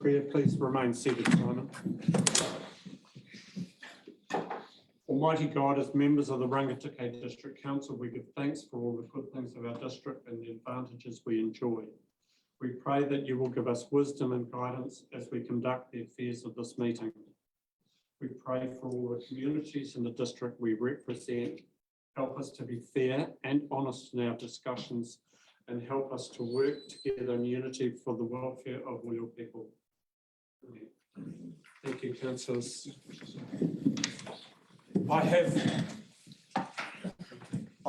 Prayer, please remain seated, Simon. Almighty God, as members of the Rangitikei District Council, we give thanks for all the good things of our district and the advantages we enjoy. We pray that you will give us wisdom and guidance as we conduct the affairs of this meeting. We pray for all the communities in the district we represent. Help us to be fair and honest in our discussions and help us to work together in unity for the welfare of all your people. Thank you, councillors. I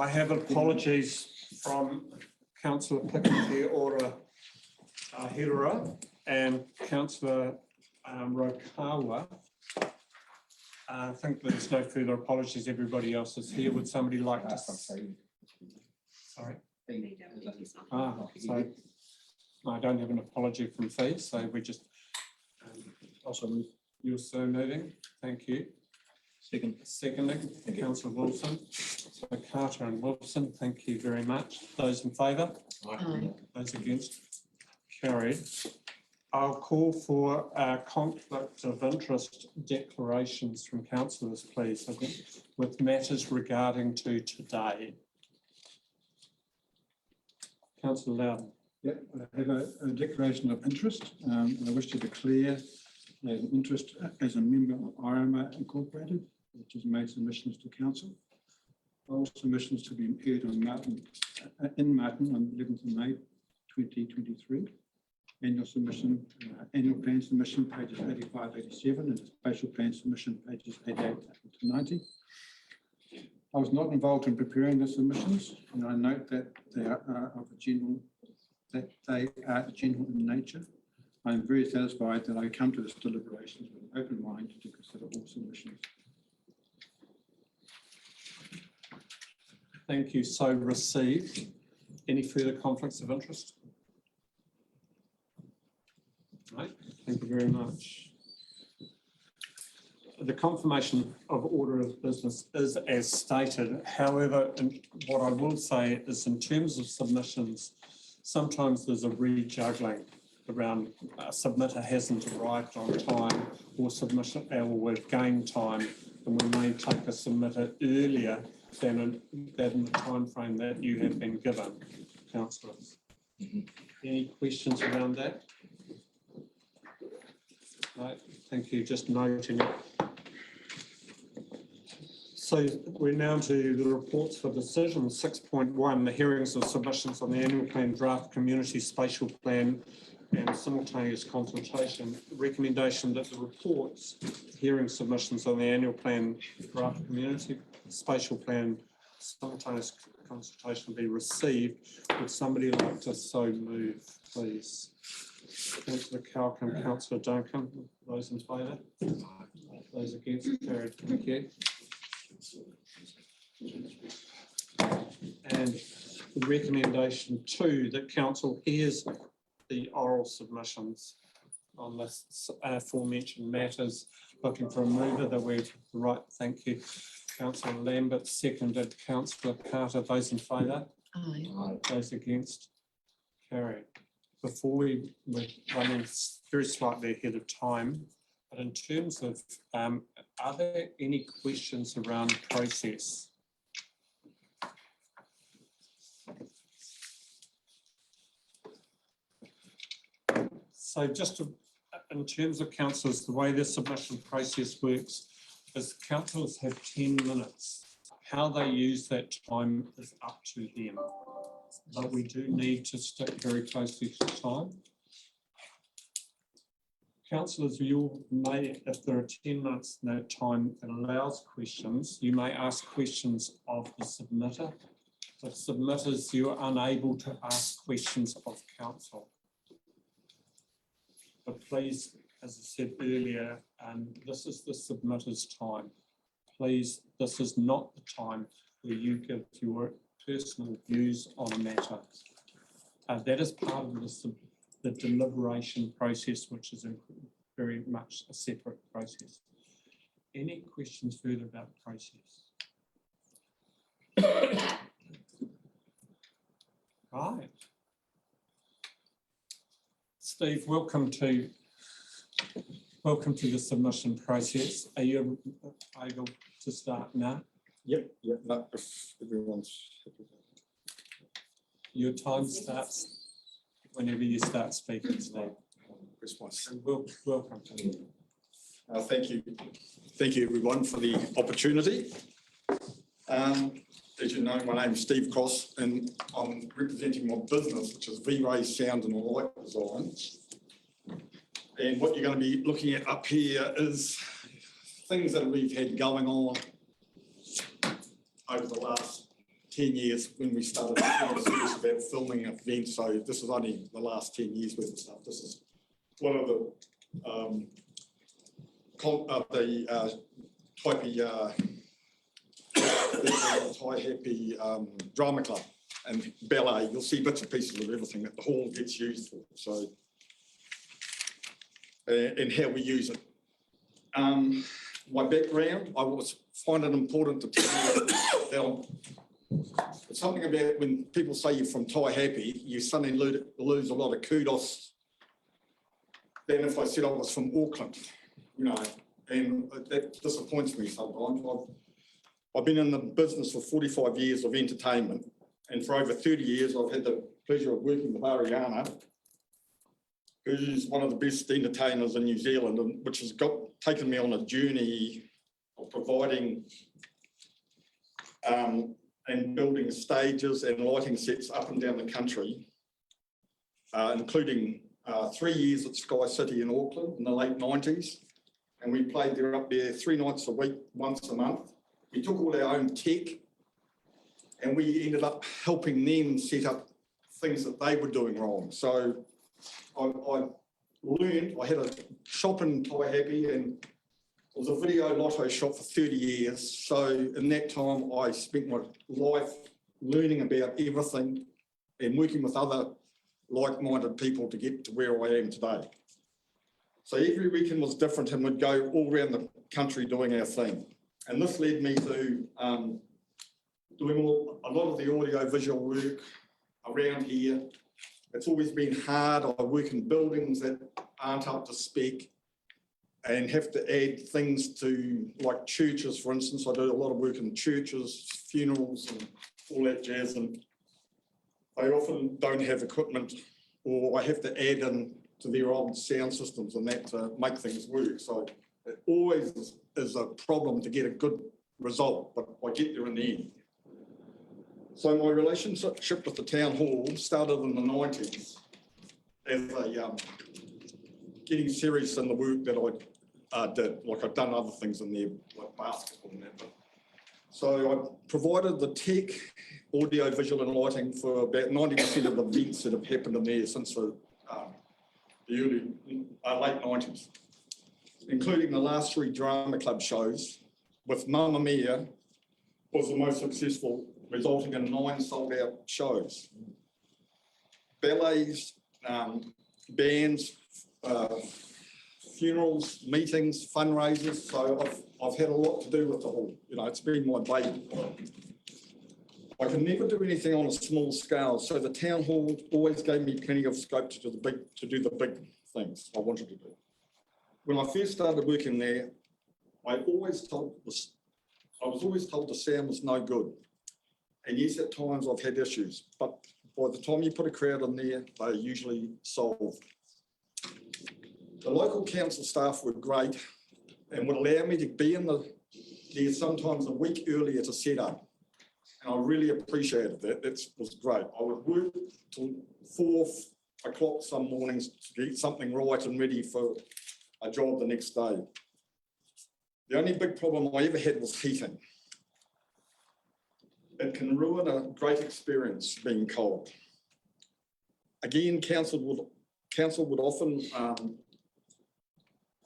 have apologies from Councillor Pikiti Ora Hirura and Councillor Rokawa. I think there's no further apologies. Everybody else is here. Would somebody like to? Sorry. So I don't have an apology from Fee, so we just also move. You're so moving. Thank you. Seconding, Councillor Wilson. So Carter and Wilson, thank you very much. Those in favour? Aye. Those against? Carried. I'll call for conflict of interest declarations from councillors, please, with matters regarding to today. Councillor Loudon. Yep, I have a declaration of interest. I wish to declare an interest as a member of IRMA Incorporated, which has made submissions to council. All submissions to be heard on in Martin on 11th of May 2023. Annual submission, annual plan submission pages 85, 87, and spatial plan submission pages 88 to 90. I was not involved in preparing the submissions, and I note that they are of a general in nature. I am very satisfied that I come to this deliberations with an open mind to consider all submissions. Thank you. So received. Any further conflicts of interest? Right. Thank you very much. The confirmation of order of business is as stated. However, what I will say is in terms of submissions, sometimes there's a rejuggling around a submitter hasn't arrived on time or submission or we've gained time, and we may take a submitter earlier than in the time frame that you have been given, councillors. Any questions around that? Right, thank you. Just noting it. So we're now to the reports for decision 6.1, the hearings of submissions on the annual plan draft community spatial plan and simultaneous consultation. Recommendation that the reports, hearing submissions on the annual plan draft community spatial plan simultaneous consultation be received. Would somebody like to so move, please? Councillor Calkin, Councillor Duncan, those in favour? Those against? Carried. Thank you. And the recommendation 2 that council hears the oral submissions on this aforementioned matters. Looking for a mover that we're right. Thank you. Councillor Lambert, seconded. Councillor Carter, those in favour? Aye. Those against? Carried. Before we're running very slightly ahead of time, but in terms of, are there any questions around process? So just in terms of councillors, the way the submission process works is councillors have 10 minutes. How they use that time is up to them. But we do need to stick very closely to time. Councillors, you may, if there are 10 minutes in that time that allows questions, you may ask questions of the submitter. If submitters, you are unable to ask questions of council. But please, as I said earlier, this is the submitter's time. Please, this is not the time where you give your personal views on a matter. That is part of the deliberation process, which is very much a separate process. Any questions further about the process? Right. Steve, welcome to Welcome to the submission process. Are you able to start now? Yep, no, if everyone's happy with that. Your time starts whenever you start speaking, Steve. Press once. And welcome to you. Thank you everyone for the opportunity. As you know, my name is Steve Cross and I'm representing my business, which is V-Ray Sound and Light Design. And what you're going to be looking at up here is things that we've had going on over the last 10 years when we started serious about filming events. So this is only the last 10 years worth of stuff. This is one of the Taihape drama club and ballet. You'll see bits and pieces of everything that the hall gets used for. So, and how we use it. My background, I was finding it important to tell you that it's something about when people say you're from Taihape, you suddenly lose a lot of kudos than if I said I was from Auckland, you know, and that disappoints me sometimes. I've been in the business for 45 years of entertainment, and for over 30 years I've had the pleasure of working with Ariana, who's one of the best entertainers in New Zealand, and which has taken me on a journey of providing and building stages and lighting sets up and down the country, including 3 years at Sky City in Auckland in the late 90s. And we played there up there 3 nights a week, once a month. We took all our own tech and we ended up helping them set up things that they were doing wrong. So I learned, I had a shop in Taihape and it was a video lotto shop for 30 years. So in that time, I spent my life learning about everything and working with other like-minded people to get to where I am today. So every weekend was different and we'd go all around the country doing our thing. And this led me to doing a lot of the audio-visual work around here. It's always been hard. I work in buildings that aren't up to spec and have to add things to, like churches, for instance. I do a lot of work in churches, funerals and all that jazz, and they often don't have equipment, or I have to add in to their old sound systems and that to make things work. So it always is a problem to get a good result, but I get there in the end. So my relationship with the town hall started in the 90s as a getting serious in the work that I did. Like I've done other things in there, like basketball and that. So I provided the tech, audio, visual and lighting for about 90% of the events that have happened in there since the early, late 90s, including the last 3 drama club shows, with Mamma Mia was the most successful, resulting in 9 sold-out shows. Ballets, bands, funerals, meetings, fundraisers. So I've had a lot to do with the hall. You know, it's been my baby. I could never do anything on a small scale, so the town hall always gave me plenty of scope to do the big things I wanted to do. When I first started working there, I was always told the sound was no good. And yes, at times I've had issues, but by the time you put a crowd in there, they're usually solved. The local council staff were great and would allow me to be there sometimes a week earlier to set up. And I really appreciated that. That was great. I would work till 4 o'clock some mornings to get something right and ready for a job the next day. The only big problem I ever had was heating. It can ruin a great experience being cold. Again, council would often,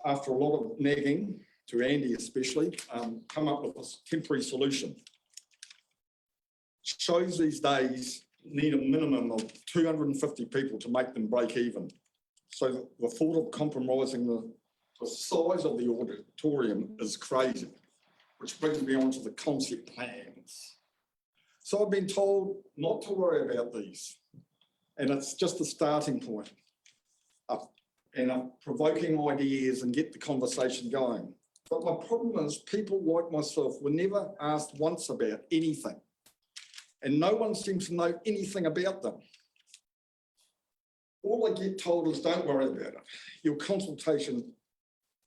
after a lot of nagging, to Andy especially, come up with a temporary solution. Shows these days need a minimum of 250 people to make them break even. So the thought of compromising the size of the auditorium is crazy, which brings me on to the concept plans. So I've been told not to worry about these, and it's just a starting point. and are provoking ideas and get the conversation going. But my problem is people like myself were never asked once about anything, and no one seems to know anything about them. All I get told is don't worry about it. Your consultation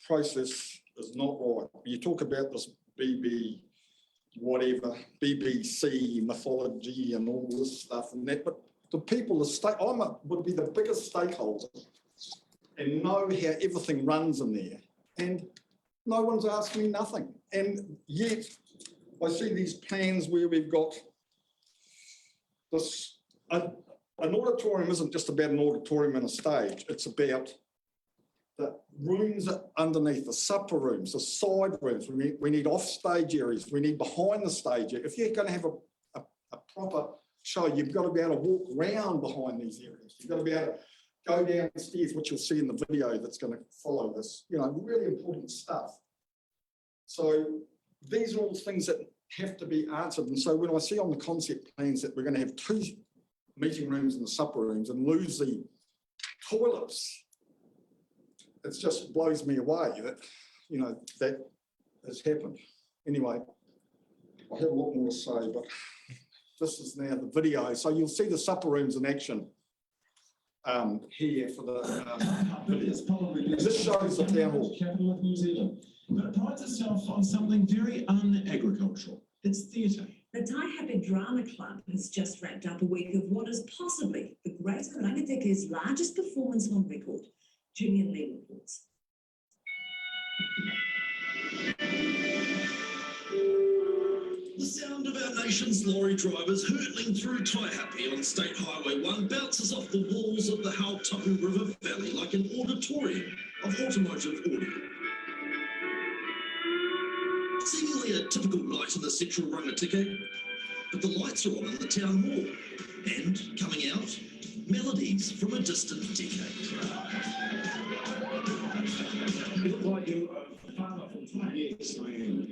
process is not right. You talk about this BBC mythology and all this stuff and that, but the people, would be the biggest stakeholder and know how everything runs in there. And no one's asking me nothing. And yet I see these plans where we've got this, an auditorium isn't just about an auditorium and a stage. It's about the rooms underneath, the supper rooms, the side rooms. We need off-stage areas. We need behind the stage. If you're going to have a proper show, you've got to be able to walk around behind these areas. You've got to be able to go downstairs, which you'll see in the video that's going to follow this. You know, really important stuff. So these are all things that have to be answered. And so when I see on the concept plans that we're going to have 2 meeting rooms and the supper rooms and lose the toilets, it just blows me away that, you know, that has happened. Anyway, I have a lot more to say, but this is now the video. So you'll see the supper rooms in action here for the this shows the town hall. Capital of New Zealand, but it prides itself on something very un-agricultural. It's theatre. The Taihape Drama Club has just wrapped up a week of what is possibly the great Rangateka's largest performance on record. Julian Lee reports. The sound of our nation's lorry drivers hurtling through Taihape on State Highway 1 bounces off the walls of the Hautapu River Valley like an auditorium of automotive audio. Seemingly a typical night in the central Rangateke, but the lights are on in the town hall, and coming out, melodies from a distant decade. You look like you're a farmer from 20 years. I am.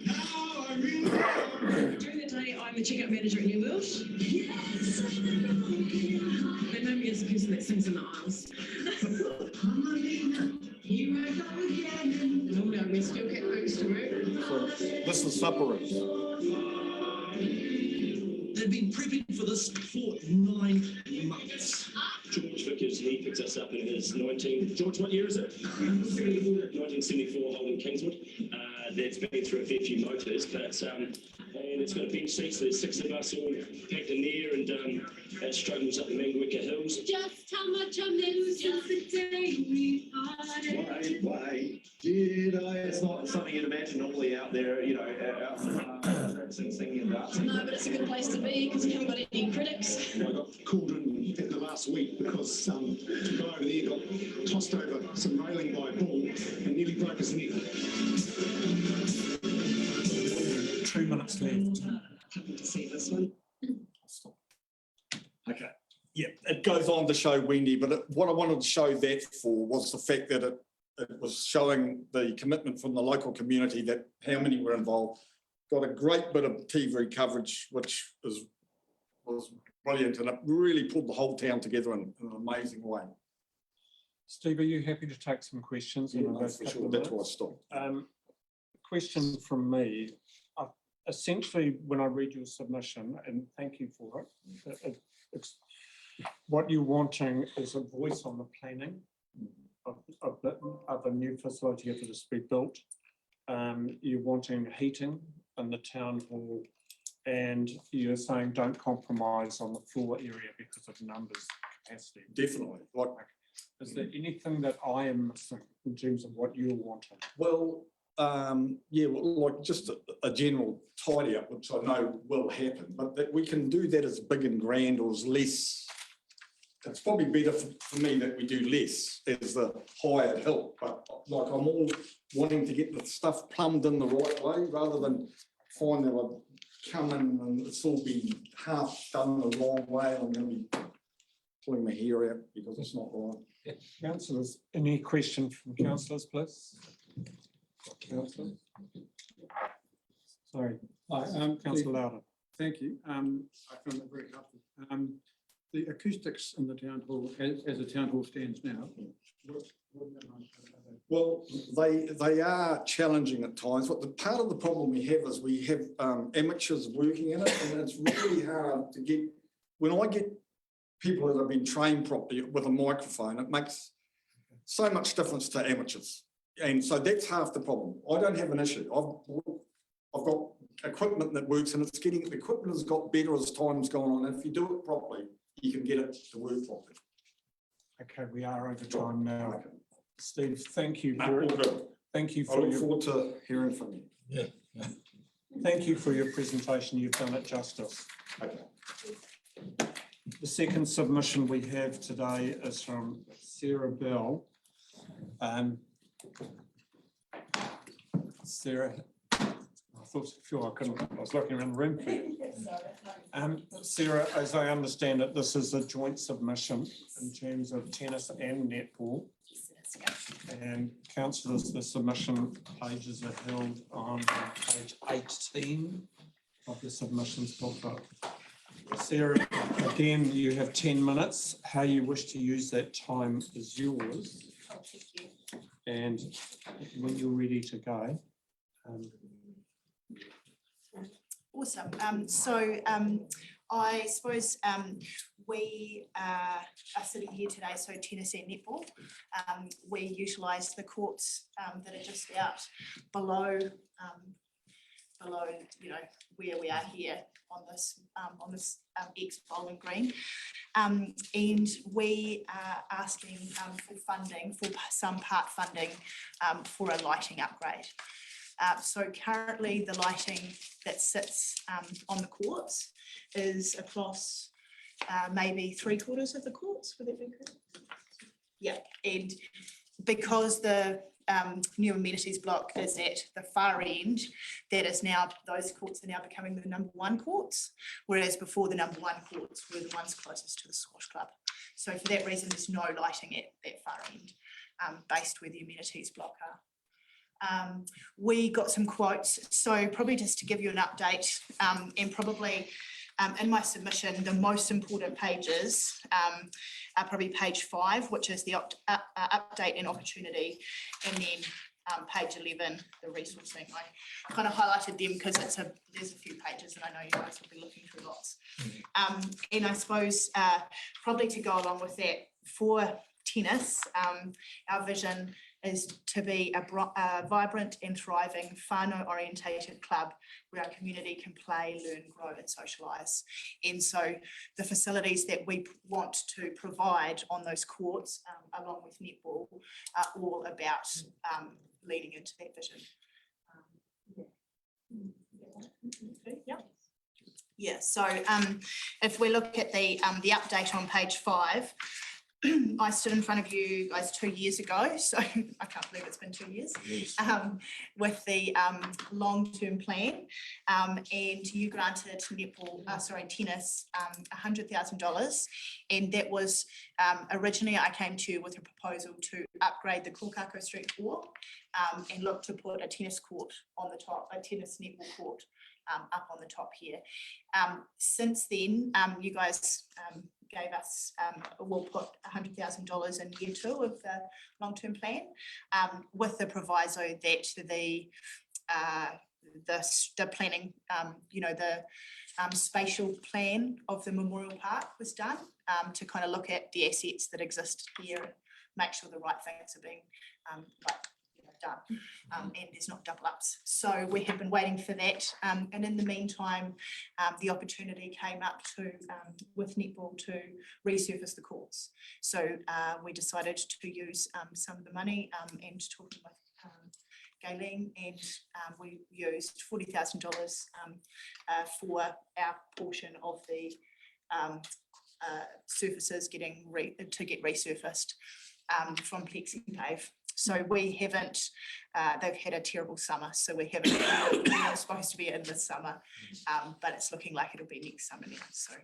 During the day, I'm the checkout manager at New World. Yes! They know me as the person that sings in the aisles. Normally I wear steel cap boots to work. So this is supper rooms. They've been prepping for this for 9 months. George Vickers, he picked us up in his George, what year is it? 1974 Holden Kingswood. That's been through a fair few motors, but and it's got a bench seat, so there's 6 of us all packed in there, and it struggles up the Mangaweka Hills. Just how much I miss since the day we parted. Why did I? It's not something you'd imagine normally out there, you know, out singing and dancing. No, but it's a good place to be because you haven't got any critics. I got called in the last week because the guy over there got tossed over some railing by a bull and nearly broke his neck. 2 minutes left. Happen to see this one. Okay. Yeah, it goes on to show Wendy, but what I wanted to show that for was the fact that it was showing the commitment from the local community, that how many were involved. Got a great bit of TV coverage, which was brilliant, and it really pulled the whole town together in an amazing way. Steve, are you happy to take some questions? Yeah, no, for sure. That's why I stopped. Question from me. Essentially, when I read your submission, and thank you for it, what you're wanting is a voice on the planning of a new facility if it is to be built. You're wanting heating in the town hall, and you're saying don't compromise on the floor area because of numbers capacity. Definitely. Is there anything that I am missing in terms of what you're wanting? Well, yeah, well, like just a general tidy up, which I know will happen, but that we can do that as big and grand or as less. It's probably better for me that we do less as the hired help, but like I'm all wanting to get the stuff plumbed in the right way rather than find that I come in and it's all been half done the wrong way and I'm going to be pulling my hair out because it's not right. Councillors, any question from councillors, please? Councillor? Sorry, Councillor Louder. Thank you. I found that very helpful. the acoustics in the town hall, as the town hall stands now. Well, they are challenging at times, but the part of the problem we have is we have amateurs working in it, and it's really hard to get, when I get people that have been trained properly with a microphone, it makes so much difference to amateurs. And so that's half the problem. I don't have an issue. I've got equipment that works, and it's getting, the equipment has got better as time's gone on. And if you do it properly, you can get it to work properly. Okay, we are over time now. Okay. Steve, thank you. All good. Thank you I for look your, forward to hearing from you. thank you for your presentation. You've done it justice. Okay. The second submission we have today is from Sarah Bell. Sarah, I was looking around the room for you. Sarah, as I understand it, this is a joint submission in terms of tennis and netball. And councillors, the submission pages are held on page 18 of the submissions booklet. Sarah, again, you have 10 minutes. How you wish to use that time is yours. Oh, thank you. And when you're ready to go. Awesome. I suppose we are sitting here today, so tennis and netball. We utilise the courts that are just out below, you know, where we are here on this ex-bowling green. And we are asking for funding, for some part funding for a lighting upgrade. So currently the lighting that sits on the courts is across maybe 3/4 of the courts, would that be correct? Yeah, and because the new amenities block is at the far end, that is now, those courts are now becoming the number 1 courts, whereas before the number 1 courts were the ones closest to the squash club. So for that reason, there's no lighting at that far end, based where the amenities block are. We got some quotes, so probably just to give you an update, and probably in my submission, the most important pages are probably page 5, which is the update and opportunity, and then page 11, the resourcing. I kind of highlighted them because there's a few pages, and I know you guys will be looking through lots. And I suppose probably to go along with that, for tennis, our vision is to be a vibrant and thriving whānau orientated club where our community can play, learn, grow and socialise. And so the facilities that we want to provide on those courts, along with netball, are all about leading into that vision. Yeah, so if we look at the update on page 5, I stood in front of you guys 2 years ago, so I can't believe it's been 2 years, with the long-term plan, and you granted tennis $100,000, and that was originally I came to you with a proposal to upgrade the Kokako Street walk and look to put a tennis court on the top, a tennis netball court up on the top here. Since then, you guys gave us, we'll put $100,000 in year 2 of the long-term plan, with the proviso that the planning, you know, the spatial plan of the Memorial Park was done to kind of look at the assets that exist here, make sure the right things are being done, and there's not double ups. So we have been waiting for that, and in the meantime, the opportunity came up to with netball to resurface the courts. So we decided to use some of the money, and talking with Galen, and we used $40,000 for our portion of the surfaces to get resurfaced from Taihape. So we haven't, they've had a terrible summer, so we haven't, we're not supposed to be in this summer, but it's looking like it'll be next summer now. So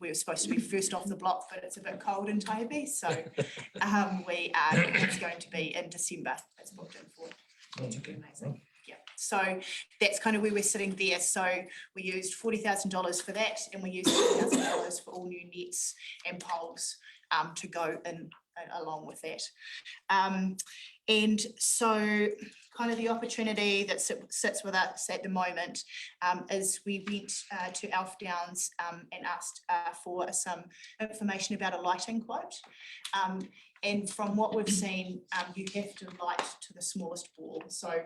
we were supposed to be first off the block, but it's a bit cold in Taihape, so it's going to be in December. It's booked in for, which will be amazing. Yeah, So that's kind of where we're sitting there. So we used $40,000 for that, and we used $40,000 for all new nets and poles to go in along with that. And so kind of the opportunity that sits with us at the moment is we went to Alf Downs and asked for some information about a lighting quote. And from what we've seen, you have to light to the smallest ball. So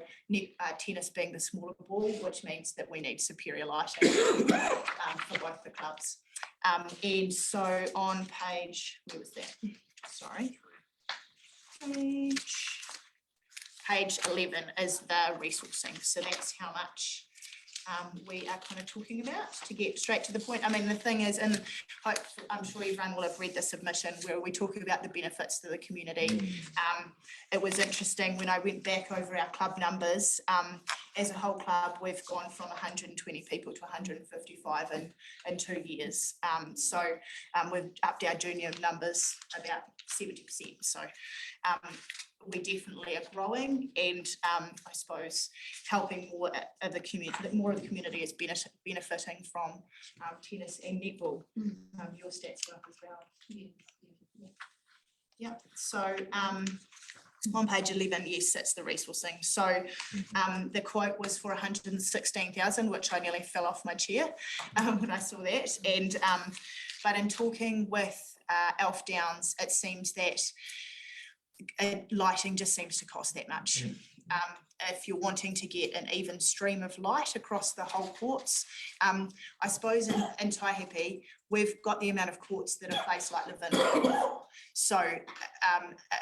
tennis being the smaller ball, which means that we need superior lighting for both the clubs. And so on page, where was that? Sorry. Page 11 is the resourcing. So that's how much we are kind of talking about, to get straight to the point. I mean, the thing is, and I'm sure everyone will have read the submission where we talk about the benefits to the community. It was interesting when I went back over our club numbers. As a whole club, we've gone from 120 people to 155 in 2 years. So we've upped our junior numbers about 70%. So we definitely are growing, and I suppose helping more of the community. More of the community is benefiting from tennis and netball. Your stats were up as well. Yeah. So on page 11, yes, that's the resourcing. So the quote was for 116,000, which I nearly fell off my chair when I saw that. And but in talking with Alf Downs, it seems that lighting just seems to cost that much. If you're wanting to get an even stream of light across the whole courts, I suppose in Taihape, we've got the amount of courts that a place like Levin. So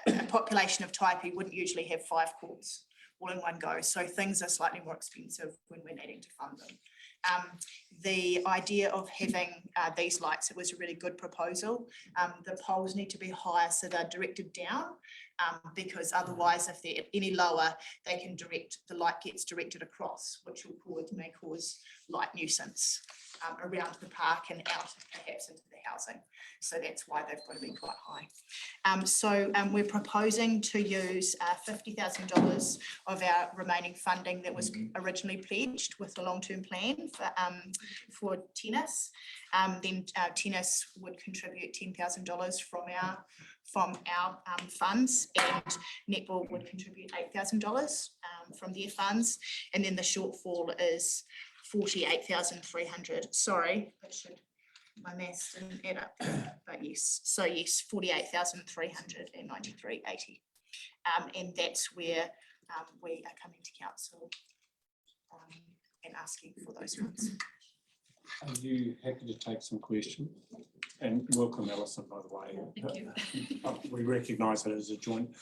a population of Taihape wouldn't usually have 5 courts all in one go. So things are slightly more expensive when we're needing to fund them. The idea of having these lights, it was a really good proposal. The poles need to be higher so they're directed down, because otherwise if they're any lower, they can the light gets directed across, which may cause light nuisance around the park and out perhaps into the housing. So that's why they've got to be quite high. So we're proposing to use $50,000 of our remaining funding that was originally pledged with the long-term plan for tennis. Then tennis would contribute $10,000 from our funds, and netball would contribute $8,000 from their funds, and then the shortfall is 48,300. Sorry, my maths didn't add up, but yes. So yes, 48,393.80, and that's where we are coming to council and asking for those funds. Are you happy to take some questions? And welcome, Alison, by the way. Thank you. We recognise it as a joint.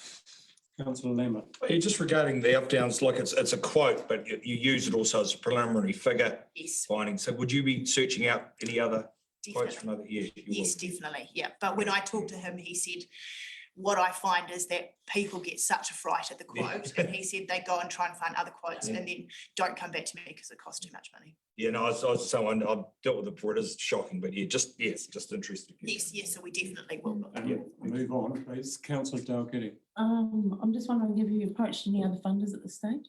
Councillor Lambert. Just regarding the up downs, like it's a quote, but you use it also as a preliminary figure. Yes. Finding. So would you be searching out any other quotes from other? Yeah, yes, definitely. Yeah. But when I talked to him, he said, what I find is that people get such a fright at the quote, and he said they go and try and find other quotes and then don't come back to me because it costs too much money. Yeah, no, I was someone I've dealt with it before. It is shocking, but just interested. Yes, so we definitely will look. Move on, please. Councillor Dalgety. I'm just wondering, have you approached any other funders at this stage?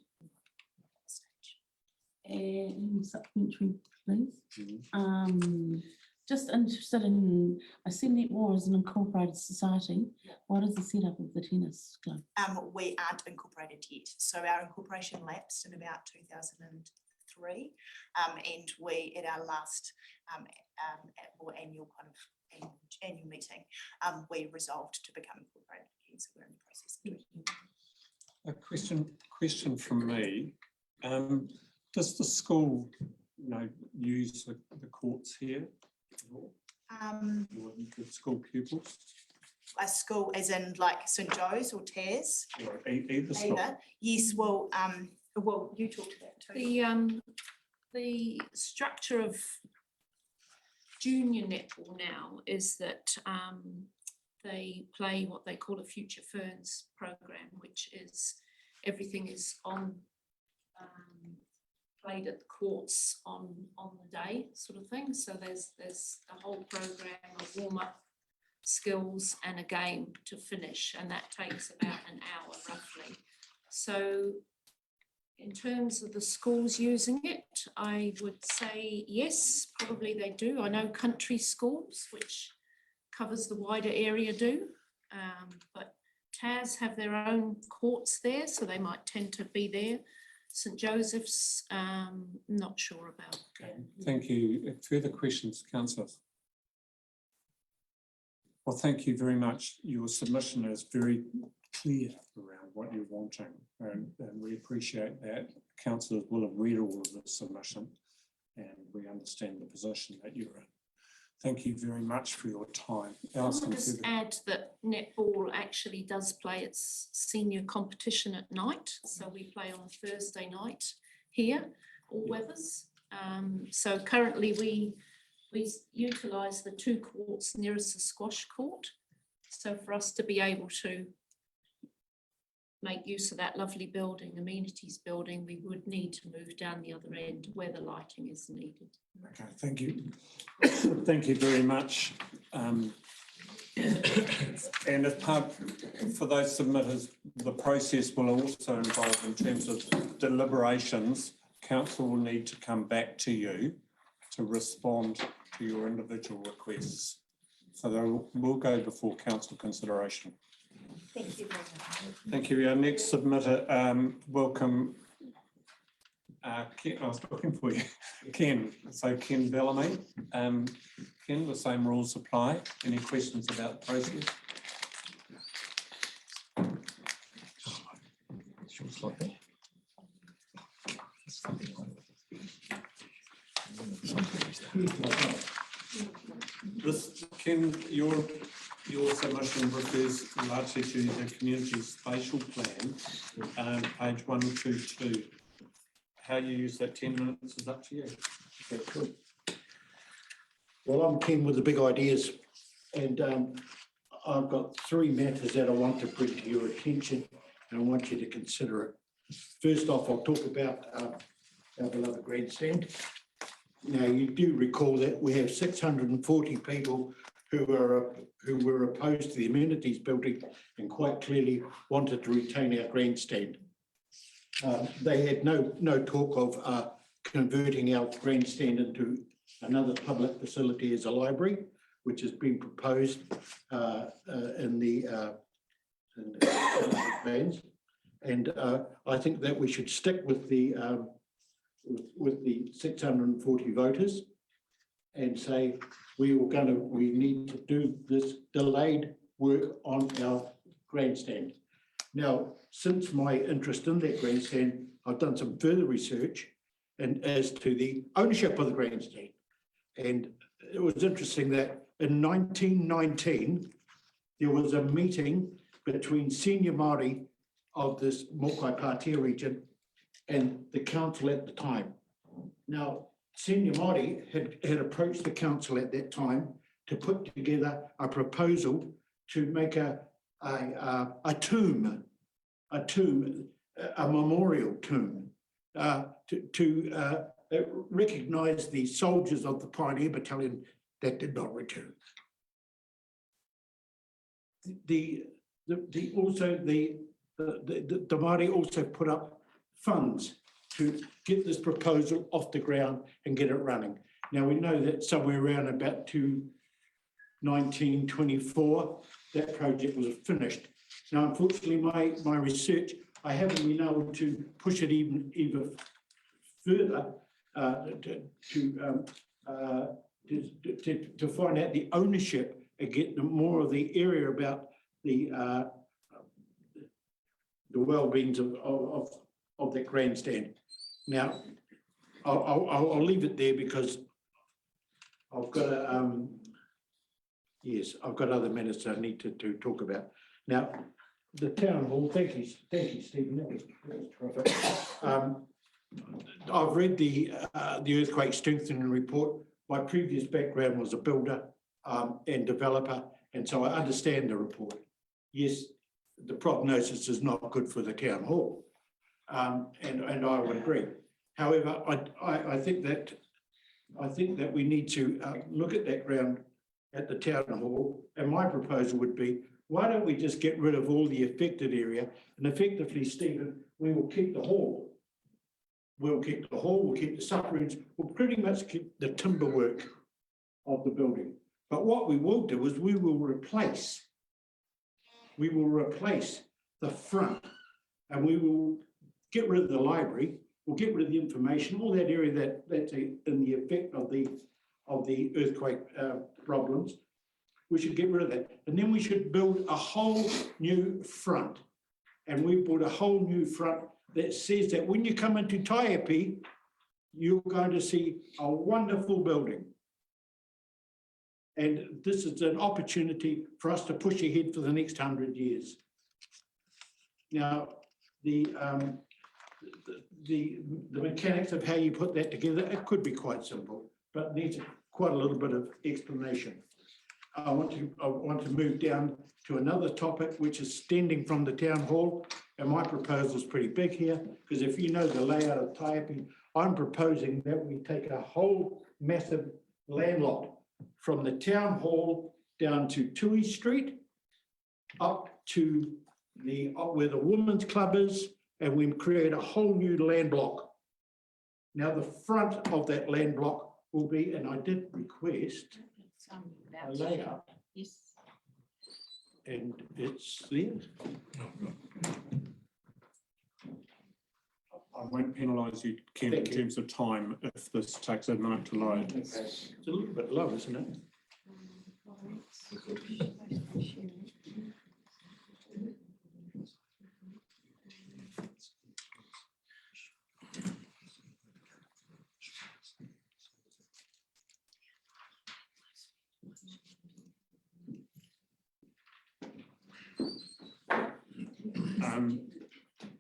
And supplementary, please. Just interested in, I see netball as an incorporated society. What is the setup of the tennis club? We aren't incorporated yet. So our incorporation lapsed in about 2003. And we, at our last annual annual meeting, we resolved to become incorporated again. So we're in the process of doing it. A question from me. Does the school, use the courts here? The school pupils? A school as in like St Joe's or TAS? Either school. Yes, well, you talked to that too. The structure of junior netball now is that they play what they call a Future Ferns program, which is everything is on played at the courts on the day sort of thing. So there's a whole program of warm-up skills and a game to finish, and that takes about an hour roughly. So In terms of the schools using it, I would say yes, probably they do. I know country schools, which covers the wider area, do. But TAS have their own courts there, so they might tend to be there. St Joseph's, not sure about. Okay, thank you. Further questions, councillors? Well, thank you very much. Your submission is very clear around what you're wanting, and we appreciate that. Councillors will have read all of the submission, and we understand the position that you're in. Thank you very much for your time. Alison, I'll just add that netball actually does play its senior competition at night. So we play on a Thursday night here, all weathers. So currently we utilise the 2 courts nearest the squash court. So for us to be able to make use of that lovely building, amenities building, we would need to move down the other end where the lighting is needed. Okay, thank you. Thank you very much. And as part, for those submitters, the process will also involve, in terms of deliberations, council will need to come back to you to respond to your individual requests. So they will go before council consideration. Thank you very much. Thank you. Our next submitter, welcome. Ken, I was looking for you. Ken, so Ken Bellamy. Ken, the same rules apply. Any questions about the process? This, Ken, your submission refers largely to the community spatial plan, page 122. How you use that 10 minutes is up to you. Okay, cool. Well, I'm Ken with the big ideas, and I've got 3 matters that I want to bring to your attention, and I want you to consider it. First off, I'll talk about our beloved grandstand. Now, you do recall that we have 640 people who were opposed to the amenities building and quite clearly wanted to retain our grandstand. They had no talk of converting our grandstand into another public facility as a library, which has been proposed in the plans. And I think that we should stick with the 640 voters and say we need to do this delayed work on our grandstand. Now, since my interest in that grandstand, I've done some further research and as to the ownership of the grandstand. And it was interesting that in 1919, there was a meeting between senior Māori of this Mokai Pātea region and the council at the time. Now, senior Māori had approached the council at that time to put together a proposal to make a memorial tomb to recognise the soldiers of the Pioneer Battalion that did not return. The Māori also put up funds to get this proposal off the ground and get it running. Now, we know that somewhere around about 1924, that project was finished. Now, unfortunately, my research, I haven't been able to push it even further to find out the ownership and get more of the area about the well-beings of that grandstand. Now, I'll leave it there because I've got I've got other matters I need to talk about. Now, the town hall, thank you, Stephen, that was terrific. I've read the earthquake strengthening report. My previous background was a builder and developer, and so I understand the report. Yes, the prognosis is not good for the town hall, and I would agree. However, I think that we need to look at that ground at the town hall, and my proposal would be, why don't we just get rid of all the affected area, and effectively, Stephen, we will keep the hall, we'll keep the hall, we'll keep the subrooms, we'll pretty much keep the timber work of the building. But what we will do is we will replace the front, and we will get rid of the library, we'll get rid of the information, all that area that's in the effect of the earthquake problems. We should get rid of that. And then we should build a whole new front. And we build a whole new front that says that when you come into Taihape, you're going to see a wonderful building. And this is an opportunity for us to push ahead for the next 100 years. Now, the mechanics of how you put that together, it could be quite simple, but needs quite a little bit of explanation. I want to move down to another topic, which is standing from the town hall. And my proposal is pretty big here, because if you know the layout of Taihape, I'm proposing that we take a whole massive land lot from the town hall down to Tui Street, up to where the women's club is, and we create a whole new land block. Now, the front of that land block will be, and I did request a layout. Yes. And it's there. I won't penalise you, Ken, in terms of time if this takes a minute to load. Okay. It's a little bit low, isn't it?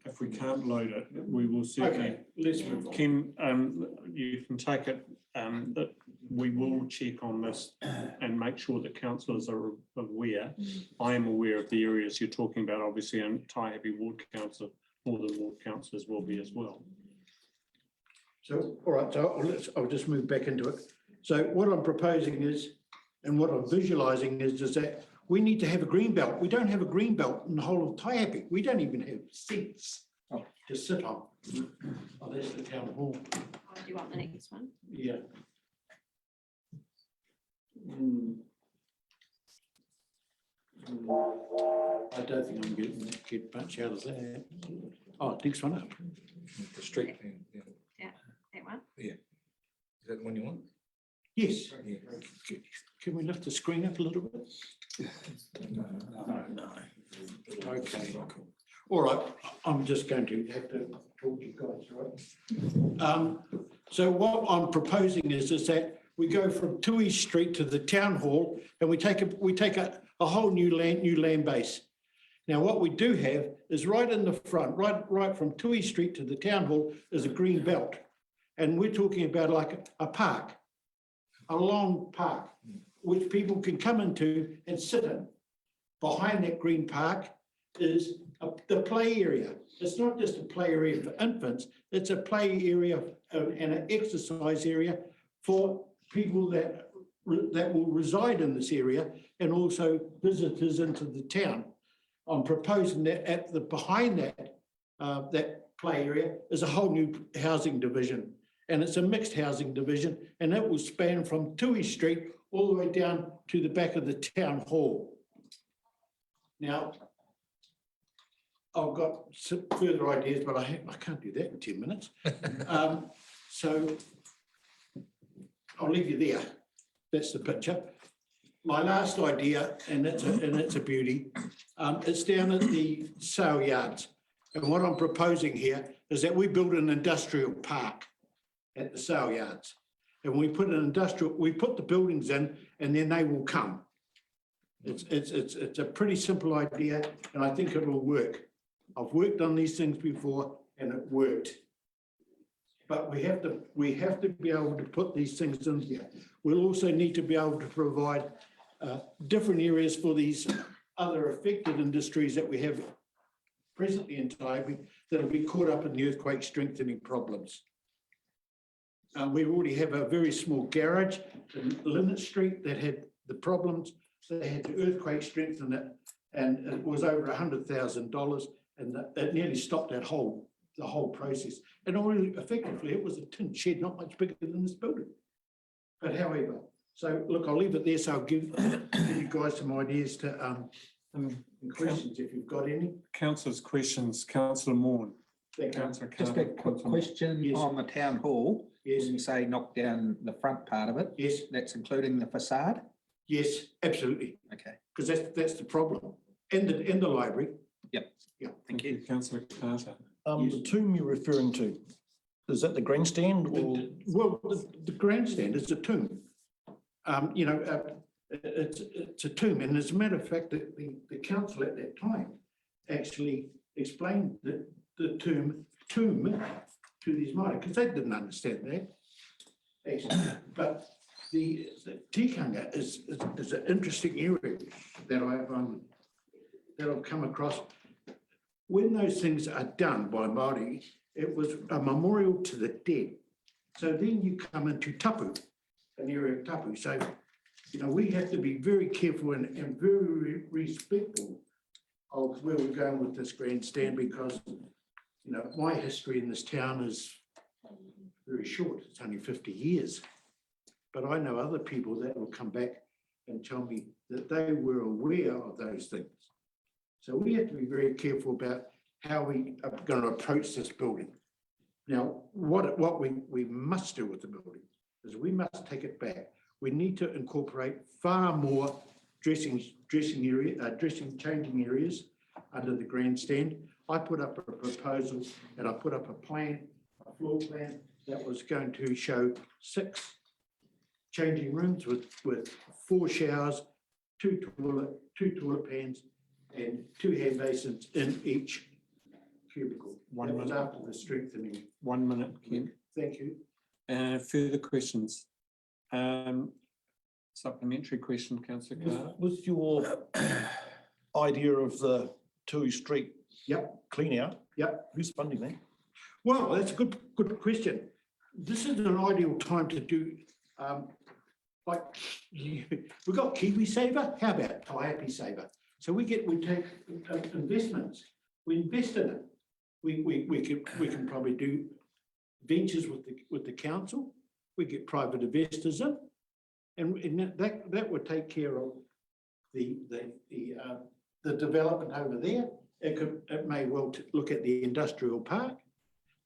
If we can't load it, we will certainly. Okay, let's move on. Ken, you can take it, that we will check on this and make sure that councillors are aware. I am aware of the areas you're talking about, obviously, and Taihape Ward Council, Northern Ward Councillors will be as well. So, all right, so I'll just move back into it. So what I'm proposing is, and what I'm visualising is that we need to have a green belt. We don't have a green belt in the whole of Taihape. We don't even have seats to sit on. Oh, that's the town hall. Do you want the next one? Yeah. I don't think I'm going to get much out of that. Oh, next one up. The street. Yeah, that one. Yeah. Is that the one you want? Yes. Yeah. Can we lift the screen up a little bit? No. Okay. All right. I'm just going to have to talk to you guys, right? So what I'm proposing is that we go from Tui Street to the town hall, and we take a whole new land base. Now, what we do have is right in the front, right from Tui Street to the town hall is a green belt, and we're talking about like a park. A long park, which people can come into and sit in. Behind that green park is the play area. It's not just a play area for infants, it's a play area and an exercise area for people that will reside in this area, and also visitors into the town. I'm proposing that behind that play area is a whole new housing division. And it's a mixed housing division, and it will span from Tui Street all the way down to the back of the town hall. Now, I've got some further ideas, but I can't do that in 10 minutes. So I'll leave you there. That's the picture. My last idea, and it's a beauty, it's down at the sale yards. And what I'm proposing here is that we build an industrial park at the sale yards, and we put the buildings in, and then they will come. It's a pretty simple idea, and I think it will work. I've worked on these things before, and it worked. But we have to be able to put these things in here. We'll also need to be able to provide different areas for these other affected industries that we have presently in Taihape that will be caught up in the earthquake strengthening problems. We already have a very small garage in Lynette Street that had the problems. They had to earthquake strengthen it, and it was over $100,000, and it nearly stopped that whole the whole process. And already effectively, it was a tin shed, not much bigger than this building. But however, so look, I'll leave it there. So I'll give you guys some ideas to questions if you've got any. Councillors' questions. Councillor Maughan. Councillor Just a Carter, quick Councillor- question Yes. on the town hall. Yes. When you say knock down the front part of it, Yes, that's including the facade? yes, absolutely. Okay, Because that's the problem. In the library. Thank you. Councillor Carter. Yes. The tomb you're referring to, is that the grandstand or? Well, the grandstand is a tomb. It's a tomb, and as a matter of fact, the council at that time actually explained the tomb to these miners, because they didn't understand that. Actually, but the tikanga is an interesting area that I've come across. When those things are done by Māori, it was a memorial to the dead. So then you come into tapu, an area of tapu. So, we have to be very careful and very respectful of where we're going with this grandstand, because, my history in this town is very short. It's only 50 years. But I know other people that will come back and tell me that they were aware of those things. So we have to be very careful about how we are going to approach this building. Now, what we must do with the building is we must take it back. We need to incorporate far more changing areas under the grandstand. I put up a proposal and I put up a floor plan that was going to show 6 changing rooms with 4 showers, 2 toilet pans, and 2 hand basins in each cubicle. That was after the strengthening. 1 minute, Ken. Thank you. Further questions? Supplementary question, Councillor Carter. With your idea of the Tui Street clean out, who's funding that? Well, that's a good question. This is an ideal time to do, we've got Kiwi Saver. How about Taihape Saver? So we take investments. We invest in it. We can probably do ventures with the council. We get private investors in, and that would take care of the development over there. It may well look at the industrial park.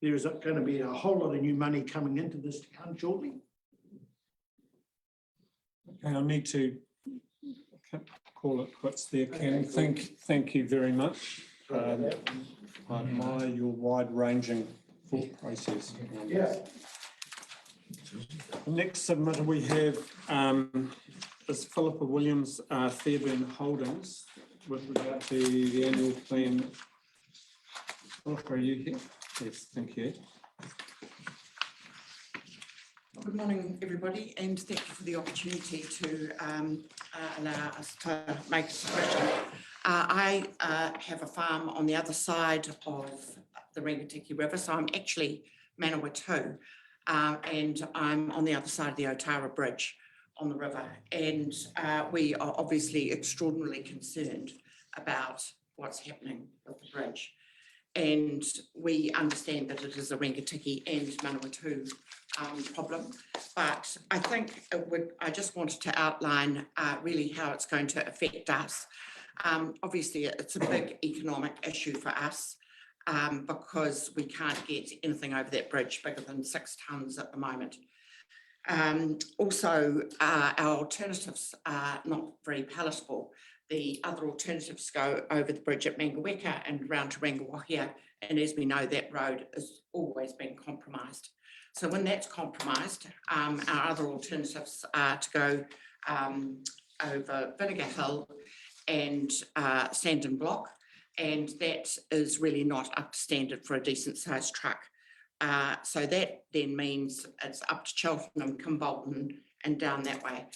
There is going to be a whole lot of new money coming into this town shortly. Okay, I'll need to call it quits there, Ken. Thank you very much. I admire your wide-ranging thought process. Yeah. The next submitter we have is Philippa Williams, Fairburn Holdings, with regard to the annual plan. Philippa, are you here? Yes, thank you. Good morning, everybody, and thank you for the opportunity to allow us to make a submission. I have a farm on the other side of the Rangitikei River, so I'm actually Manawatu, and I'm on the other side of the Otara Bridge on the river, and we are obviously extraordinarily concerned about what's happening with the bridge. And we understand that it is a Rangitikei and Manawatu problem, but I think I just wanted to outline really how it's going to affect us. Obviously, it's a big economic issue for us because we can't get anything over that bridge bigger than 6 tonnes at the moment. Also, our alternatives are not very palatable. The other alternatives go over the bridge at Mangaweka and round to Rangawahia, and as we know, that road has always been compromised. So when that's compromised, our other alternatives are to go over Vinegar Hill and Sand and Block, and that is really not up to standard for a decent sized truck. So that then means it's up to Cheltenham, Kimbolton and down that way.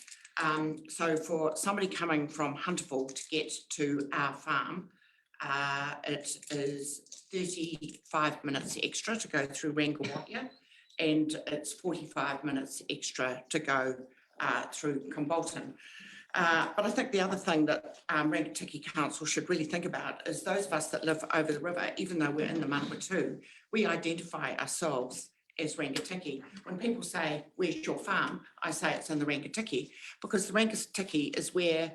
So for somebody coming from Hunterville to get to our farm, it is 35 minutes extra to go through Rangawahia, and it's 45 minutes extra to go through Combolton. But I think the other thing that Rangitikei Council should really think about is those of us that live over the river, even though we're in the Manawatu, we identify ourselves as Rangitikei. When people say, where's your farm? I say it's in the Rangitikei, because the Rangitikei is where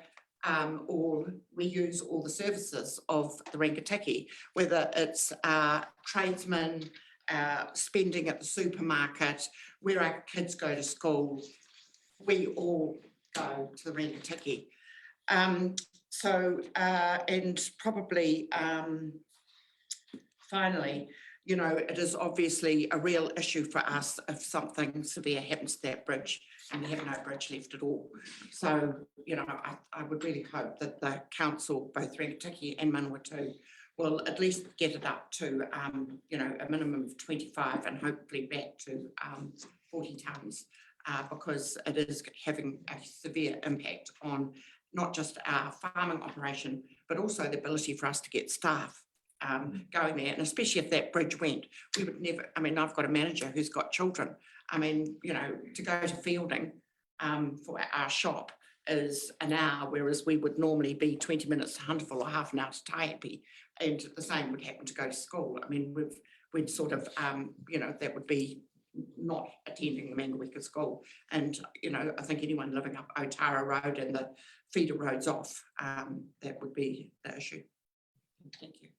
we use all the services of the Rangitikei, whether it's tradesmen, spending at the supermarket, where our kids go to school, we all go to the Rangitikei. And probably finally, you know, it is obviously a real issue for us if something severe happens to that bridge and we have no bridge left at all. So, you know, I would really hope that the council, both Rangitikei and Manawatu, will at least get it up to, you know, a minimum of 25 and hopefully back to 40 tonnes, because it is having a severe impact on not just our farming operation, but also the ability for us to get staff going there. And especially if that bridge went, we would never, I mean, I've got a manager who's got children. I mean, you know, to go to Fielding for our shop is an hour, whereas we would normally be 20 minutes to Hunterville or half an hour to Taihape, and the same would happen to go to school. I mean, we'd sort of, you know, that would be not attending the Mangaweka school. And, you know, I think anyone living up Otara Road and the feeder roads off, that would be the issue. Thank you.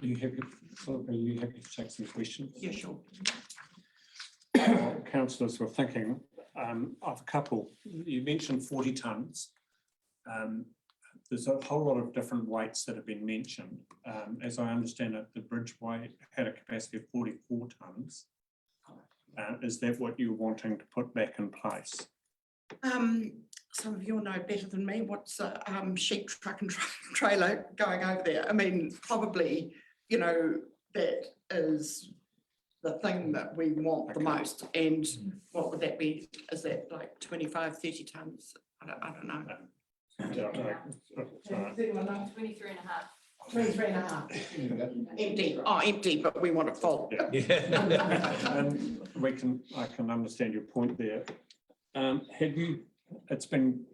Are you happy to take some questions? Yeah, sure. Councillors were thinking of a couple. You mentioned 40 tonnes. There's a whole lot of different weights that have been mentioned. As I understand it, the bridge weight had a capacity of 44 tonnes. Is that what you're wanting to put back in place? Some of you will know better than me what's a sheep truck and trailer going over there. I mean, probably, you know, that is the thing that we want the most. And what would that be? Is that like 25, 30 tonnes? I don't know. 23 and a half. 23 and a half. Empty. Oh, empty, but we want it full. And I can understand your point there. It's been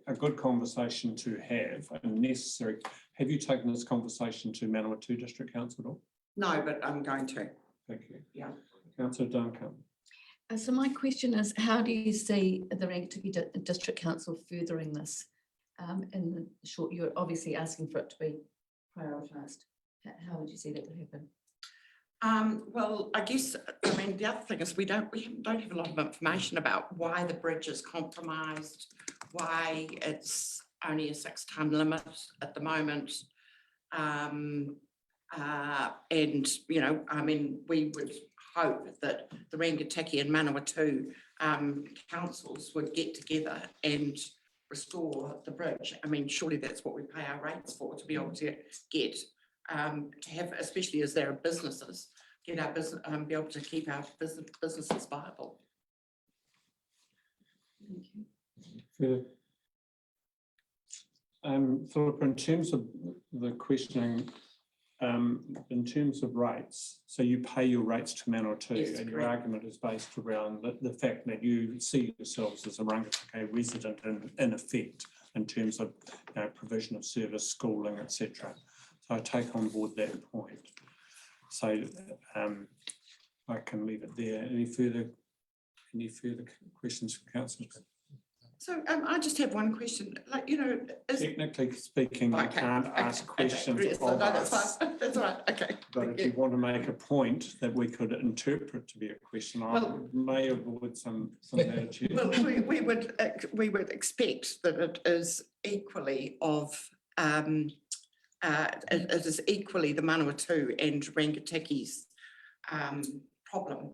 a good conversation to have and necessary. Have you taken this conversation to Manawatu District Council at all? No, but I'm going to. Thank you. Yeah. Councillor Duncan. So my question is, how do you see the Rangitikei District Council furthering this in the short? You're obviously asking for it to be prioritised. How would you see that happen? Well, I guess, I mean, the other thing is we don't have a lot of information about why the bridge is compromised, why it's only a 6-tonne limit at the moment. And, you know, I mean, we would hope that the Rangitikei and Manawatu councils would get together and restore the bridge. I mean, surely that's what we pay our rates for, to be able to get, to have, especially as there are businesses, get our business, be able to keep our businesses viable. Thank you. Philippa, in terms of the questioning, in terms of rates, so you pay your rates to Manawatu, Yes, and your correct. argument is based around the fact that you see yourselves as a Rangitikei resident in effect, in terms of provision of service, schooling, etc. So I take on board that point. So I can leave it there. Any further questions from councillors? So I just have one question, like, you know, Technically speaking, you can't ask questions yes, of no, that's us. fine. That's right. Okay. But if you want to make a point that we could interpret to be a question, I may avoid some attitude. Well, we would expect that it is equally of it is equally the Manawatu and Rangitikei's problem,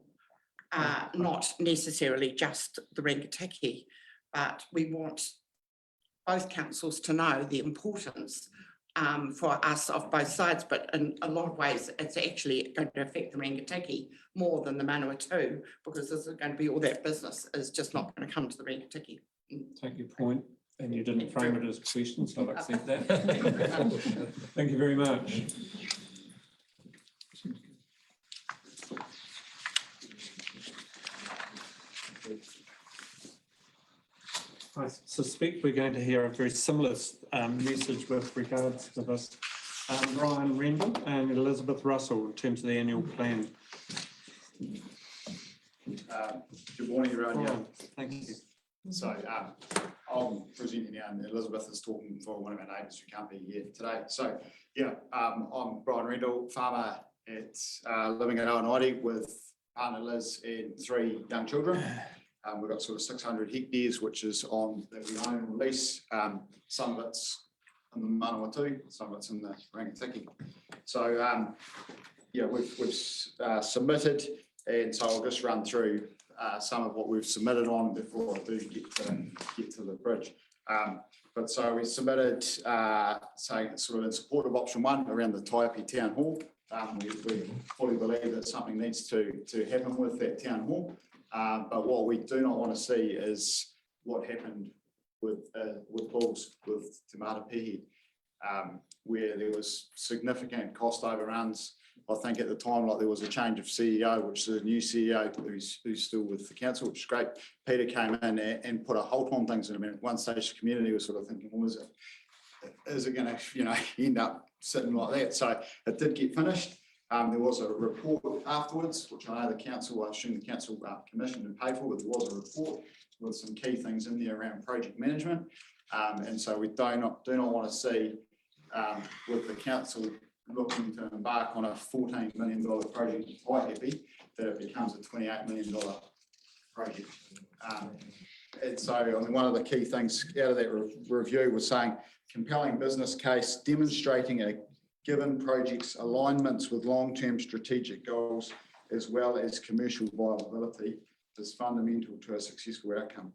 not necessarily just the Rangitikei, but we want both councils to know the importance for us of both sides, but in a lot of ways it's actually going to affect the Rangitikei more than the Manawatu, because this is going to be all that business is just not going to come to the Rangitikei. Take your point, and you didn't frame it as a question, so I'll accept that. Thank you very much. I suspect we're going to hear a very similar message with regards to this. Brian Rendell and Elizabeth Russell in terms of the annual plan. Good morning, everyone. Yeah. Thank you. So I'm presenting now, and Elizabeth is talking for one of our neighbours who can't be here today. So yeah, I'm Brian Rendell, farmer living at Owenide with partner Liz and 3 young children. We've got sort of 600 hectares, which is on that we own or lease. Some of it's in the Manawatu, some of it's in the Rangitikei. So yeah, we've submitted, and so I'll just run through some of what we've submitted on before I do get to the bridge. But so we submitted, saying sort of in support of option 1 around the Taihape Town Hall. We fully believe that something needs to happen with that town hall. But what we do not want to see is what happened with Bulls with Taihape, where there was significant cost overruns. I think at the time, like there was a change of CEO, which is a new CEO who's still with the council, which is great. Peter came in and put a halt on things. And at one stage, the community was sort of thinking, well, is it going to, end up sitting like that? So it did get finished. There was a report afterwards, which I know the council, I assume the council commissioned and paid for, but there was a report with some key things in there around project management. And so we do not want to see with the council looking to embark on a $14 million project in Taihape, that it becomes a $28 million project. And so, I mean, one of the key things out of that review was saying compelling business case demonstrating a given project's alignments with long-term strategic goals as well as commercial viability is fundamental to a successful outcome.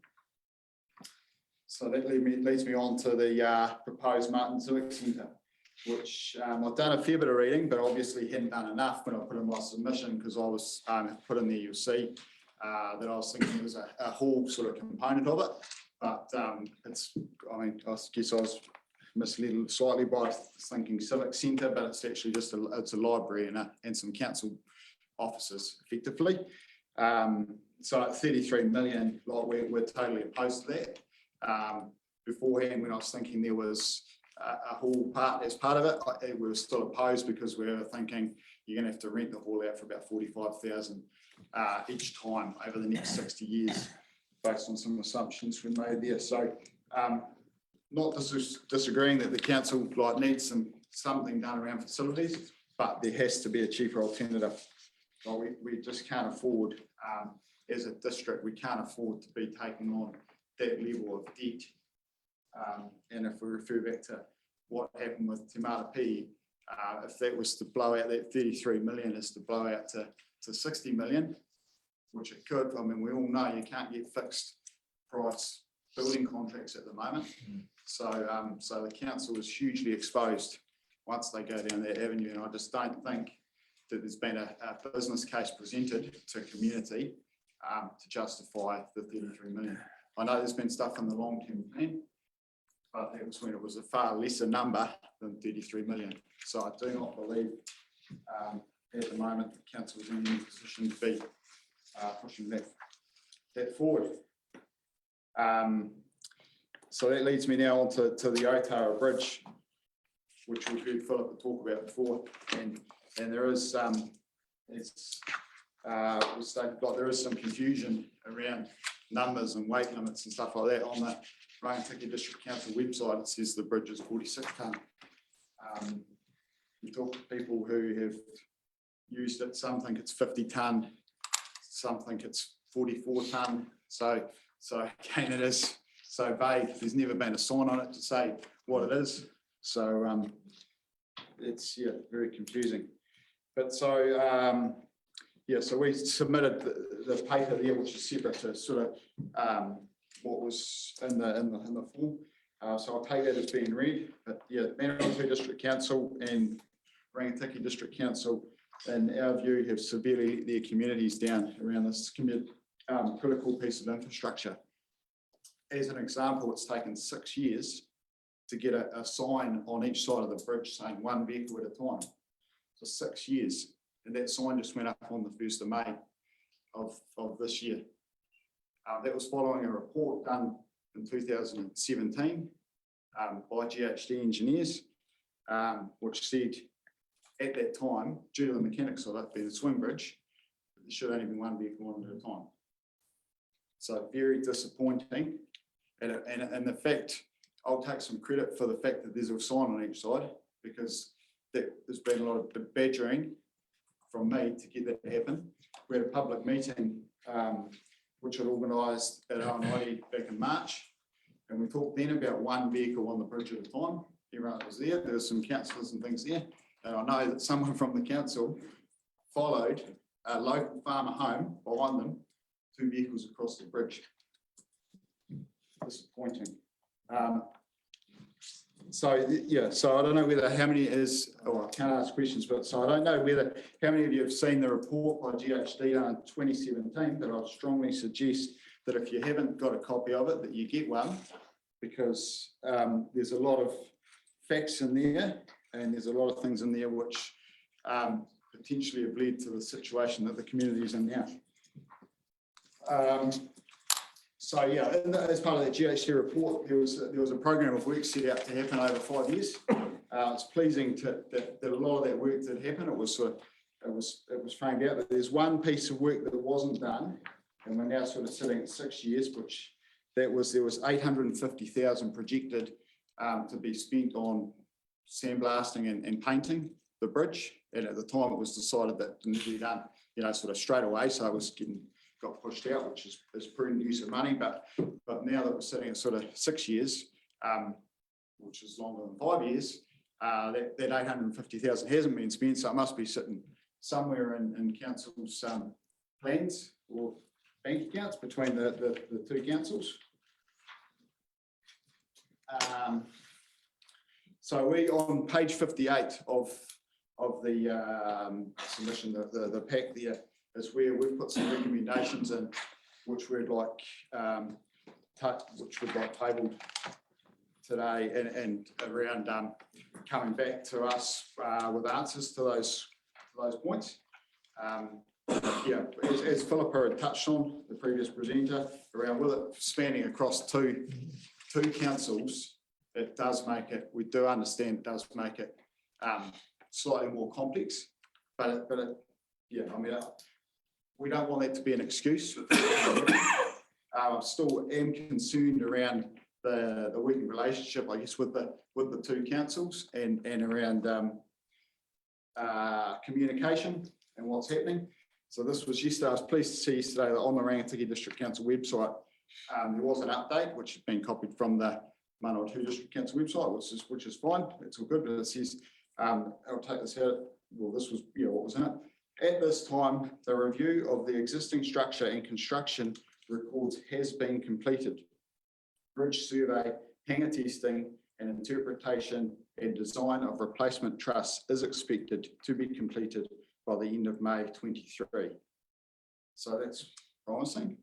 So that leads me on to the proposed Martin Civic Centre, which I've done a fair bit of reading, but obviously hadn't done enough when I put in my submission, because I was put in there, you'll see that I was thinking there was a whole sort of component of it, but it's, I mean, I guess I was misled slightly by thinking civic centre, but it's actually just it's a library and some council offices effectively. So at 33 million, like we're totally opposed to that. Beforehand, when I was thinking there was a hall part as part of it, we were still opposed because we were thinking you're going to have to rent the hall out for about 45,000 each time over the next 60 years, based on some assumptions we made there. So not disagreeing that the council needs something done around facilities, but there has to be a cheaper alternative. Well, we just can't afford, as a district, we can't afford to be taking on that level of debt. And if we refer back to what happened with Taihape, if that was to blow out, that 33 million is to blow out to 60 million, which it could. I mean, we all know you can't get fixed price building contracts at the moment. So, so the council is hugely exposed once they go down that avenue. And I just don't think that there's been a business case presented to community to justify the 33 million. I know there's been stuff in the long-term plan, but that was when it was a far lesser number than 33 million. So I do not believe at the moment the council is in any position to be pushing that forward. So that leads me now on to the Otara Bridge, which we've heard Philip talk about before. And there is we stated, there is some confusion around numbers and weight limits and stuff like that. On the Rangitikei District Council website, it says the bridge is 46 tonne. You talk to people who have used it, some think it's 50 tonne, some think it's 44 tonne. So again, it is so vague. There's never been a sign on it to say what it is. So it's very confusing. But so so we submitted the paper there, which is separate to sort of what was in the form. So I'll take that as being read. But Manawatu District Council and Rangitikei District Council, in our view, have severely let their communities down around this critical piece of infrastructure. As an example, it's taken 6 years to get a sign on each side of the bridge saying one vehicle at a time. For 6 years. And that sign just went up on the 1st of May of this year. That was following a report done in 2017 by GHD engineers, which said at that time, due to the mechanics of it being a swing bridge, there should only be one vehicle on at a time. So very disappointing. And the fact, I'll take some credit for the fact that there's a sign on each side, because there's been a lot of badgering from me to get that to happen. We had a public meeting which was organised at Aonai back in March, and we talked then about one vehicle on the bridge at a time. Everyone was there. There were some councillors and things there, and I know that someone from the council followed a local farmer home behind them, 2 vehicles across the bridge. Disappointing. So yeah, so I don't know whether how many is, or I can't ask questions, but so I don't know whether how many of you have seen the report by GHD in 2017, but I'd strongly suggest that if you haven't got a copy of it, that you get one, because there's a lot of facts in there, and there's a lot of things in there which potentially have led to the situation that the community is in now. So yeah, as part of the GHD report, there was a program of work set out to happen over 5 years. It's pleasing that a lot of that work did happen. It was framed out that there's one piece of work that wasn't done, and we're now sort of sitting at 6 years, which there was 850,000 projected to be spent on sandblasting and painting the bridge. And at the time, it was decided that it needed to be done, sort of straight away. So it was got pushed out, which is prudent use of money. But now that we're sitting at sort of 6 years, which is longer than 5 years, that 850,000 hasn't been spent. So it must be sitting somewhere in council's plans or bank accounts between the 2 councils. So we on page 58 of the submission, the pack there, is where we've put some recommendations in, which we'd like tabled today, and around coming back to us with answers to those points. Yeah, as Philippa had touched on, the previous presenter, around with it spanning across two councils, it does make it. We do understand it does make it slightly more complex, but yeah, I mean. We don't want that to be an excuse. I still am concerned around the working relationship, I guess, with the 2 councils and around communication and what's happening. So this was yesterday. I was pleased to see yesterday that on the Rangitikei District Council website, there was an update which had been copied from the Manawatu District Council website, which is fine. It's all good, but it says, I'll take this out. Well, this was what was in it. At this time, the review of the existing structure and construction records has been completed. Bridge survey, hangar testing, and interpretation and design of replacement truss is expected to be completed by the end of May 23. So that's promising.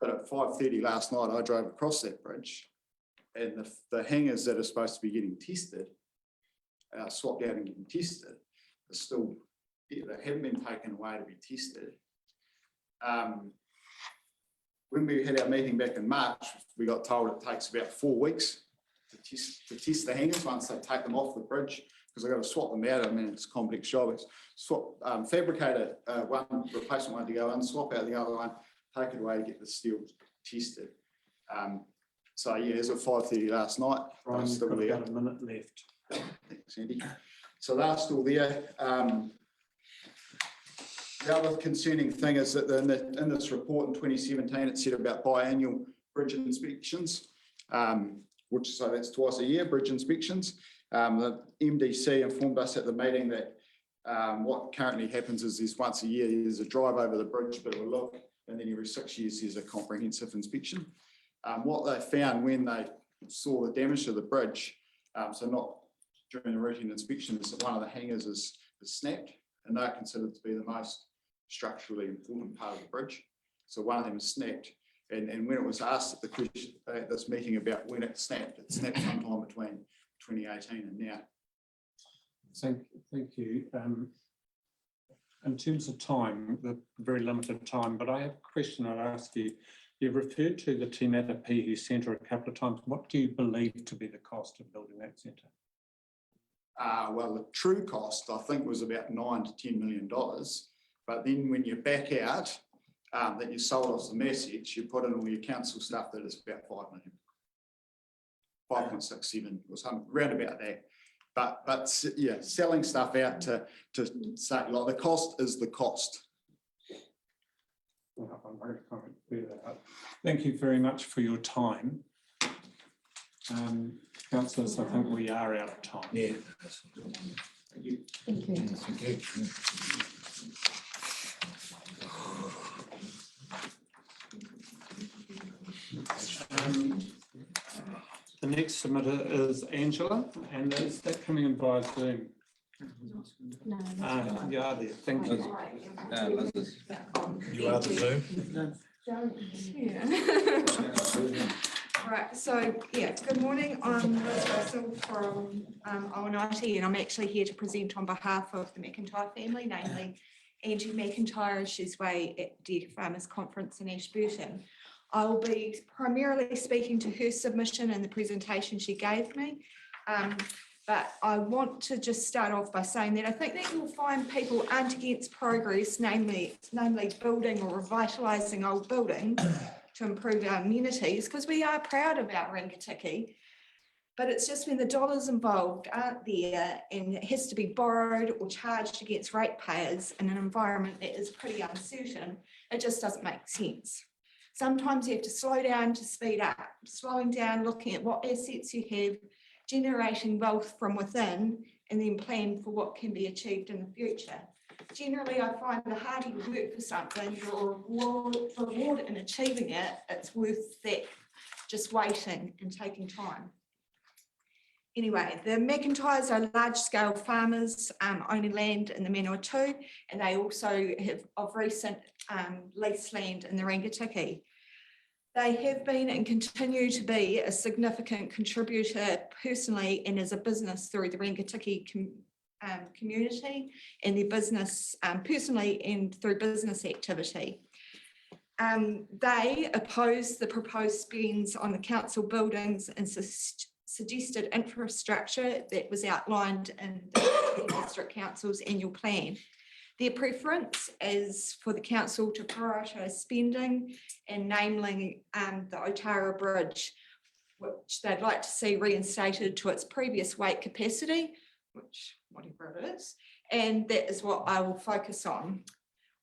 But at 5:30 last night, I drove across that bridge, and the hangars that are supposed to be getting tested, swapped out and getting tested, are still. That haven't been taken away to be tested. When we had our meeting back in March, we got told it takes about 4 weeks to test the hangars once they take them off the bridge, because they've got to swap them out. I mean, it's a complex job. It's fabricate one replacement one to go in, swap out the other one, take it away to get the steel tested. So yeah, as of 5:30 last night, Brian, still we've there. got a minute left. Thanks, Andy. So they're still there. The other concerning thing is that in this report in 2017, it said about biannual bridge inspections, so that's twice a year, bridge inspections. The MDC informed us at the meeting that what currently happens is there's once a year, there's a drive over the bridge, bit of a look, and then every 6 years, there's a comprehensive inspection. What they found when they saw the damage to the bridge, so not during the routine inspection, is that one of the hangars is snapped, and they're considered to be the most structurally important part of the bridge. So one of them is snapped, and when it was asked at the question at this meeting about when it snapped sometime between 2018 and now. Thank you. In terms of time, the very limited time, but I have a question I'd ask you. You've referred to the Taihape Centre a couple of times. What do you believe to be the cost of building that centre? Well, the true cost, I think, was about $9 to $10 million. But then when you back out that you sold us the message, you put in all your council stuff, that is about 5 million. 5.67 or something, round about that. But yeah, selling stuff out to say, like, the cost is the cost. Thank you very much for your time. Councillors, I think we are out of time. Yeah. Thank you. Thank you. Thank you. The next submitter is Angela, and is that coming in via Zoom? No. You are there, thank you. You are the Zoom? Right, so yeah, good morning. I'm Liz Russell from Awanati, and I'm actually here to present on behalf of the McIntyre family, namely Angie McIntyre and she's away at Dairy Farmers Conference in Ashburton. I'll be primarily speaking to her submission and the presentation she gave me. But I want to just start off by saying that I think that you'll find people aren't against progress, namely building or revitalising old buildings to improve our amenities, because we are proud of our Rangitikei. But it's just when the dollars involved aren't there and it has to be borrowed or charged against ratepayers in an environment that is pretty uncertain, it just doesn't make sense. Sometimes you have to slow down to speed up, slowing down, looking at what assets you have, generating wealth from within, and then plan for what can be achieved in the future. Generally, I find the harder you work for something, your reward in achieving it, it's worth that just waiting and taking time. Anyway, the McIntyres are large-scale farmers owning land in the Manawatu, and they also have of recent leased land in the Rangitikei. They have been and continue to be a significant contributor personally and as a business through the Rangitikei community and their business personally and through business activity. They oppose the proposed spends on the council buildings and suggested infrastructure that was outlined in the District Council's annual plan. Their preference is for the council to prioritise spending and namely the Otara Bridge, which they'd like to see reinstated to its previous weight capacity, which whatever it is, and that is what I will focus on.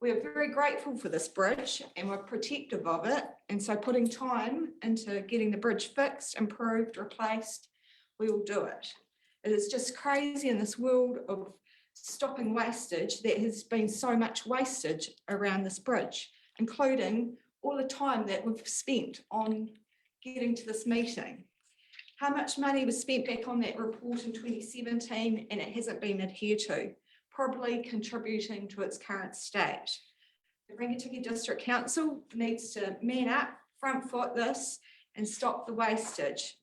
We are very grateful for this bridge and we're protective of it, and so putting time into getting the bridge fixed, improved, replaced, we will do it. It is just crazy in this world of stopping wastage that has been so much wastage around this bridge, including all the time that we've spent on getting to this meeting. How much money was spent back on that report in 2017 and it hasn't been adhered to, probably contributing to its current state. The Rangitikei District Council needs to man up, front foot this and stop the wastage.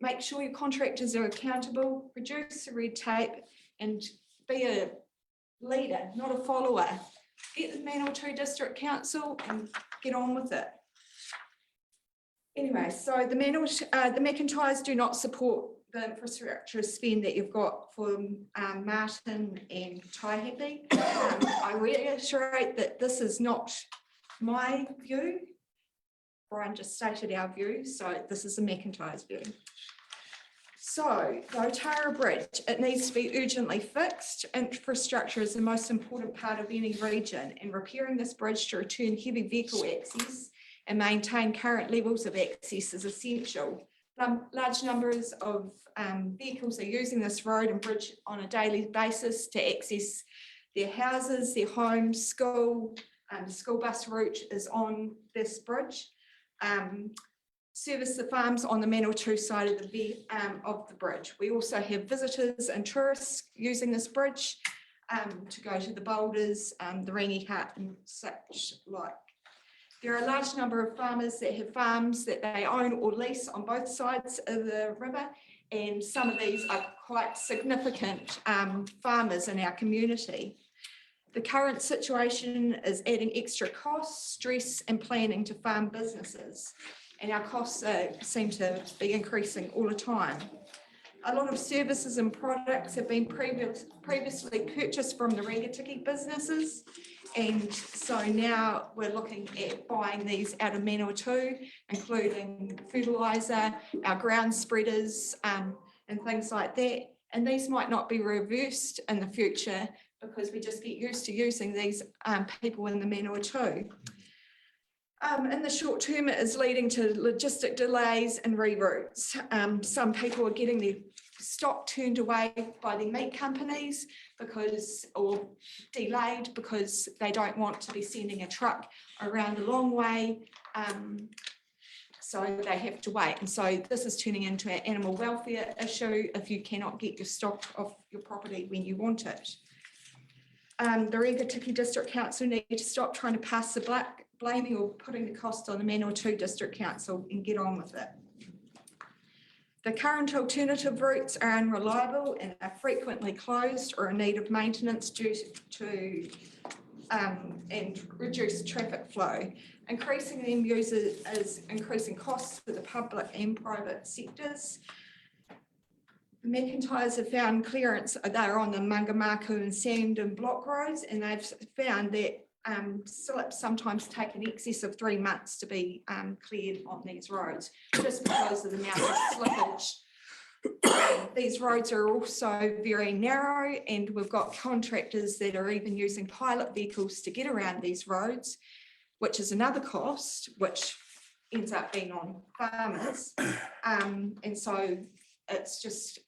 Make sure your contractors are accountable, reduce the red tape and be a leader, not a follower. Get the Manawatu District Council and get on with it. Anyway, so the McIntyres do not support the infrastructure spend that you've got for Martin and Taihape. I reiterate that this is not my view. Brian just stated our view, so this is the McIntyre's view. So the Otara Bridge, it needs to be urgently fixed. Infrastructure is the most important part of any region, and repairing this bridge to return heavy vehicle access and maintain current levels of access is essential. Large numbers of vehicles are using this road and bridge on a daily basis to access their houses, their homes, school. The school bus route is on this bridge. Service the farms on the Manawatu side of the bridge. We also have visitors and tourists using this bridge to go to the boulders, the Rangi Hut and such like. There are a large number of farmers that have farms that they own or lease on both sides of the river, and some of these are quite significant farmers in our community. The current situation is adding extra costs, stress and planning to farm businesses. And our costs seem to be increasing all the time. A lot of services and products have been previously purchased from the Rangatiki businesses. And so now we're looking at buying these out of Manawatu, including fertiliser, our ground spreaders, and things like that. And these might not be reversed in the future because we just get used to using these people in the Manawatu. In the short term, it is leading to logistic delays and reroutes. Some people are getting their stock turned away by the meat companies or delayed because they don't want to be sending a truck around a long way. So they have to wait. And so this is turning into an animal welfare issue if you cannot get your stock off your property when you want it. The Rangatiki District Council need to stop trying to pass the blaming or putting the cost on the Manawatu District Council and get on with it. The current alternative routes are unreliable and are frequently closed or in need of maintenance due to and reduced traffic flow. Increasing them users is increasing costs for the public and private sectors. The McIntyres have found clearance, they're on the Mangamaku and sand and block roads, and they've found that slips sometimes take in excess of 3 months to be cleared on these roads, just because of the amount of slippage. These roads are also very narrow, and we've got contractors that are even using pilot vehicles to get around these roads, which is another cost, which ends up being on farmers. And so it's just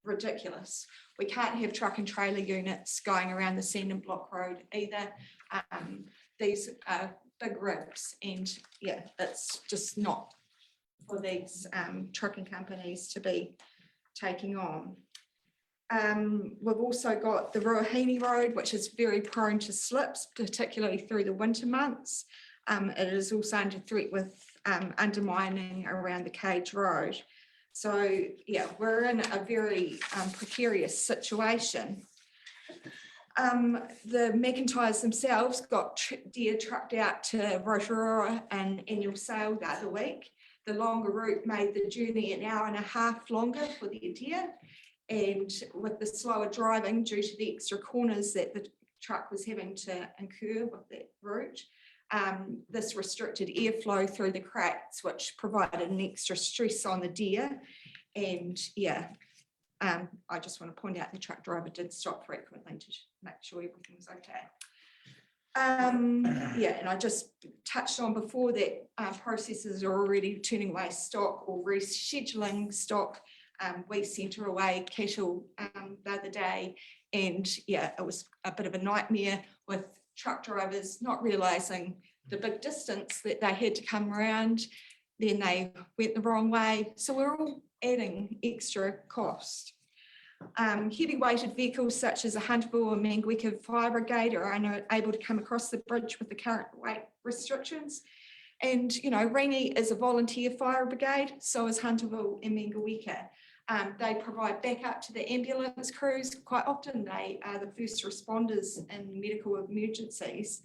ridiculous. We can't have truck and trailer units going around the sand and block road either. These are big rips, and yeah, it's just not for these trucking companies to be taking on. We've also got the Ruahine Road, which is very prone to slips, particularly through the winter months. It is also under threat with undermining around the Cage Road. So yeah, we're in a very precarious situation. The McIntyres themselves got deer trucked out to Rotorua and annual sale the other week. The longer route made the journey an hour and a half longer for the deer. And with the slower driving due to the extra corners that the truck was having to incur with that route, this restricted airflow through the cracks, which provided an extra stress on the deer. And yeah, I just want to point out the truck driver did stop frequently to make sure everything was okay. Yeah, and I just touched on before that processors are already turning away stock or rescheduling stock. We sent her away cattle the other day, and yeah, it was a bit of a nightmare with truck drivers not realising the big distance that they had to come around. Then they went the wrong way. So we're all adding extra cost. Heavy weighted vehicles such as a Hunterville or Mangweka Fire Brigade are unable to come across the bridge with the current weight restrictions. And, you know, Ringi is a volunteer fire brigade, so is Hunterville and Mangweka. They provide backup to the ambulance crews. Quite often they are the first responders in medical emergencies.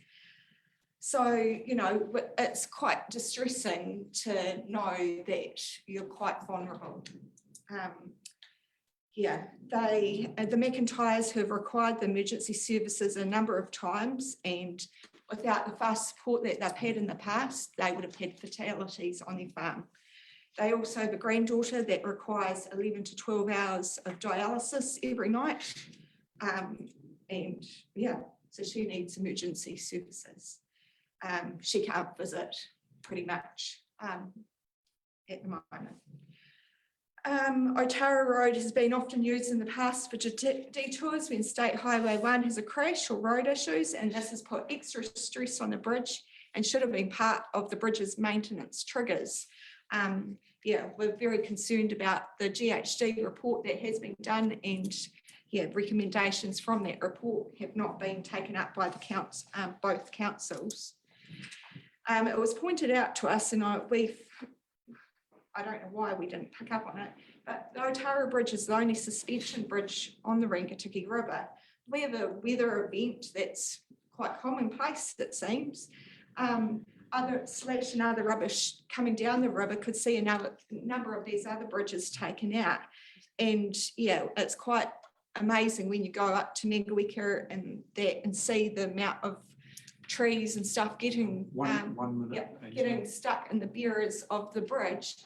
So, you know, it's quite distressing to know that you're quite vulnerable. Yeah, the McIntyres have required the emergency services a number of times, and without the fast support that they've had in the past, they would have had fatalities on their farm. They also have a granddaughter that requires 11 to 12 hours of dialysis every night. And yeah, so she needs emergency services. She can't visit pretty much at the moment. Otara Road has been often used in the past for detours when State Highway 1 has a crash or road issues, and this has put extra stress on the bridge and should have been part of the bridge's maintenance triggers. Yeah, we're very concerned about the GHD report that has been done, and yeah, recommendations from that report have not been taken up by the both councils. It was pointed out to us, and I don't know why we didn't pick up on it, but the Otara Bridge is the only suspension bridge on the Rangatiki River. we have a weather event that's quite commonplace, it seems. Other slash and other rubbish coming down the river could see another number of these other bridges taken out. And yeah, it's quite amazing when you go up to Megawika and see the amount of trees and stuff getting One minute. yeah, getting stuck in the barriers of the bridge.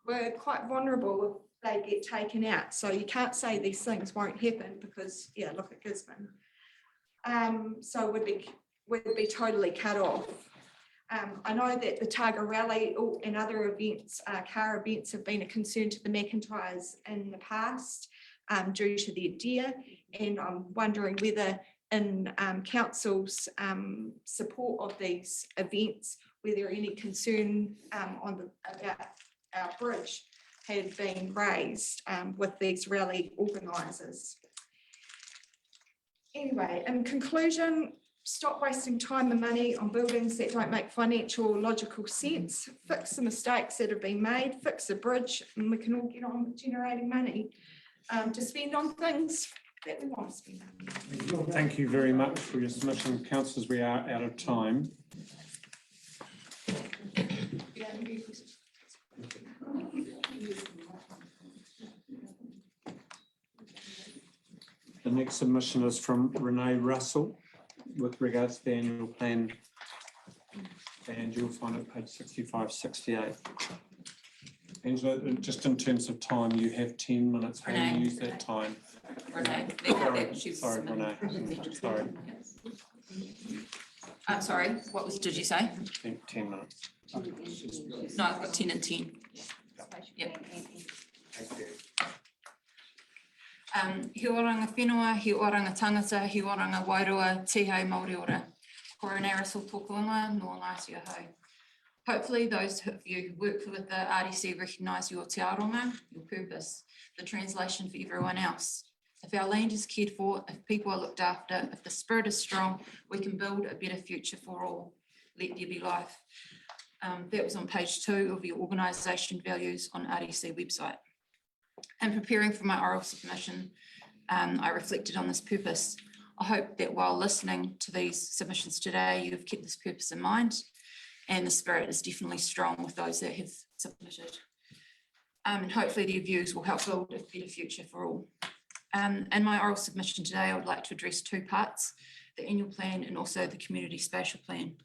We're quite vulnerable if they get taken out. So you can't say these things won't happen because yeah, look at Gisborne. So we'd be totally cut off. I know that the Targa Rally and other events, car events, have been a concern to the McIntyres in the past due to their deer, and I'm wondering whether in council's support of these events, whether any concern about our bridge had been raised with these rally organisers. Anyway, in conclusion, stop wasting time and money on buildings that don't make financial or logical sense. Fix the mistakes that have been made, fix the bridge, and we can all get on with generating money to spend on things that we want to spend on. Thank you very much for your submission. Councillors, we are out of time. The next submission is from Renee Russell with regards to the annual plan, and you'll find it page 65, 68. Angela, just in terms of time, you have 10 minutes. How do you use that time? Renee. Sorry, Renee. Sorry. I'm sorry, what did you say? 10 minutes. No, I've got 10 and 10. Yep. He oranga whenua, he oranga tangata, he oranga wairua, tihau Māori ora. Koronara so tokuanga, no ngāti ahau. Hopefully those of you who work with the RDC recognise your te aronga, your purpose, the translation for everyone else. If our land is cared for, if people are looked after, if the spirit is strong, we can build a better future for all. Let there be life. That was on page 2 of your organisation values on RDC website. In preparing for my oral submission, I reflected on this purpose. I hope that while listening to these submissions today, you've kept this purpose in mind, and the spirit is definitely strong with those that have submitted. And hopefully their views will help build a better future for all. In my oral submission today, I would like to address 2 parts, the annual plan and also the community spatial plan.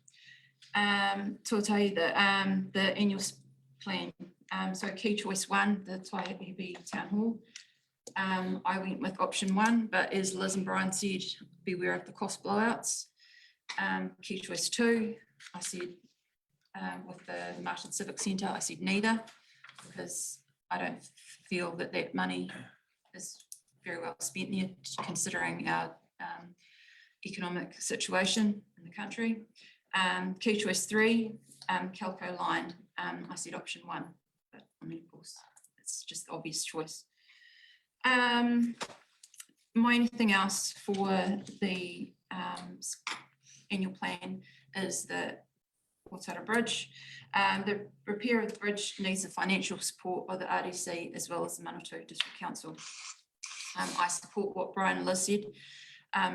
So I'll tell you the annual plan. So key choice 1, the Taihape Town Hall. I went with option 1, but as Liz and Brian said, beware of the cost blowouts. Key choice 2, I said with the Martin Civic Centre, I said neither, because I don't feel that that money is very well spent there, considering our economic situation in the country. Key choice 3, Calco line. I said option 1, but I mean, of course, it's just the obvious choice. My only thing else for the annual plan is the Watara Bridge. The repair of the bridge needs the financial support of the RDC as well as the Manawatu District Council. I support what Brian and Liz said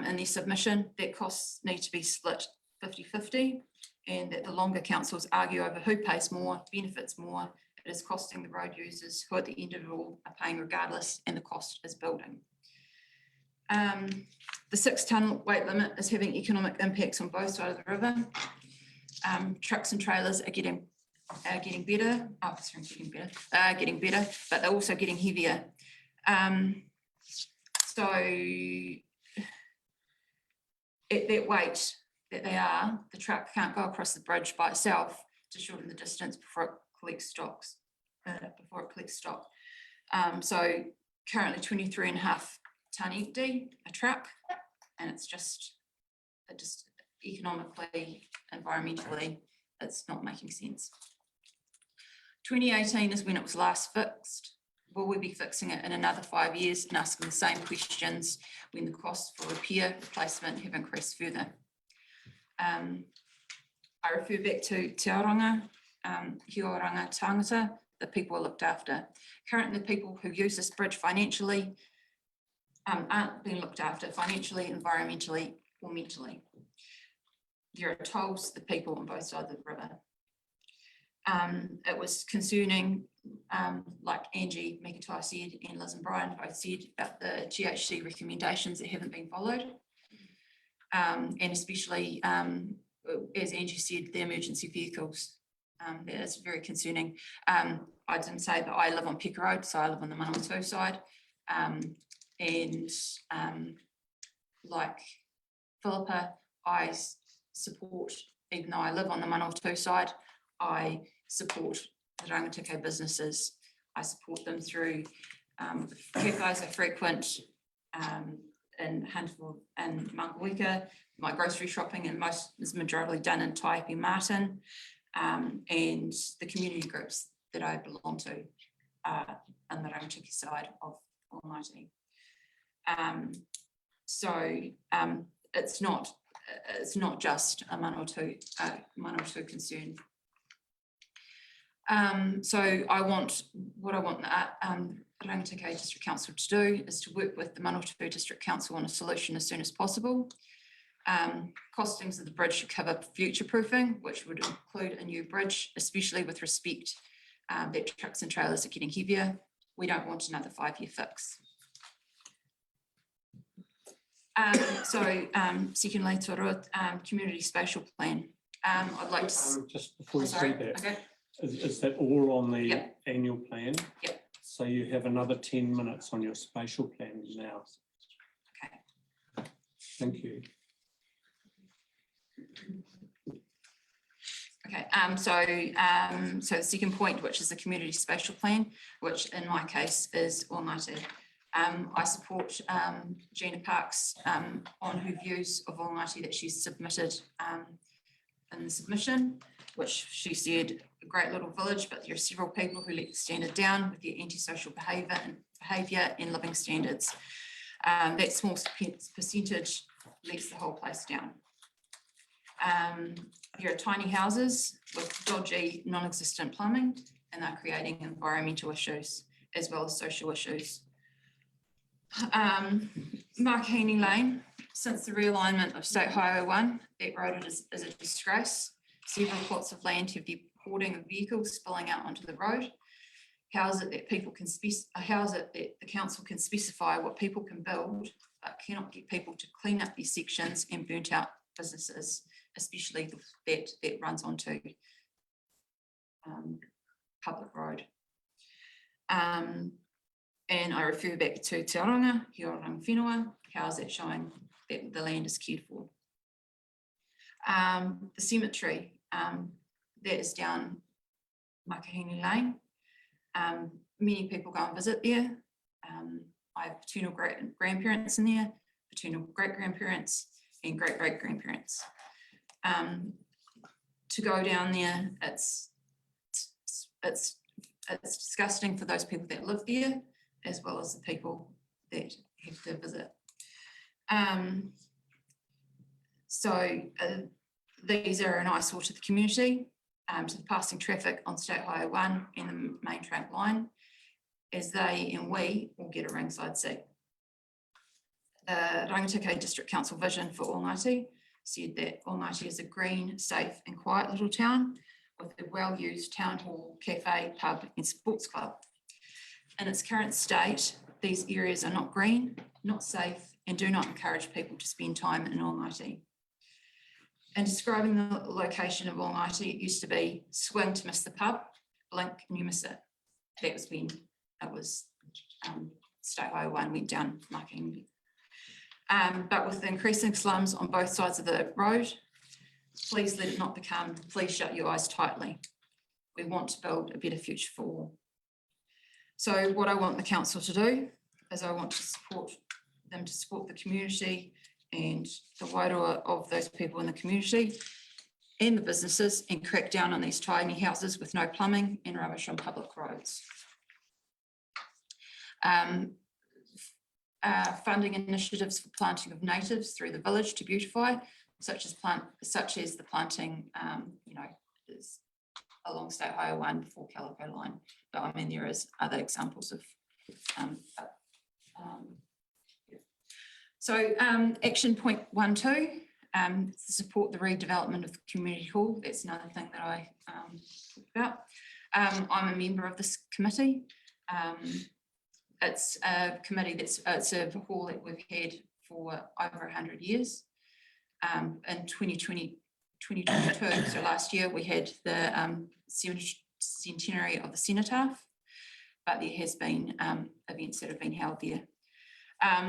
in their submission, that costs need to be split 50-50, and that the longer councils argue over who pays more, benefits more, it is costing the road users, who at the end of it all are paying regardless, and the cost is building. The 6-tonne weight limit is having economic impacts on both sides of the river. Trucks and trailers are getting better. Oh, sorry, getting better, but they're also getting heavier. So at that weight that they are, the truck can't go across the bridge by itself to shorten the distance before it collects stock. So currently 23.5 tonne empty, a truck, and it's just economically, environmentally, it's not making sense. 2018 is when it was last fixed. Will we be fixing it in another 5 years and asking the same questions when the costs for repair, replacement have increased further? I refer back to Te Aronga, He Oranga Tangata, the people are looked after. Currently, the people who use this bridge financially aren't being looked after financially, environmentally, or mentally. There are tolls to the people on both sides of the river. It was concerning, like Angie McIntyre said and Liz and Brian both said, about the GHC recommendations that haven't been followed. And especially, as Angie said, the emergency vehicles. That is very concerning. I didn't say that I live on Peka Road, so I live on the Manawatu side. Like Philippa, I support, even though I live on the Manawatu side, I support the Rangitikei businesses. I support them through cafes I frequent in Hunterville and Mangaweka. My grocery shopping and most is majority done in Taihape Martin, and the community groups that I belong to on the Rangitikei side of Almighty. It's not just a Manawatu concern. So what I want Rangitikei District Council to do is to work with the Manawatu District Council on a solution as soon as possible. Costings of the bridge should cover future proofing, which would include a new bridge, especially with respect that trucks and trailers are getting heavier. We don't want another 5-year fix. Secondly, community spatial plan. I'd like to just before you sorry, say that, okay. is that all on the Yep. annual plan? Yep. So you have another 10 minutes on your spatial plan now. Okay. Thank you. Okay, so the second point, which is the community spatial plan, which in my case is Almighty. I support Gina Parks on her views of Almighty that she's submitted in the submission, which she said, a great little village, but there are several people who let the standard down with their antisocial behaviour and living standards. That small percentage lets the whole place down. There are tiny houses with dodgy, non-existent plumbing, and they're creating environmental issues as well as social issues. Makahini Lane, since the realignment of State Highway 1, that road is a disgrace. Several plots of land have the hoarding of vehicles spilling out onto the road. How is it that the council can specify what people can build, but cannot get people to clean up these sections and burnt out businesses, especially that runs onto public road. And I refer back to Te Aronga, He Oranga Whenua. How is that showing that the land is cared for? The cemetery, that is down Makahini Lane. Many people go and visit there. I have paternal grandparents in there, paternal great-grandparents, and great-great-grandparents. To go down there, it's disgusting for those people that live there, as well as the people that have to visit. These are an eyesore to the community, to the passing traffic on State Highway 1 and the main track line, as they and we will get a ringside seat. The Rangitikei District Council vision for Almighty said that Almighty is a green, safe and quiet little town with a well-used town hall, cafe, pub and sports club. In its current state, these areas are not green, not safe and do not encourage people to spend time in Almighty. In describing the location of Almighty, it used to be swing to miss the pub, blink and you miss it. That was when it was State Highway 1 went down Makahini. But with the increasing slums on both sides of the road, please let it not become, please shut your eyes tightly. We want to build a better future for all. So what I want the council to do is I want to support them to support the community and the wairua of those people in the community and the businesses and crack down on these tiny houses with no plumbing and rubbish on public roads. Funding initiatives for planting of natives through the village to beautify, such as the planting, along State Highway 1 before Calico Line. But I mean, there is other examples of So action point 1.2, support the redevelopment of the community hall. That's another thing that I talked about. I'm a member of this committee. It's a committee it's a hall that we've had for over 100 years. In 2022, so last year, we had the centenary of the cenotaph, but there has been events that have been held there.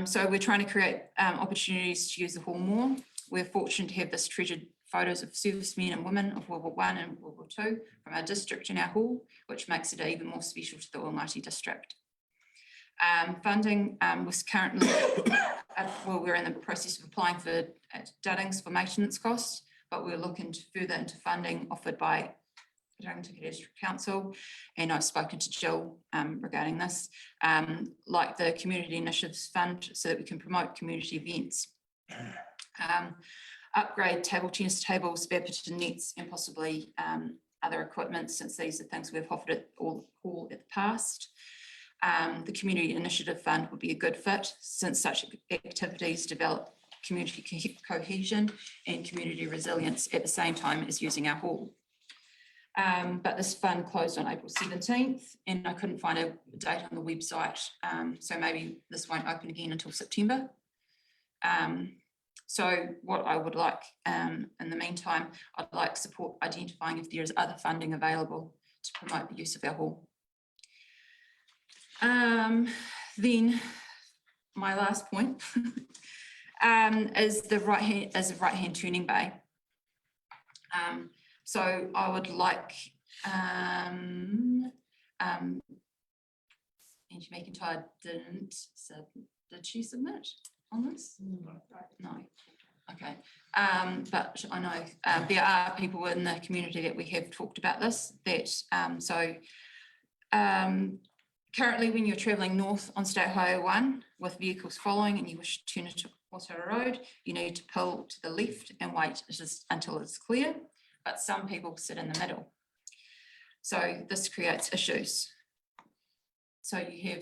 So we're trying to create opportunities to use the hall more. We're fortunate to have this treasured photos of servicemen and women of World War I and World War II from our district in our hall, which makes it even more special to the Almighty district. Funding was currently, we're in the process of applying for duddings for maintenance costs, but we're looking further into funding offered by Taihape District Council, and I've spoken to Jill regarding this, like the Community Initiatives Fund, so that we can promote community events. Upgrade table tennis tables, badminton nets, and possibly other equipment, since these are things we've offered at all in the past. The Community Initiative Fund would be a good fit, since such activities develop community cohesion and community resilience at the same time as using our hall. But this fund closed on April 17th, and I couldn't find a date on the website, so maybe this won't open again until September. So what I would like in the meantime, I'd like support identifying if there is other funding available to promote the use of our hall. Then my last point is the right-hand turning bay. So I would like Angie McIntyre did she submit on this? No. Okay. But I know there are people in the community that we have talked about this, that currently when you're travelling north on State Highway 1 with vehicles following and you wish to turn into Waitara Road, you need to pull to the left and wait until it's clear, but some people sit in the middle. So this creates issues. So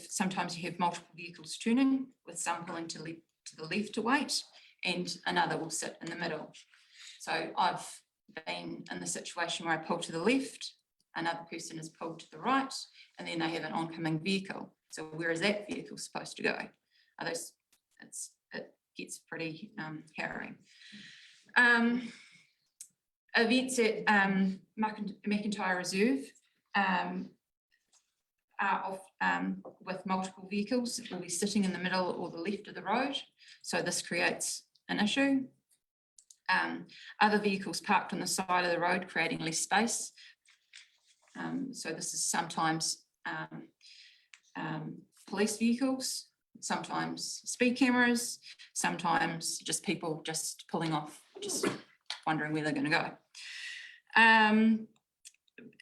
sometimes you have multiple vehicles turning, with some pulling to the left to wait, and another will sit in the middle. So I've been in the situation where I pull to the left, another person is pulled to the right, and then they have an oncoming vehicle. So where is that vehicle supposed to go? It gets pretty harrowing. Events at McIntyre Reserve are with multiple vehicles will be sitting in the middle or the left of the road. So this creates an issue. Other vehicles parked on the side of the road, creating less space. So this is sometimes police vehicles, sometimes speed cameras, sometimes just people just pulling off, just wondering where they're going to go.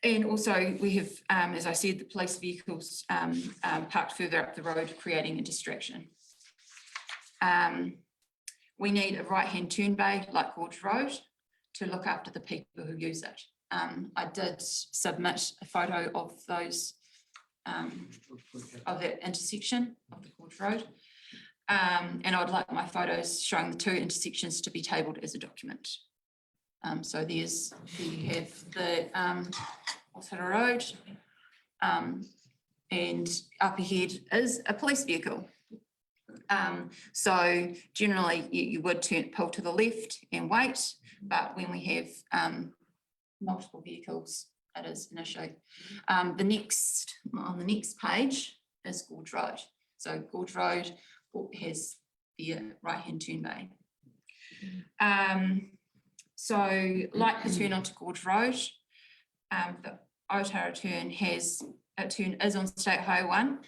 And also we have, as I said, the police vehicles parked further up the road, creating a distraction. We need a right-hand turn bay like Gorge Road to look after the people who use it. I did submit a photo of those, of that intersection of the Gorge Road. And I'd like my photos showing the two intersections to be tabled as a document. So there you have the Waitara Road, and up ahead is a police vehicle. So generally you would pull to the left and wait, but when we have multiple vehicles, it is an issue. On the next page is Gorge Road. So Gorge Road has the right-hand turn bay. So like the turn onto Gorge Road, the Otara turn is on State Highway 1,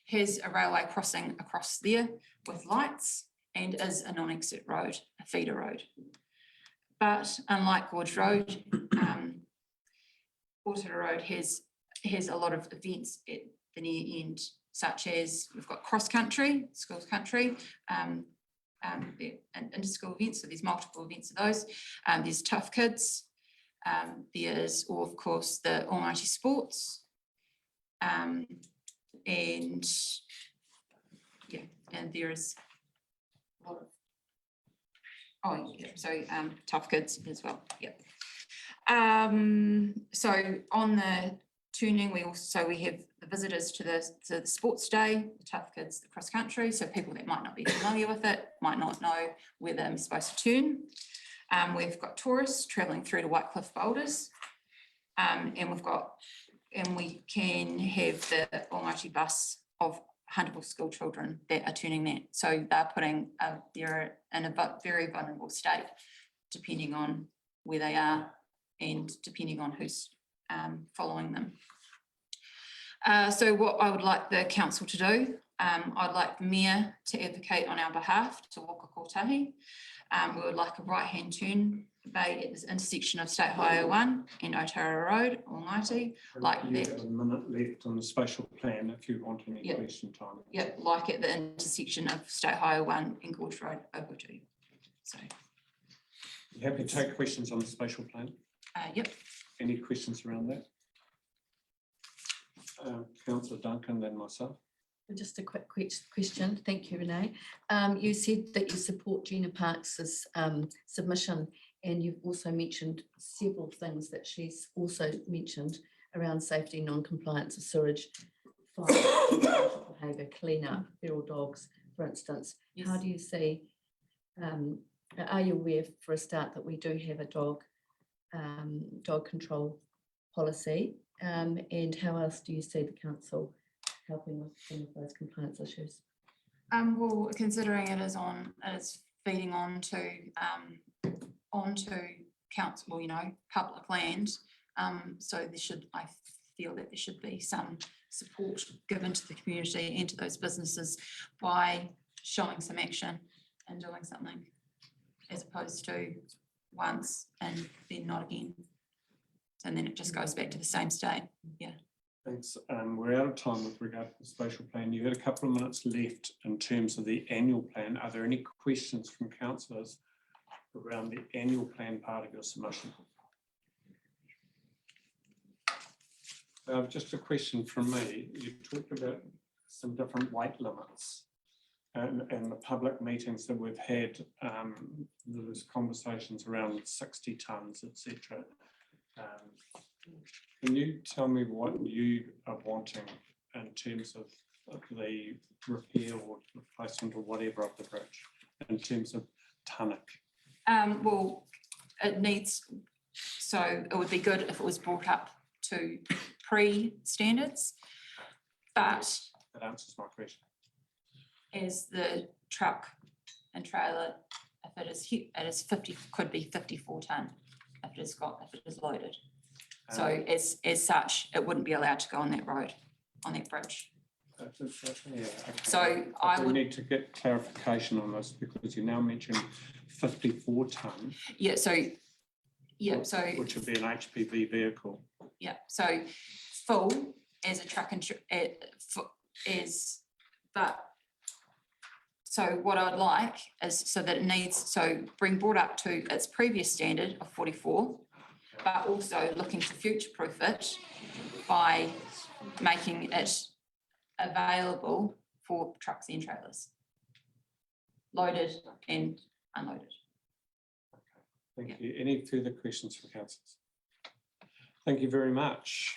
has a railway crossing across there with lights, and is a non-exit road, a feeder road. But unlike Gorge Road, Otara Road has a lot of events at the near end, such as we've got cross country, schools country, and inter-school events, so there's multiple events of those. There's Tough Kids, there's, of course, the Almighty Sports, and yeah, and there is lot of. Oh, yeah, so tough kids as well, yep. So on the tuning, we have the visitors to the sports day, the tough kids, the cross country, so people that might not be familiar with it, might not know where they're supposed to turn. We've got tourists travelling through to Whitecliff Boulders, and we can have the almighty bus of Hunterville school children that are turning that. So they're they're in a very vulnerable state, depending on where they are and depending on who's following them. So what I would like the council to do, I'd like the mayor to advocate on our behalf to Kokako Tahi. We would like a right-hand turn bay at this intersection of State Highway 1 and Otara Road, Almighty, like You that. have a minute left on the spatial plan if you want any question time. Yep, like at the intersection of State Highway 1 and Gorge Road, Obutu. So. You happy to take questions on the spatial plan? Yep. Any questions around that? Councillor Duncan, then myself. Just a quick question. Thank you, Renee. You said that you support Gina Parks's submission, and you've also mentioned several things that she's also mentioned around safety, non-compliance of sewage, behaviour, clean-up, feral dogs, for instance. Yes. How do you see, are you aware, for a start, that we do have a dog control policy, and how else do you see the council helping with some of those compliance issues? Well, considering it is feeding onto council, public land, so I feel that there should be some support given to the community and to those businesses by showing some action and doing something, as opposed to once and then not again. And then it just goes back to the same state. Yeah. Thanks. We're out of time with regard to the spatial plan. You had a couple of minutes left in terms of the annual plan. Are there any questions from councillors around the annual plan part of your submission? Just a question from me. You talked about some different weight limits and the public meetings that we've had. There was conversations around 60 tonnes, etc. Can you tell me what you are wanting in terms of the repair or replacement or whatever of the bridge in terms of tonnage? Well, it would be good if it was brought up to pre-standards, but that answers my question. As the truck and trailer, if it is 50, could be 54 tonne if it is loaded. So as such, it wouldn't be allowed to go on that road, on that bridge. Yeah, okay. So I would need to get clarification on this because you now mentioned 54 tonne. Yeah, so which would be an HPV vehicle. Yeah, so full as a truck and so what I'd like is so that it needs brought up to its previous standard of 44, but also looking to future-proof it by making it available for trucks and trailers, loaded and unloaded. Thank you. Any further questions for councillors? Thank you very much.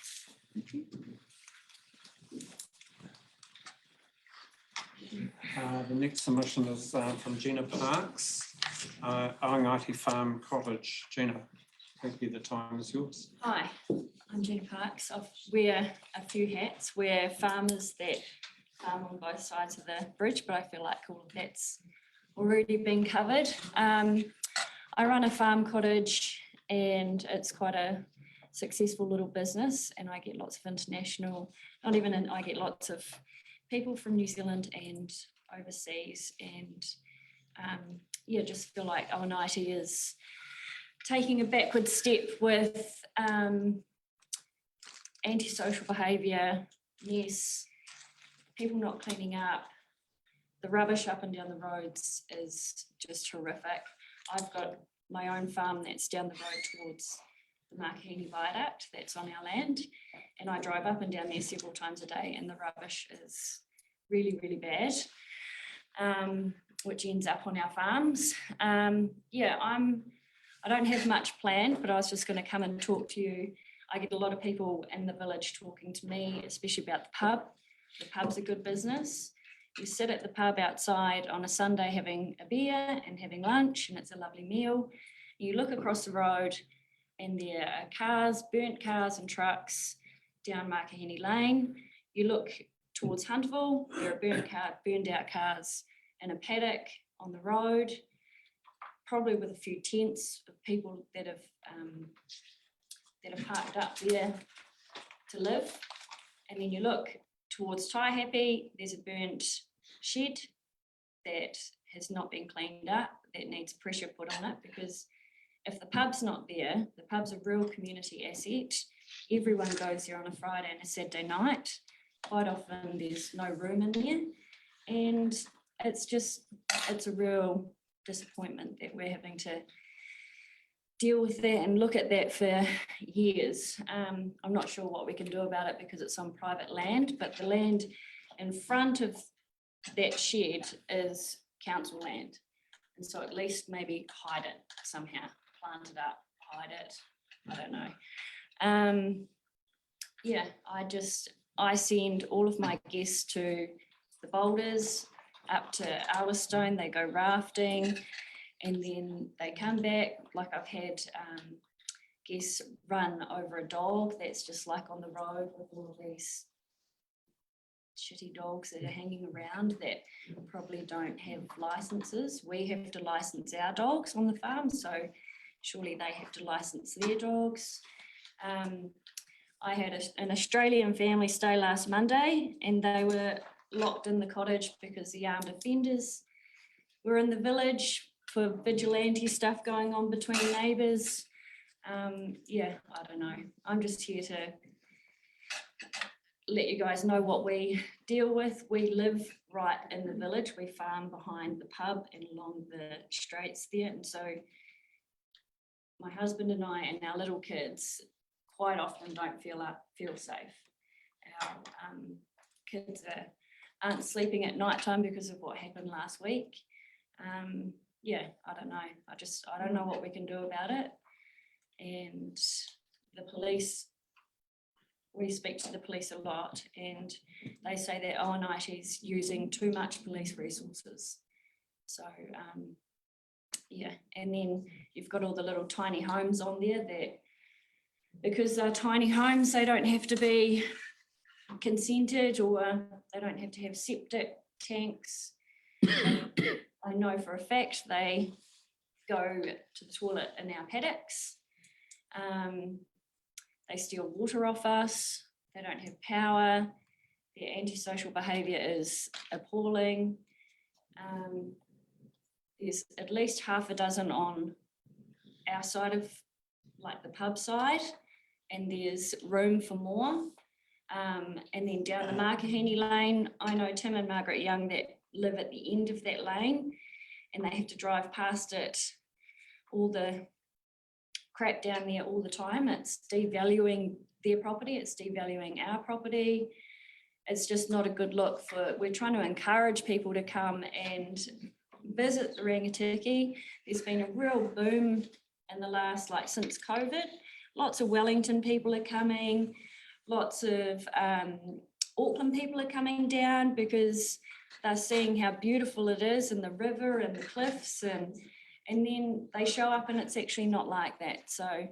Thank you. The next submission is from Gina Parks, Aongaiti Farm Cottage. Gina, thank you. The time is yours. Hi, I'm Gina Parks. I wear a few hats. We're farmers that farm on both sides of the bridge, but I feel like all of that's already been covered. I run a farm cottage and it's quite a successful little business, and I get lots of international, I get lots of people from New Zealand and overseas, and just feel like Aongaiti is taking a backward step with antisocial behaviour, mess, people not cleaning up, the rubbish up and down the roads is just horrific. I've got my own farm that's down the road towards the Makahini Viaduct that's on our land, and I drive up and down there several times a day, and the rubbish is really, really bad. which ends up on our farms. Yeah, I don't have much planned, but I was just going to come and talk to you. I get a lot of people in the village talking to me, especially about the pub. The pub's a good business. You sit at the pub outside on a Sunday having a beer and having lunch, and it's a lovely meal. You look across the road and there are cars, burnt cars and trucks down Makahini Lane. You look towards Hunterville, there are burned out cars in a paddock on the road, probably with a few tents of people that have parked up there to live. And then you look towards Taihape, there's a burnt shed that has not been cleaned up, that needs pressure put on it, because if the pub's not there, the pub's a real community asset. Everyone goes there on a Friday and a Saturday night. Quite often there's no room in there. And it's a real disappointment that we're having to deal with that and look at that for years. I'm not sure what we can do about it because it's on private land, but the land in front of that shed is council land. And so at least maybe hide it somehow, plant it up, hide it, I don't know. Yeah, I send all of my guests to the Boulders, up to Arlestone, they go rafting, and then they come back. Like I've had guests run over a dog that's just like on the road with all of these shitty dogs that are hanging around that probably don't have licenses. We have to license our dogs on the farm, so surely they have to license their dogs. I had an Australian family stay last Monday, and they were locked in the cottage because the armed offenders were in the village for vigilante stuff going on between neighbours. Yeah, I don't know. I'm just here to let you guys know what we deal with. We live right in the village. We farm behind the pub and along the straits there. And so my husband and I and our little kids quite often don't feel safe. Our kids aren't sleeping at night time because of what happened last week. Yeah, I don't know. I don't know what we can do about it. And the police, we speak to the police a lot, and they say that ONIT is using too much police resources. So yeah, and then you've got all the little tiny homes on there that, because they're tiny homes, they don't have to be consented, or they don't have to have septic tanks. I know for a fact they go to the toilet in our paddocks. They steal water off us. They don't have power. Their antisocial behaviour is appalling. There's at least half a dozen on our side of, like, the pub side, and there's room for more. And then down the Makahini Lane, I know Tim and Margaret Young that live at the end of that lane, and they have to drive past it, all the crap down there all the time. It's devaluing their property, it's devaluing our property. It's just not a good look. We're trying to encourage people to come and visit the Rangitikei. There's been a real boom in the last, since COVID. Lots of Wellington people are coming, lots of Auckland people are coming down because they're seeing how beautiful it is, and the river and the cliffs, and then they show up and it's actually not like that. So I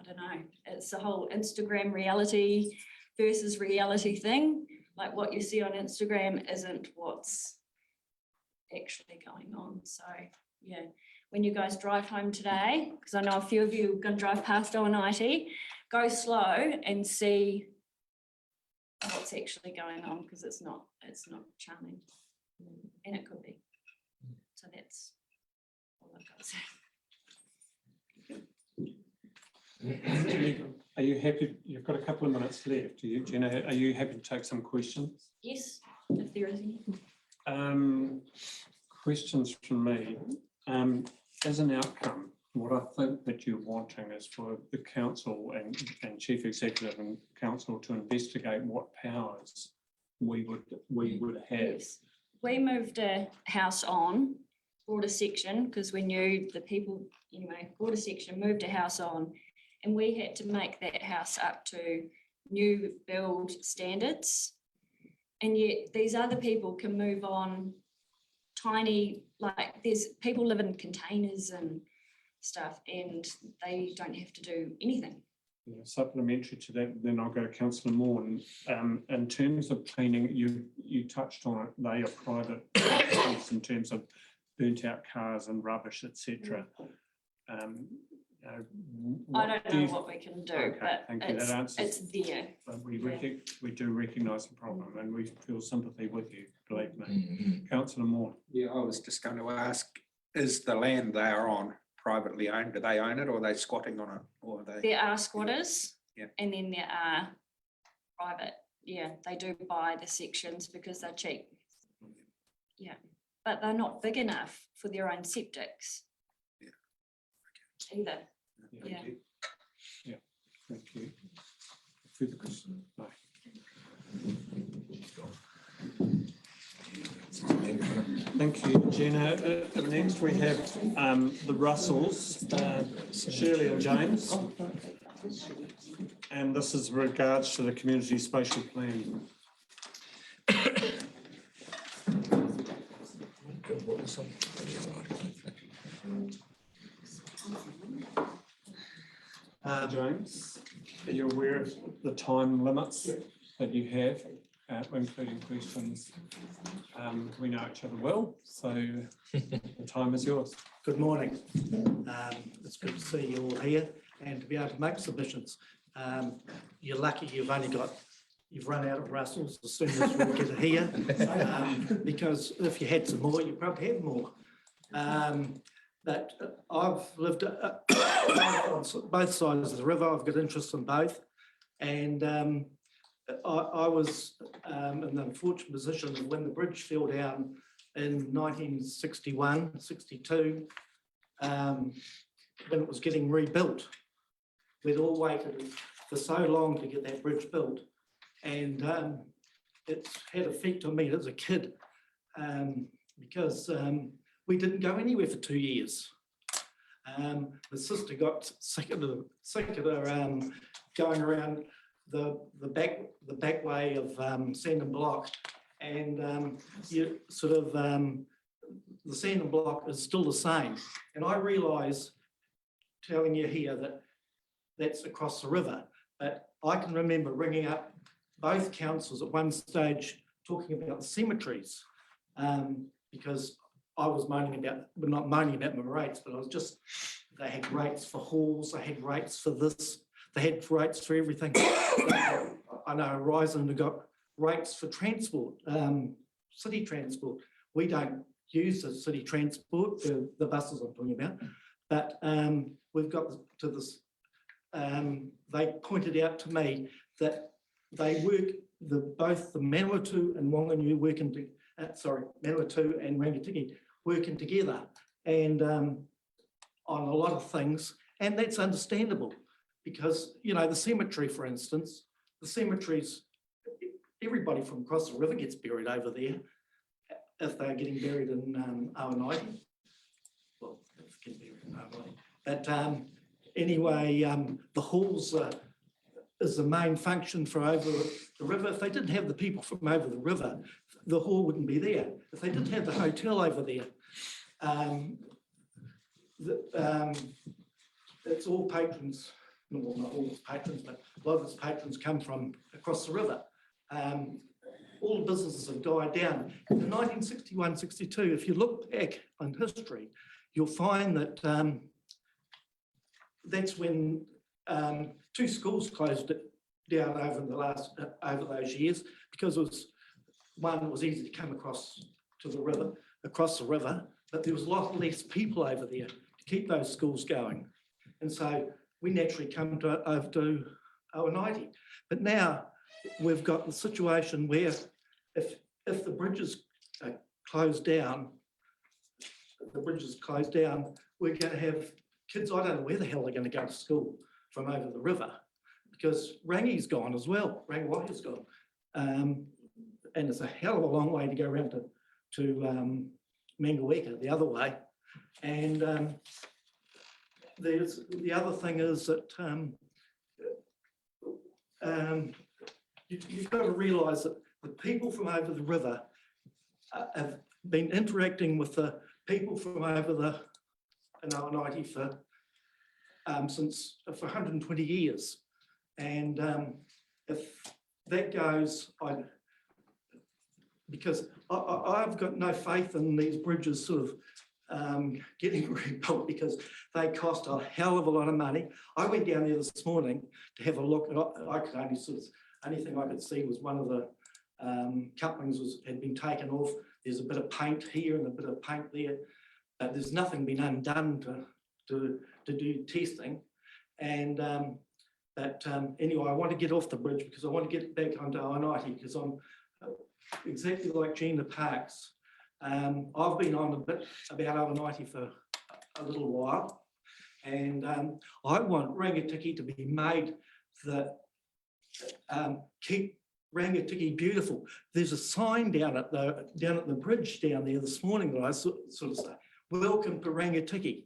don't know, it's the whole Instagram reality versus reality thing. Like, what you see on Instagram isn't what's actually going on. So yeah, when you guys drive home today, because I know a few of you are going to drive past ONIT, go slow and see what's actually going on, because it's not charming, and it could be. So that's all I've got to say. Are you happy? You've got a couple of minutes left. Gina, are you happy to take some questions? Yes, if there is any. Questions from me. As an outcome, what I think that you're wanting is for the council and chief executive and council to investigate what powers we would have we moved a house on, bought a section, because we knew the people, anyway, bought a section, moved a house on, and we had to make that house up to new build standards. And yet these other people can move on tiny, like there's people live in containers and stuff, and they don't have to do anything. Yeah, supplementary to that, then I'll go to Councillor Morn. In terms of cleaning, you touched on it, they are private entities in terms of burnt out cars and rubbish, etc. I don't know what we can do, Okay, but thank you. That answers- it's there. But we do recognise the problem and we feel sympathy with you, believe me. Councillor Moore. Yeah, I was just going to ask, is the land they are on privately owned? Do they own it or are they squatting on it? Or are they? There are squatters, Yeah. and then there are private. Yeah, they do buy the sections because they're cheap. Yeah, but they're not big enough for their own septics. Either. Yeah. Yeah, thank you. Further questions? No. Thank you, Gina. Next we have the Russells, Shirley and James. And this is regards to the community spatial plan. James, are you aware of the time limits that you have, including questions? We know each other well, so the time is yours. Good morning. It's good to see you all here and to be able to make submissions. You're lucky you've run out of Russells as soon as we get here, because if you had some more, you probably had more. But I've lived on both sides of the river. I've got interest in both. And I was in the unfortunate position of when the bridge fell down in 1961, 62, when it was getting rebuilt. We'd all waited for so long to get that bridge built. And it's had an effect on me as a kid because we didn't go anywhere for 2 years. My sister got sick of her going around the back way of Sand and Block, and you sort of the Sand and Block is still the same. And I realise, telling you here, that that's across the river, but I can remember ringing up both councils at one stage talking about the cemeteries, because I was moaning about, well, not moaning about my rates, but I was just, they had rates for halls, they had rates for this, they had rates for everything. I know Horizon have got rates for transport, city transport. We don't use the city transport, the buses I'm talking about, but we've got to this, they pointed out to me that they work, both the Manawatu and Wanganui working Manawatu and Rangitingi working together and on a lot of things, and that's understandable because, you know, the cemetery, for instance, the cemeteries, everybody from across the river gets buried over there if they're getting buried in Awanai. Well, if getting buried in Awanai. But anyway, the halls is the main function for over the river. If they didn't have the people from over the river, the hall wouldn't be there. If they didn't have the hotel over there, it's all patrons, well, not all patrons, but a lot of its patrons come from across the river. All the businesses have died down. In 1961, 62, if you look back on history, you'll find that that's when 2 schools closed down over those years because it was one that was easy to come across the river, but there was a lot less people over there to keep those schools going, and so we naturally come over to Awanai. But now we've got the situation where if the bridges are closed down, we're going to have kids. I don't know where the hell they're going to go to school from over the river because Rangi's gone as well. Rangi's gone, and it's a hell of a long way to go around to Mangaweka the other way. And there's the other thing is that you've got to realise that the people from over the river have been interacting with the people from over the Aotearoa for since for 120 years. And if that goes, because I've got no faith in these bridges sort of getting rebuilt because they cost a hell of a lot of money. I went down there this morning to have a look. I could only only thing I could see was one of the couplings had been taken off. There's a bit of paint here and a bit of paint there, but there's nothing been undone to do testing. And anyway, I want to get off the bridge because I want to get back onto Aotearoa because I'm exactly like Gina Parks. I've been on a bit about Aotearoa for a little while, and I want Rangatiki to be made that keep Rangatiki beautiful. There's a sign down at the bridge down there this morning that I sort of say, "Welcome to Rangatiki."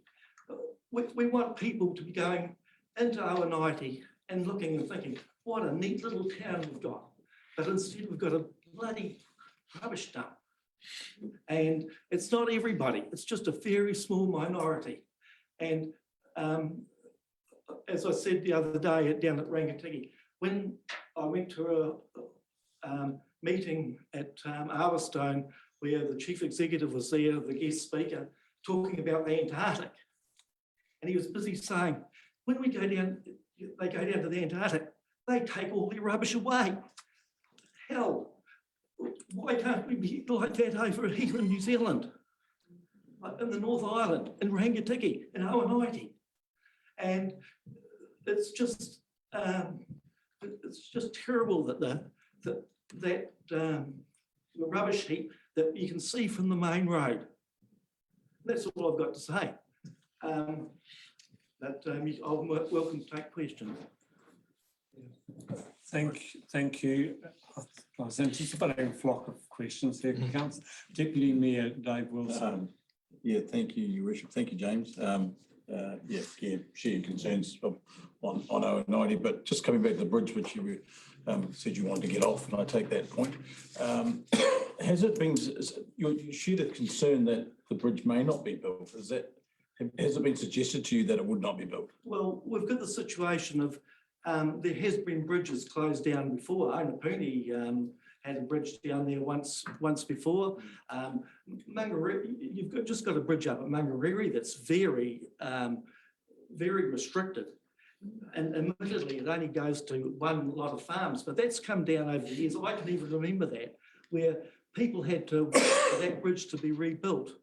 We want people to be going into Aotearoa and looking and thinking, what a neat little town we've got. But instead we've got a bloody rubbish dump. And it's not everybody, it's just a very small minority. And as I said the other day down at Rangatiki, when I went to a meeting at Arwestone where the chief executive was there, the guest speaker, talking about the Antarctic. And he was busy saying, when we go down, they go down to the Antarctic, they take all their rubbish away. Hell, why can't we be like that over here in New Zealand? Like in the North Island, in Rangatiki, in Aotearoa. And it's just terrible that the rubbish heap that you can see from the main road. That's all I've got to say. But I'm welcome to take questions. Thank you. I was anticipating a flock of questions there. Councillor Deputy Mayor Dave Wilson. Yeah, thank you, Your Worship. Thank you, James. Share your concerns on Aotearoa, but just coming back to the bridge, which you said you wanted to get off, and I take that point. Has it been, you shared a concern that the bridge may not be built? Has it been suggested to you that it would not be built? Well, we've got the situation of there has been bridges closed down before. Onapuni had a bridge down there once before. You've just got a bridge up at Mangariri that's very restricted. And admittedly, it only goes to one lot of farms, but that's come down over the years. I can even remember that, where people had to wait for that bridge to be rebuilt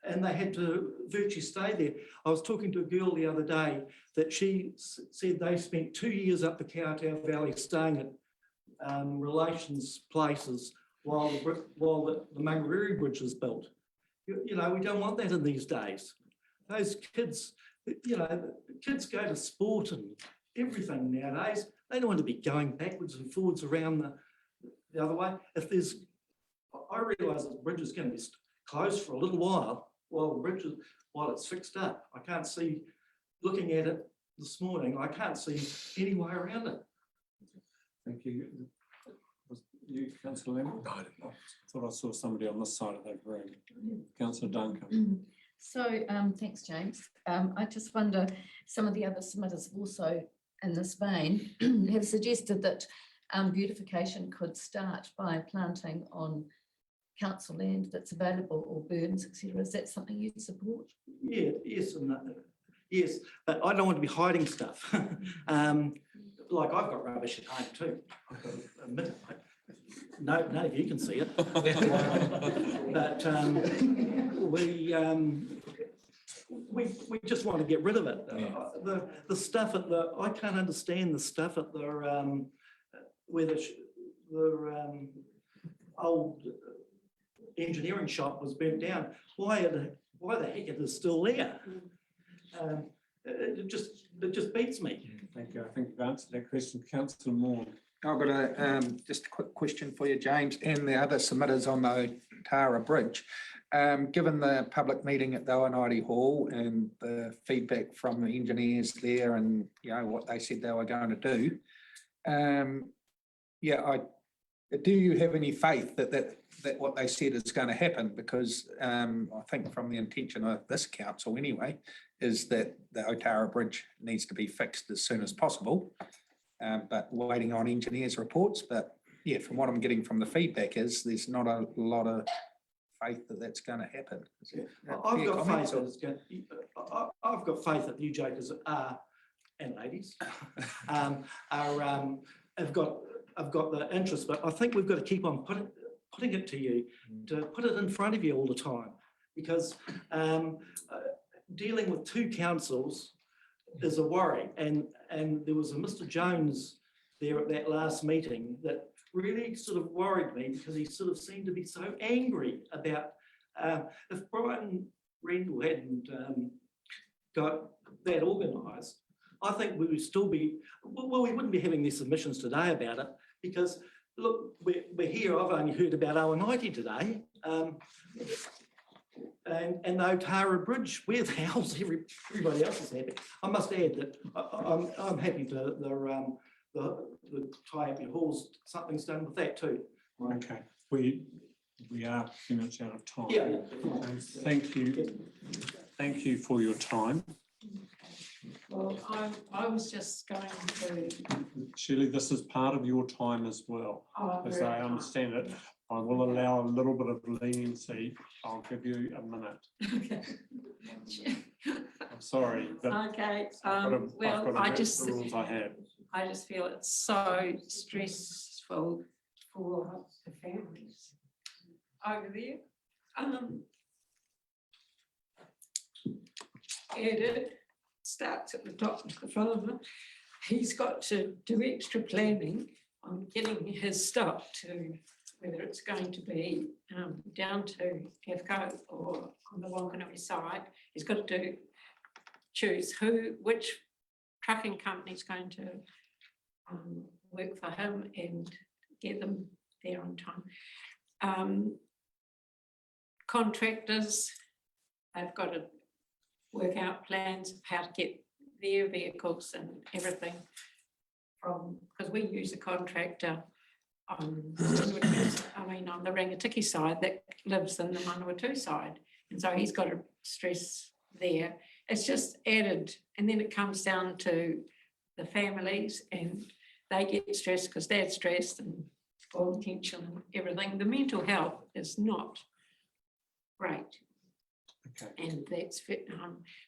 and they had to virtually stay there. I was talking to a girl the other day that she said they spent 2 years up the Kowtow Valley staying at relations places while the Mangariri Bridge was built. You know, we don't want that in these days. Those kids, kids go to sport and everything nowadays. They don't want to be going backwards and forwards around the other way. I realise the bridge is going to be closed for a little while while it's fixed up. I can't see, looking at it this morning, I can't see any way around it. Thank you. Was you, Councillor Lemon? No, I did not. I thought I saw somebody on this side of that room. Councillor Duncan. So thanks, James. I just wonder, some of the other submitters have also, in this vein, have suggested that beautification could start by planting on council land that's available or burns, etc. Is that something you'd support? Yeah, yes and no. Yes, but I don't want to be hiding stuff. Like I've got rubbish at home too. I've got to admit it. None of you can see it. But we just want to get rid of it. The stuff at I can't understand the stuff at the where the old engineering shop was burnt down. Why the heck it is still there? It just beats me. Thank you. I think you've answered that question. Councillor Moore. I've got just a quick question for you, James, and the other submitters on the Tara Bridge. Given the public meeting at the Oanaiti Hall and the feedback from the engineers there and, what they said they were going to do, do you have any faith that what they said is going to happen? Because I think from the intention of this council anyway, is that the Otara Bridge needs to be fixed as soon as possible, but waiting on engineers' reports. But yeah, from what I'm getting from the feedback is there's not a lot of faith that that's going to happen. I've got faith that it's going. I've got faith that you jokers are, and ladies, have got the interest, but I think we've got to keep on putting it to you, to put it in front of you all the time, because dealing with two councils is a worry. And there was a Mr. Jones there at that last meeting that really sort of worried me, because he sort of seemed to be so angry about if Brian Rendell hadn't got that organised, I think we would still be, well, we wouldn't be having these submissions today about it, because look, we're here, I've only heard about Oanaiti today, and the Otara Bridge. Where the hell's everybody else is happy? I must add that I'm happy to the Taihape Halls, something's done with that too. Okay, we are pretty much out of time. Yeah. Thank you for your time. Well, I was just going to. Shirley, this is part of your time as well, as I understand it. I will allow a little bit of leniency. I'll give you a minute. Okay. I'm sorry, but Okay. well, I just the rules I have. I just feel it's so stressful for the families over there. Edit starts at the top of the farmer. He's got to do extra planning on getting his stock to whether it's going to be down to Kokako or on the Wanganui side. He's got to choose which trucking company is going to work for him and get them there on time. Contractors, they've got to work out plans of how to get their vehicles and everything from, because we use a contractor on the Rangatiki side that lives in the Manawatu side, and so he's got to stress there. It's just added, and then it comes down to the families, and they get stressed because they're stressed and all tension and everything. The mental health is not great. Okay. And that's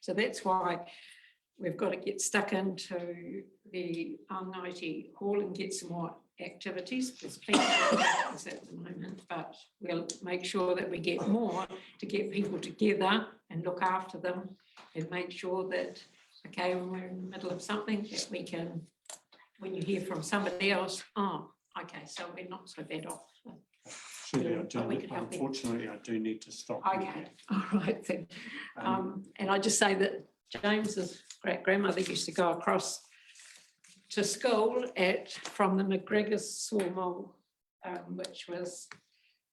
so that's why we've got to get stuck into the Oanaiti Hall and get some more activities. There's plenty of activities at the moment, but we'll make sure that we get more to get people together and look after them and make sure that, okay, when we're in the middle of something, that we can, when you hear from somebody else, oh, okay, so we're not so bad off. Shirley, unfortunately, I do need to stop. Okay, all right then. And I just say that James's great-grandmother used to go across to school from the McGregor's sawmill, which was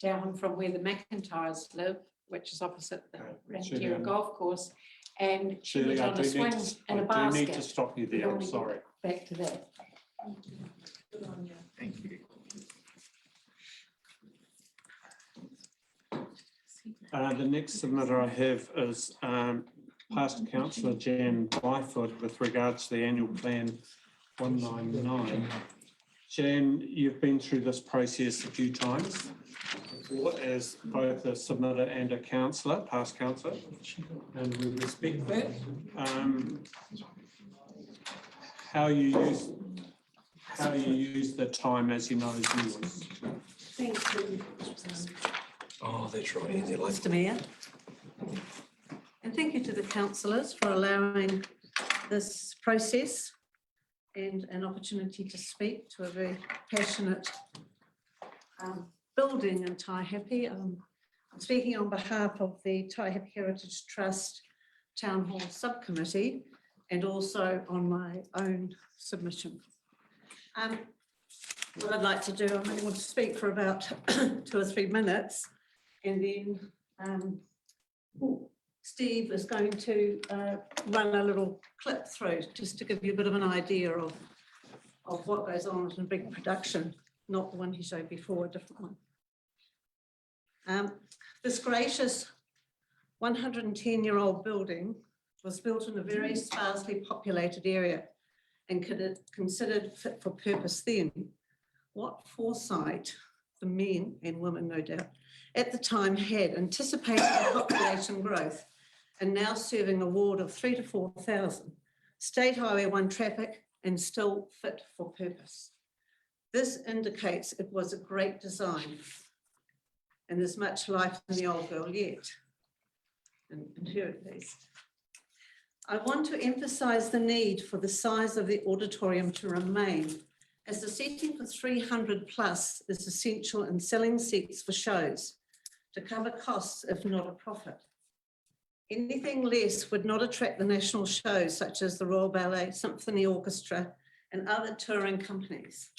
down from where the McIntyres live, which is opposite the Rangatira golf course. And she was on a swing and a basket. I do need to stop you there, I'm sorry. Back to that. Thank you. The next submitter I have is past councillor Jan Byford with regards to the annual plan 199. Jan, you've been through this process a few times before as both a submitter and a councillor, past councillor, and we respect that. How you use the time, as you know, is yours. Thank you. Oh, that's right. Mr. Mayor. And thank you to the councillors for allowing this process and an opportunity to speak to a very passionate building in Taihape. I'm speaking on behalf of the Taihape Heritage Trust Town Hall Subcommittee and also on my own submission. what I'd like to do, I only want to speak for about 2 or 3 minutes, and then Steve is going to run a little clip through just to give you a bit of an idea of what goes on in big production, not the one he showed before, a different one. This gracious 110-year-old building was built in a very sparsely populated area and considered fit for purpose then. What foresight the men and women, no doubt, at the time had anticipated the population growth and now serving a ward of 3,000 to 4,000, State Highway 1 traffic and still fit for purpose. This indicates it was a great design and there's much life in the old girl yet, and here at least. I want to emphasize the need for the size of the auditorium to remain, as the seating for 300 plus is essential in selling seats for shows to cover costs, if not a profit. Anything less would not attract the national shows such as the Royal Ballet, Symphony Orchestra, and other touring companies.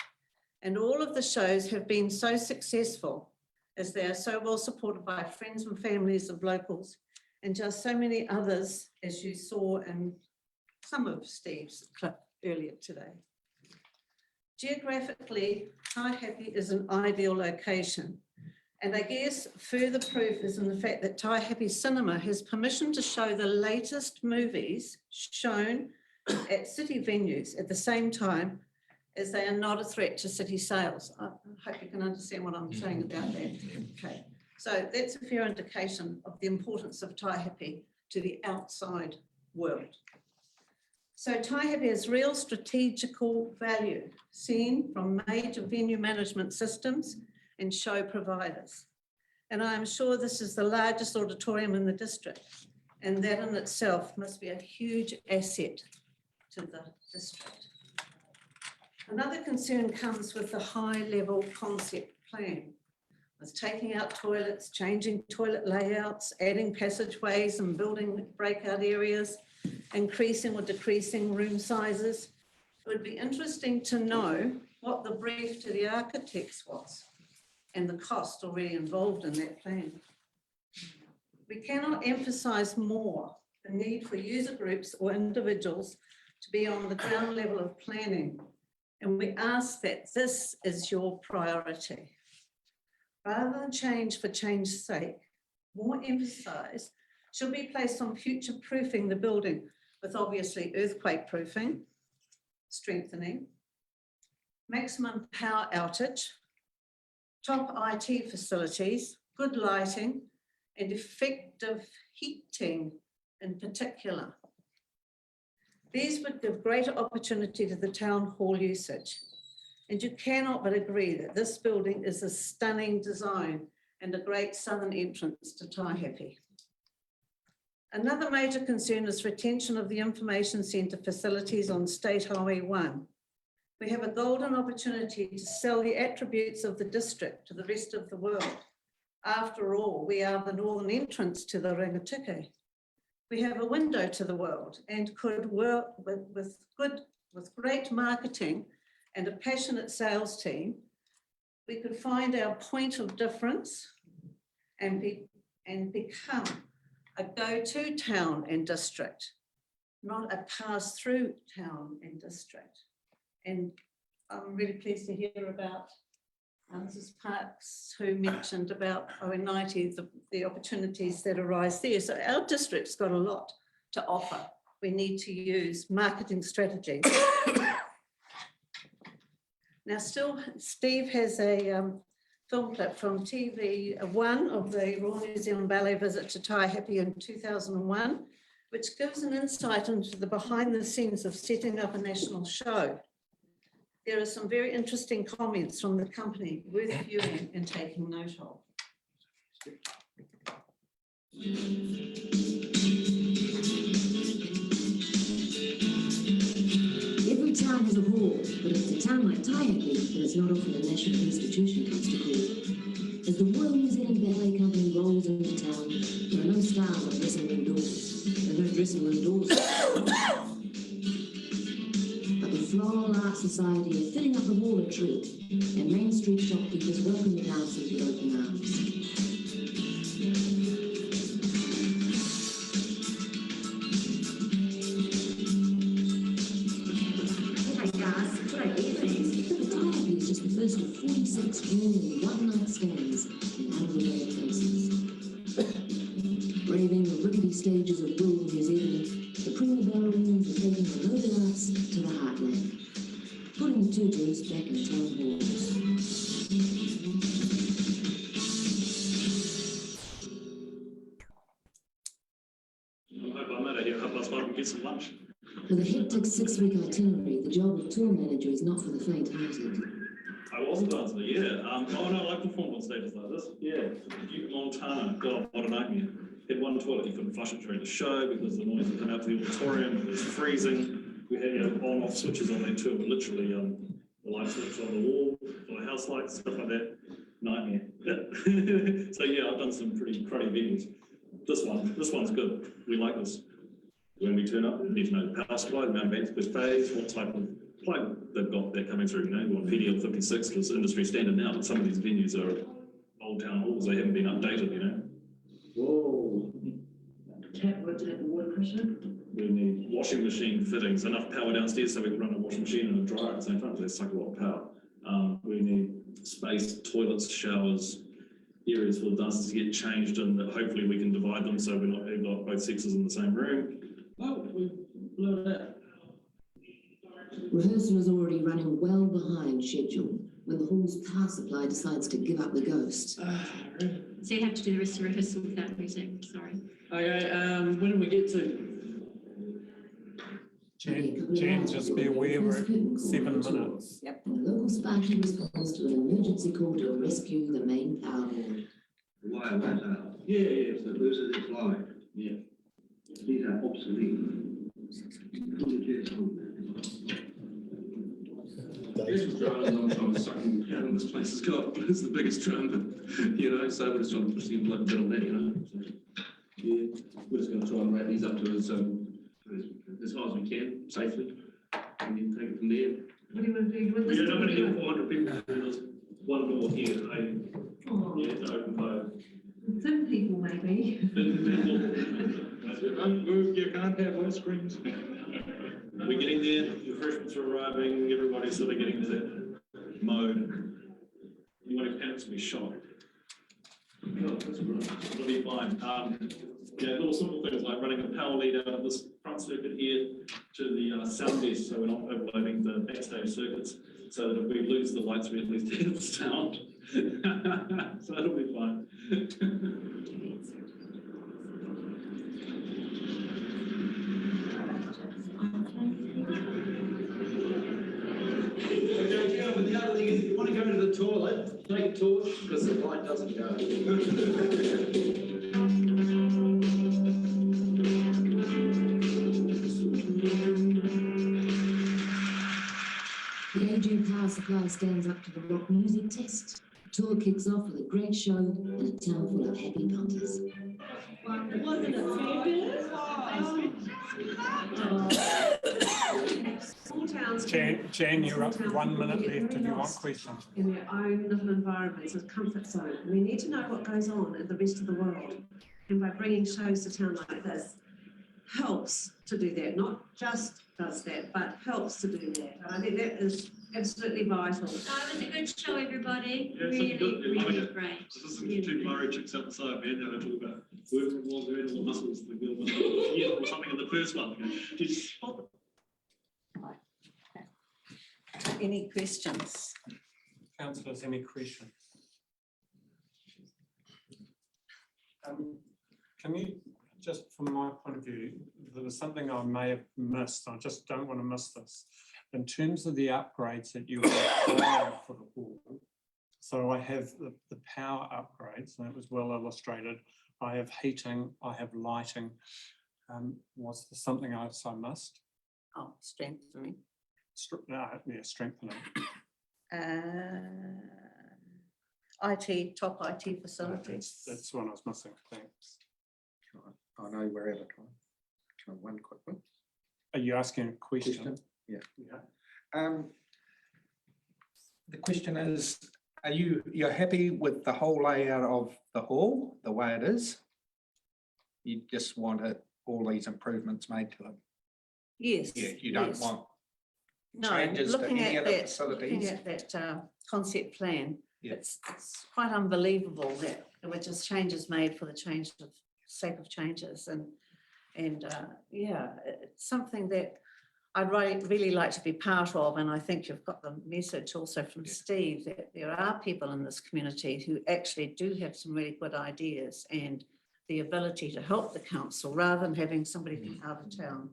And all of the shows have been so successful as they are so well supported by friends and families of locals, and just so many others, as you saw in some of Steve's clip earlier today. Geographically, Taihape is an ideal location. And I guess further proof is in the fact that Taihape Cinema has permission to show the latest movies shown at city venues at the same time, as they are not a threat to city sales. I hope you can understand what I'm saying about that. Okay. So that's a fair indication of the importance of Taihape to the outside world. So Taihape has real strategical value seen from major venue management systems and show providers. And I am sure this is the largest auditorium in the district, and that in itself must be a huge asset to the district. Another concern comes with the high-level concept plan. It's taking out toilets, changing toilet layouts, adding passageways and building breakout areas, increasing or decreasing room sizes. It would be interesting to know what the brief to the architects was and the cost already involved in that plan. We cannot emphasize more the need for user groups or individuals to be on the ground level of planning. And we ask that this is your priority. Rather than change for change's sake, more emphasis should be placed on future-proofing the building with obviously earthquake proofing, strengthening, maximum power outage, top IT facilities, good lighting, and effective heating in particular. These would give greater opportunity to the town hall usage. And you cannot but agree that this building is a stunning design and a great southern entrance to Taihape. Another major concern is retention of the information centre facilities on State Highway 1. We have a golden opportunity to sell the attributes of the district to the rest of the world. After all, we are the northern entrance to the Rangitikei. We have a window to the world and could work with great marketing and a passionate sales team, we could find our point of difference and become a go-to town and district, not a pass-through town and district. And I'm really pleased to hear about Mrs. Parks, who mentioned about Owenite, the opportunities that arise there. So our district's got a lot to offer. We need to use marketing strategies. Now, Steve has a film clip from TV1 of the Royal New Zealand Ballet visit to Taihape in 2001, which gives an insight into the behind the scenes of setting up a national show. There are some very interesting comments from the company worth viewing and taking note of. Every town has a hall, but if it's a town like Taihape that is not often a national institution comes to call. As the Royal New Zealand Ballet Company rolls into town, there are no stars on dressing room doors. There are no dressing room doors. But the Floral Art Society are fitting up the hall of treat, and Main Street shopkeepers welcome the dancers with open arms. Taihape is just the first of 46 grueling one-night stands in unrelated places. Braving the rickety stages of rural New Zealand, the prima ballerinas are taking the modern arts to the heartland, putting the tutus back in town halls. I hope I'm out of here, half past 5 and get some lunch. With a hectic 6-week itinerary, the job of tour manager is not for the faint-hearted. I was a dancer, yeah. Oh no, I like performing on stages like this. Yeah. Duke Montana, God, what a nightmare. Had one toilet, you couldn't flush it during the show because the noise would come out to the auditorium, it was freezing. We had on-off switches on that too, literally the light switch on the wall, for the house lights, stuff like that. Nightmare. So yeah, I've done some pretty cruddy venues. This one's good. We like this. When we turn up, we need to know the power supply, the amount of amps per phase, what type of plug they've got there coming through. You know, we want PDL 56 because industry standard now, but some of these venues are old town halls, they haven't been updated, you know. Whoa. Tap water pressure? We need washing machine fittings, enough power downstairs so we can run a washing machine and a dryer at the same time, so they suck a lot of power. We need space, toilets, showers, areas for the dancers to get changed, and hopefully we can divide them so we've got both sexes in the same room. Oh, we blew it out. Rehearsal is already running well behind schedule when the hall's power supply decides to give up the ghost. So you have to do the rest of the rehearsal without music, sorry. Okay, when did we get to? Jen, just be aware we're at 7 minutes. Yep. And the local Sparky responds to an emergency call to rescue the main power board. Wire went out. Yeah, so those are the fly. Yeah. These are obsolete. This drone is on time sucking down this place has got, but it's the biggest drone, but you know, so we're just trying to push the blood bit on that, you know. So, yeah, we're just going to try and wrap these up to as high as we can, safely, and then take it from there. What do you want to do? We're not going to get 400 people. There's one door here, yeah, it's open fire. Some people maybe. Don't move, you can't have ice creams. We're getting there, the refreshments are arriving, everybody's sort of getting to that mode. Anyone who panics will be shot. Oh, that's right. It'll be fine. Yeah, little simple things like running a power lead out of this front circuit here to the sound desk, so we're not overloading the backstage circuits, so that if we lose the lights, we at least hear the sound. So it'll be fine. Okay, but the other thing is, if you want to go to the toilet, take a torch because the light doesn't go. The aging power supply stands up to the rock music test. The tour kicks off with a great show and a town full of happy punters. Wasn't it fabulous? Small towns. Jan, you're up 1 minute left if you want questions. In their own little environments, a comfort zone. And we need to know what goes on in the rest of the world. And by bringing shows to town like this, helps to do that. Not just does that, but helps to do that. And I think that is absolutely vital. That was a good show, everybody. Yeah, Really, really great. This is two blurry chicks outside, man. They talk about working more doing all the muscles, the girl muscles. Yeah, or something in the first one. Just Any questions? Councillors, any questions? Can you, just from my point of view, there was something I may have missed. I just don't want to miss this. In terms of the upgrades that you required for the hall, so I have the power upgrades, and it was well illustrated. I have heating, I have lighting. Was there something else I missed? Oh, strengthening. Yeah, strengthening. IT, top IT facilities. That's what I was missing, thanks. I know we're out of time. Can I one quick one? Are you asking a question? Yeah. the question is, you're happy with the whole layout of the hall, the way it is? You just want all these improvements made to it? Yes. You don't yes. want No, changes to looking any at other that, looking facilities? at that concept plan, Yeah. it's quite unbelievable that there were just changes made for the sake of changes, and yeah, it's something that I'd really like to be part of, and I think you've got the message also from Steve that there are people in this community who actually do have some really good ideas and the ability to help the council rather than having somebody from out of town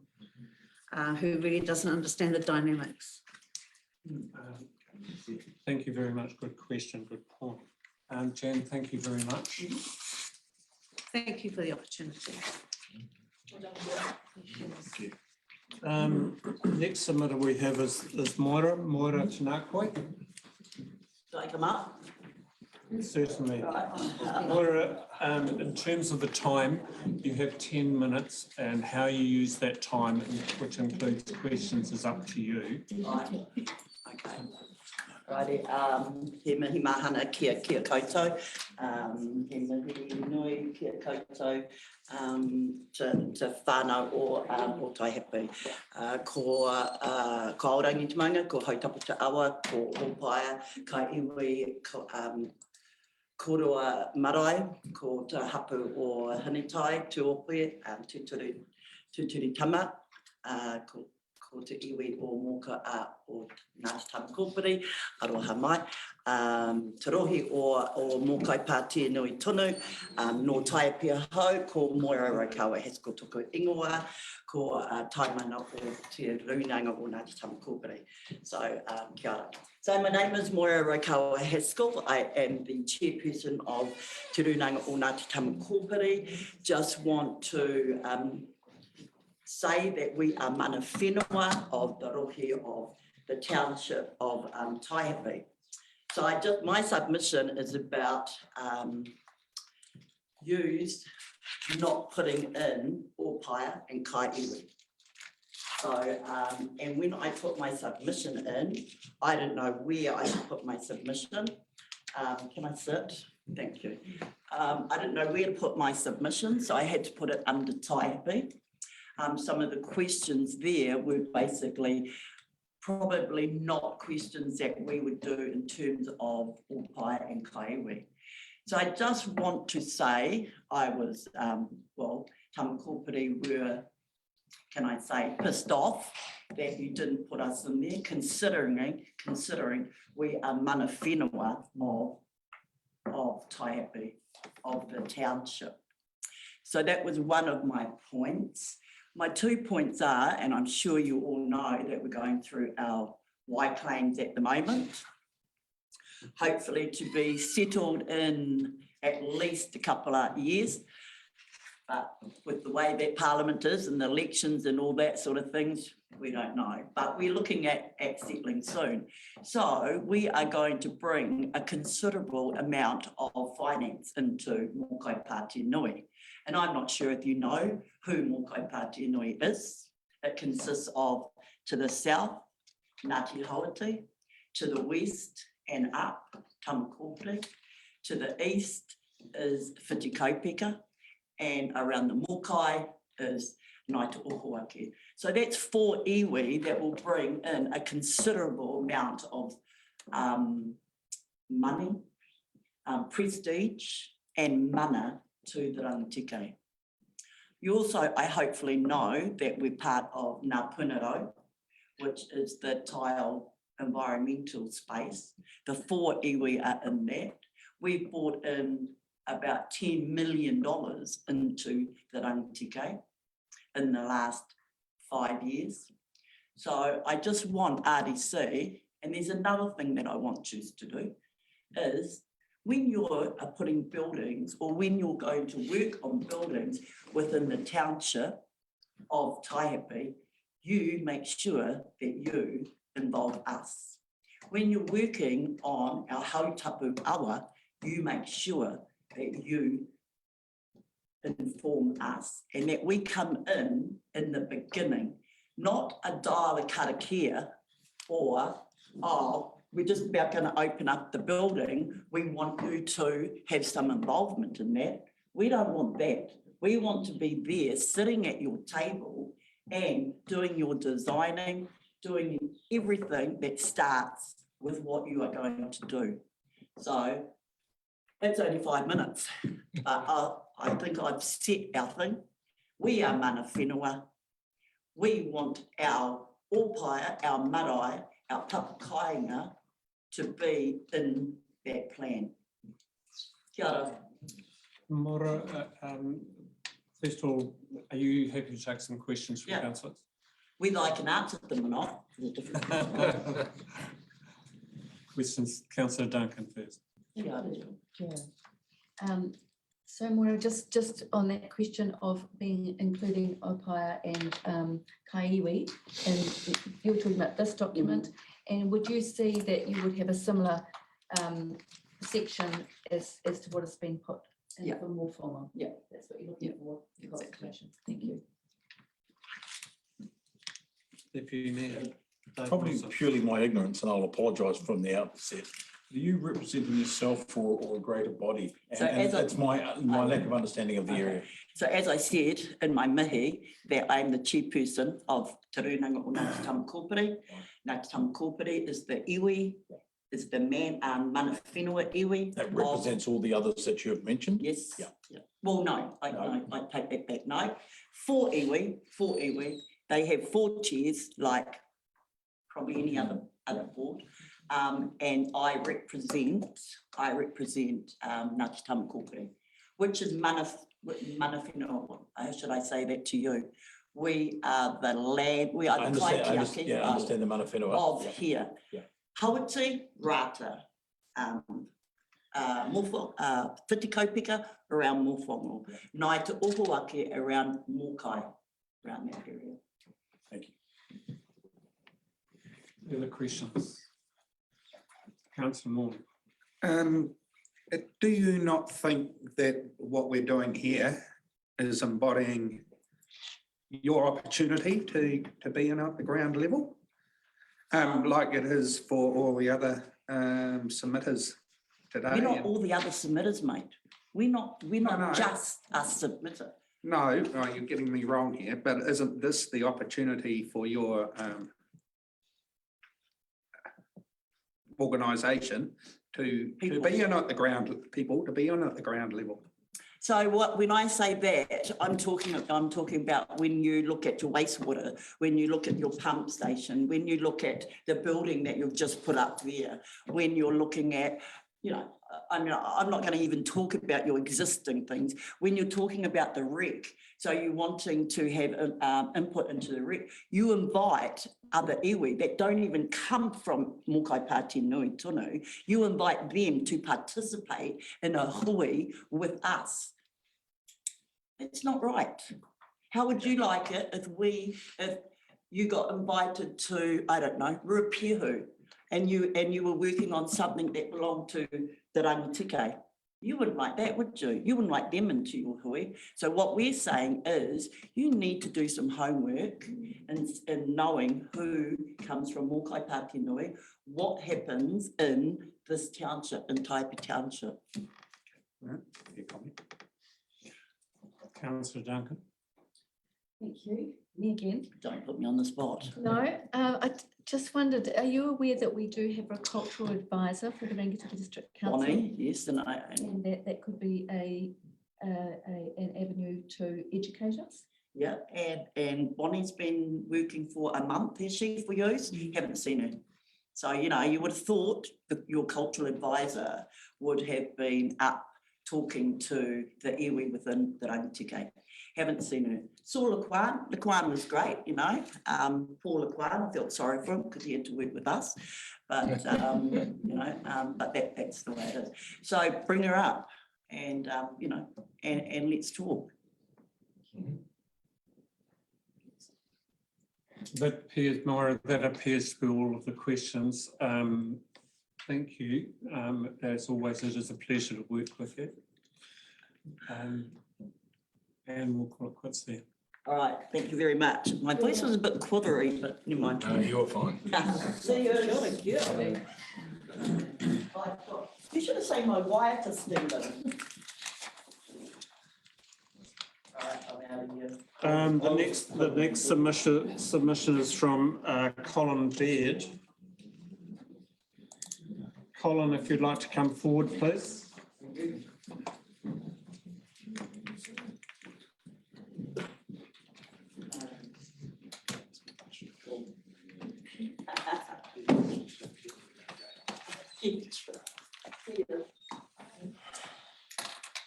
who really doesn't understand the dynamics. Thank you very much. Good question, good point. Jan, thank you very much. Thank you for the opportunity. Next submitter we have is Moira Tanakoi. Do I come up? Certainly. Moira, in terms of the time, you have 10 minutes and how you use that time, which includes questions, is up to you. Right. Okay. Righty, he mihi mahana kia koutou, he mihi nui kia koutou to whānau o Taihape. Ko Aorangi te Manga, ko Hautapu te Awa, ko Opaia, kai iwi, Koroa Marae, ko te hapu o Hinitai, tu ope, tūturi tama, ko te iwi o Moka o Ngāti Tamakōpiri, aroha mai. Te rohi o Mokai Pātia Nui Tonu, no Taihape hau, ko Moira Raukawa Haskell toko ingoa, ko taimana o te runanga o Ngāti Tamakōpiri. So, kia ora. So my name is Moira Raukawa Haskell. I am the chairperson of Te Runanga o Ngāti Tamakōpiri. Just want to say that we are mana whenua of the rohi of the township of Taihape. So my submission is about yous not putting in Opaia and Kaiiwi. So, and when I put my submission in, I didn't know where I should put my submission. Can I sit? Thank you. I didn't know where to put my submission, so I had to put it under Taihape. Some of the questions there were basically probably not questions that we would do in terms of Opaia and Kaiiwi. So I just want to say I was, well, Tamakōpiri were, can I say, pissed off that you didn't put us in there, considering we are mana whenua of Taihape, of the township. So that was one of my points. My 2 points are, and I'm sure you all know that we're going through our Y claims at the moment, hopefully to be settled in at least a couple of years. But with the way that Parliament is and the elections and all that sort of things, we don't know. But we're looking at settling soon. So we are going to bring a considerable amount of finance into Mokai Pātia Nui. And I'm not sure if you know who Mokai Pātia Nui is. It consists of, to the south, Ngāti Hauati, to the west and up, Tamakōpiri, to the east is Whitikaupeka, and around the Mokai is Naita Ohoake. So that's 4 iwi that will bring in a considerable amount of money, prestige and mana to the rangitike. You also, I hopefully know that we're part of Ngā Punaro, which is the tile environmental space. The 4 iwi are in that. We've brought in about $10 million into the rangitike in the last 5 years. So I just want RDC, and there's another thing that I want you to do, is when you're putting buildings or when you're going to work on buildings within the township of Taihape, you make sure that you involve us. When you're working on our hautapu awa, you make sure that you inform us and that we come in the beginning, not a dial a karakia or, oh, we're just about going to open up the building. We want you to have some involvement in that. We don't want that. We want to be there, sitting at your table and doing your designing, doing everything that starts with what you are going to do. So it's only 5 minutes, but I think I've set our thing. We are mana whenua. We want our ōpaia, our marae, our tapakainga to be in that plan. Kia ora. Mora, first of all, are you happy to take some questions from councillors? Whether I can answer them or not is a different question. Questions, councillor Duncan first. Kia ora. Yeah. So Maura, just on that question of including ōpaia and kaiiwi, and you were talking about this document, and would you see that you would have a similar section as to what has been put in for more formal? Yeah. That's what you're looking for. Exactly. Thank you. Deputy Mayor. Probably purely my ignorance, and I'll apologise from the outset. Are you representing yourself or a greater body? So And that's my lack of understanding of the area. So as I said in my mihi, that I'm the chairperson of Te Runanga o Ngāti Tamakōpere. Ngāti Tamakōpere is the iwi, is the mana whenua iwi. That represents all the others that you have mentioned? Yes. Yeah. Well, no, I take that back, no. Four iwi, they have 4 chairs like probably any other board. And I represent Ngāti Tamakōpere, which is mana whenua. How should I say that to you? We are the land, we are the kaitiaki. Yeah, I understand the mana whenua. Of here. Yeah. Hawati, rata, whitikaupika around Mōwhongo. Nai te Ohoake around Mokai, around that area. Thank you. Any other questions? Councillor Moore. Do you not think that what we're doing here is embodying your opportunity to be in at the ground level? Like it is for all the other submitters today? We're not all the other submitters, mate. We're not just a submitter. No, you're getting me wrong here, but isn't this the opportunity for your organisation to be in at the ground, to be on at the ground level? So when I say that, I'm talking about when you look at your wastewater, when you look at your pump station, when you look at the building that you've just put up there, when you're looking at, I'm not going to even talk about your existing things. When you're talking about the rec, so you're wanting to have input into the rec, you invite other iwi that don't even come from Mokai Pāti Nui Tunu. You invite them to participate in a hui with us. It's not right. How would you like it if you got invited to, I don't know, Ruapehu, and you were working on something that belonged to the rangitike? You wouldn't like that, would you? You wouldn't like them into your hui. So what we're saying is you need to do some homework in knowing who comes from Mokai Pāti Nui, what happens in this township, in Taihape Township. Councillor Duncan. Thank you. Me again. Don't put me on the spot. No, I just wondered, are you aware that we do have a cultural advisor for the Rangitikei District Council? Bonnie, yes, and that could be an avenue to educate us. Yeah, and Bonnie's been working for a month, has she, for you? Haven't seen her. So, you would have thought that your cultural advisor would have been up talking to the iwi within the rangitike. Haven't seen her. Saw Laquan. Laquan was great, Paul Laquan, I felt sorry for him because he had to work with us. But, but that's the way it is. So bring her up and, and let's talk. That appears, Maura, that appears to be all of the questions. Thank you. As always, it is a pleasure to work with you. And we'll call it quits there. All right, thank you very much. My voice was a bit quivery, but never mind. No, you're fine. See you. You should have seen my wire to Stephen. All right, I'm out of here. The next submission is from Colin Baird. Colin, if you'd like to come forward, please.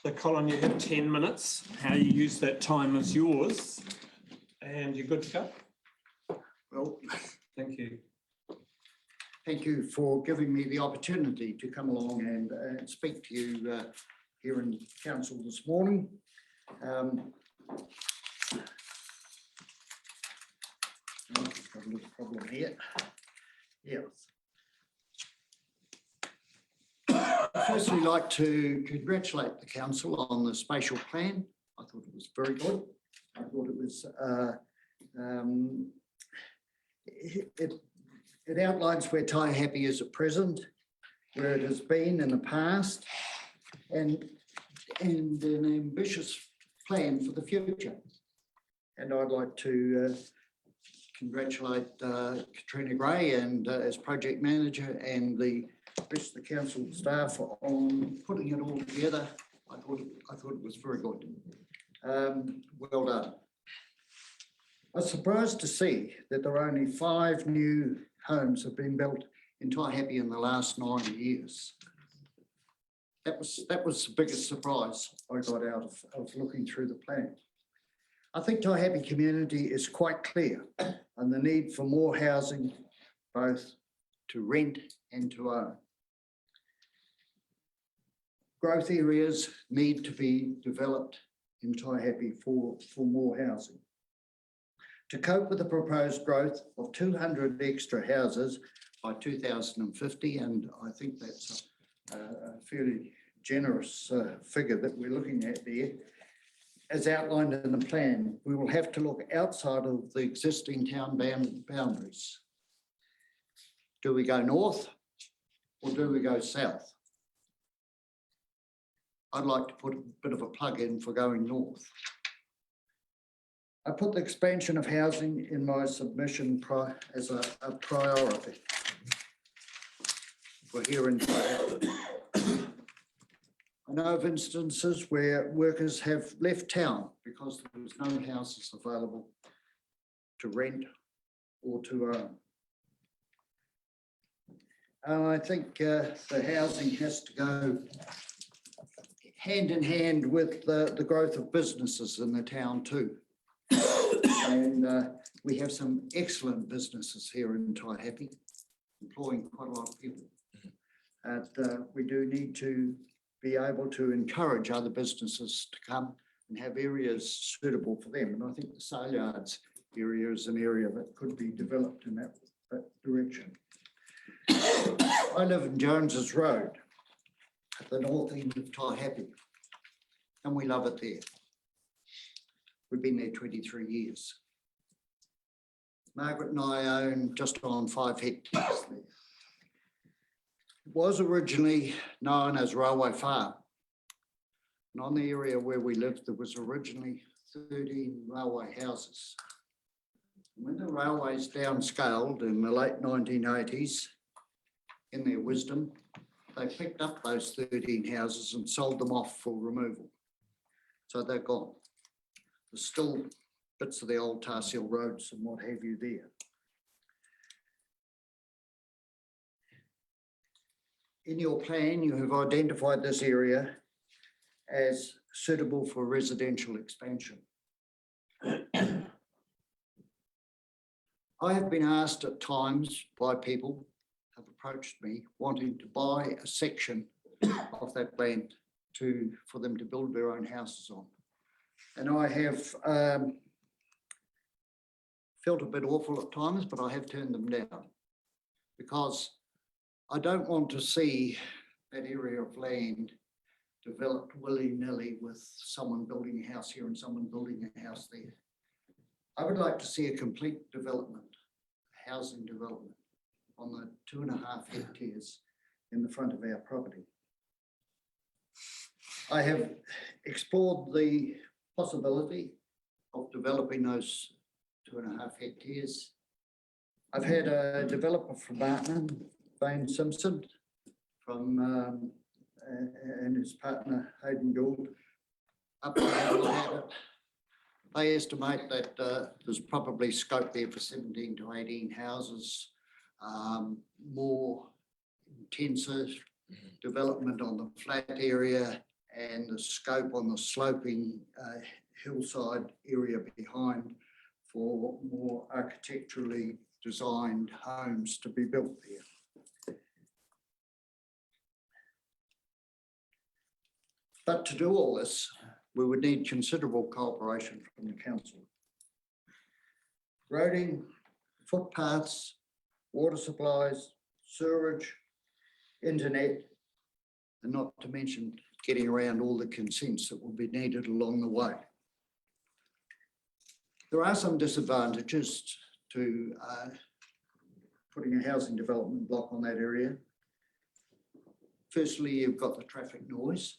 So Colin, you have 10 minutes. How you use that time is yours. And you're good to go? Well, thank you. Thank you for giving me the opportunity to come along and speak to you here in council this morning. Got a little problem here. Yeah. I'd firstly like to congratulate the council on the spatial plan. I thought it was very good. I thought it was it outlines where Taihape is at present, where it has been in the past, and an ambitious plan for the future. And I'd like to congratulate Katrina Gray and as project manager and the rest of the council staff on putting it all together. I thought it was very good. Well done. I was surprised to see that there are only 5 new homes have been built in Taihape in the last 9 years. That was the biggest surprise I got out of looking through the plan. I think Taihape community is quite clear on the need for more housing, both to rent and to own. Growth areas need to be developed in Taihape for more housing. To cope with the proposed growth of 200 extra houses by 2050, and I think that's a fairly generous figure that we're looking at there, as outlined in the plan, we will have to look outside of the existing town boundaries. Do we go north or do we go south? I'd like to put a bit of a plug in for going north. I put the expansion of housing in my submission as a priority. We're here in Taihape. I know of instances where workers have left town because there was no houses available to rent or to own. And I think the housing has to go hand in hand with the growth of businesses in the town too. And we have some excellent businesses here in Taihape, employing quite a lot of people. We do need to be able to encourage other businesses to come and have areas suitable for them. And I think the sale yards area is an area that could be developed in that direction. I live in Jones's Road at the north end of Taihape, and we love it there. We've been there 23 years. Margaret and I own just on 5 hectares there. It was originally known as Railway Farm. And on the area where we lived, there was originally 13 railway houses. When the railways downscaled in the late 1980s, in their wisdom, they picked up those 13 houses and sold them off for removal. So they're gone. There's still bits of the old Tarsiel roads and what have you there. In your plan, you have identified this area as suitable for residential expansion. I have been asked at times by people who have approached me wanting to buy a section of that land for them to build their own houses on. And I have felt a bit awful at times, but I have turned them down because I don't want to see that area of land developed willy-nilly with someone building a house here and someone building a house there. I would like to see a complete development, housing development on the 2.5 hectares in the front of our property. I have explored the possibility of developing those 2.5 hectares. I've had a developer from Barton, Vane Simpson, from and his partner Hayden Gould up there have a look at it. They estimate that there's probably scope there for 17 to 18 houses, more intensive development on the flat area and the scope on the sloping hillside area behind for more architecturally designed homes to be built there. But to do all this, we would need considerable cooperation from the council. Roading, footpaths, water supplies, sewerage, internet, and not to mention getting around all the consents that will be needed along the way. There are some disadvantages to putting a housing development block on that area. Firstly, you've got the traffic noise,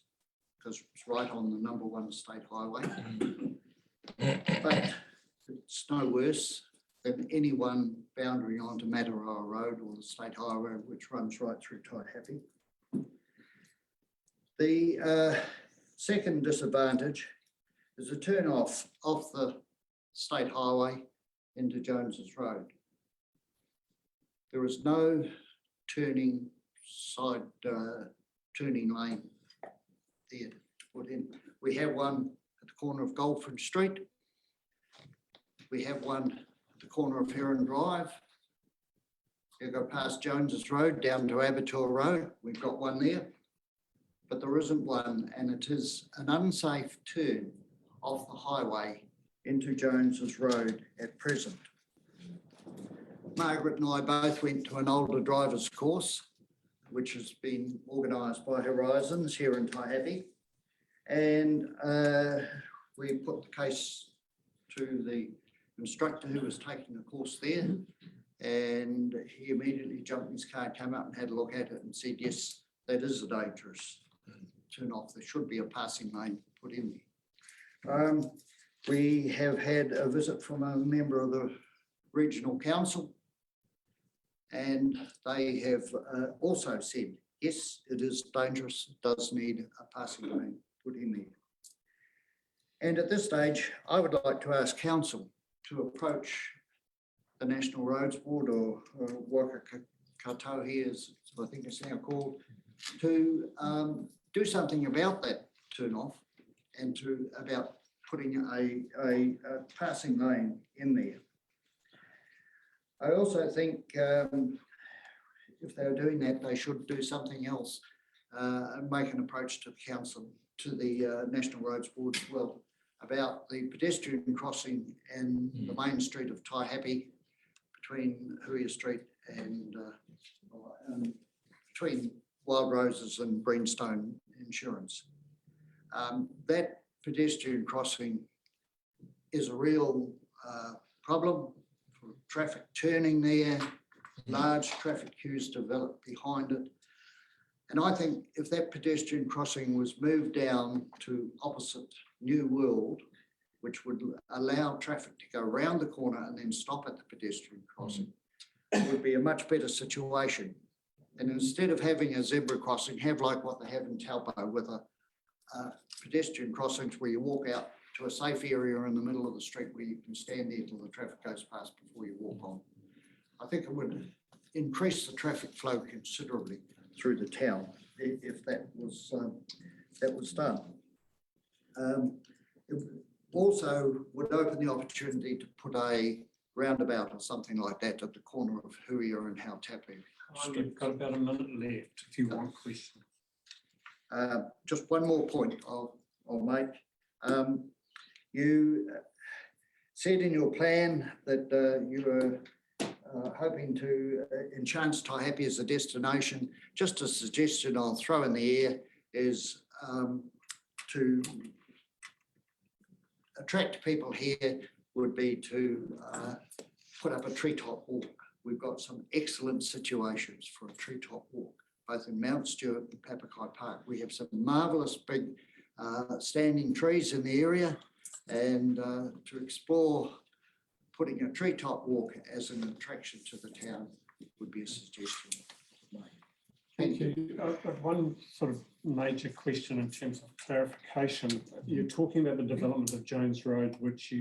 because it's right on the #1 state highway. But it's no worse than any one boundary onto Mataroa Road or the state highway, which runs right through Taihape. The second disadvantage is a turn off the state highway into Jones's Road. There is no turning side turning lane there to put in. We have one at the corner of Goldford Street. We have one at the corner of Heron Drive. You go past Jones's Road down to Abertoir Road. We've got one there, but there isn't one, and it is an unsafe turn off the highway into Jones's Road at present. Margaret and I both went to an older driver's course, which has been organised by Horizons here in Taihape. And we put the case to the instructor who was taking the course there. And he immediately jumped in his car, came up and had a look at it and said, yes, that is a dangerous turn off. There should be a passing lane put in there. We have had a visit from a member of the regional council, and they have also said, yes, it is dangerous, it does need a passing lane put in there. And at this stage, I would like to ask council to approach the National Roads Board, or Kokako here, as I think it's now called, to do something about that turn off and about putting a passing lane in there. I also think if they're doing that, they should do something else and make an approach to the council, to the National Roads Board as well, about the pedestrian crossing in the main street of Taihape between Huia Street and between Wild Roses and Greenstone Insurance. That pedestrian crossing is a real problem for traffic turning there, large traffic queues develop behind it. And I think if that pedestrian crossing was moved down to opposite New World, which would allow traffic to go around the corner and then stop at the pedestrian crossing, it would be a much better situation. And instead of having a zebra crossing, have like what they have in Taupo, with a pedestrian crossings where you walk out to a safe area in the middle of the street where you can stand there till the traffic goes past before you walk on. I think it would increase the traffic flow considerably through the town if that was done. It also would open the opportunity to put a roundabout or something like that at the corner of Huia and Hautape. We've got about a minute left if you want questions. Just one more point I'll make. You said in your plan that you were hoping to enhance Taihape as a destination. Just a suggestion I'll throw in the air is to attract people here would be to put up a treetop walk. We've got some excellent situations for a treetop walk, both in Mount Stewart and Papakai Park. We have some marvellous big standing trees in the area, and to explore putting a treetop walk as an attraction to the town would be a suggestion. Thank you. One sort of major question in terms of clarification. You're talking about the development of Jones Road, which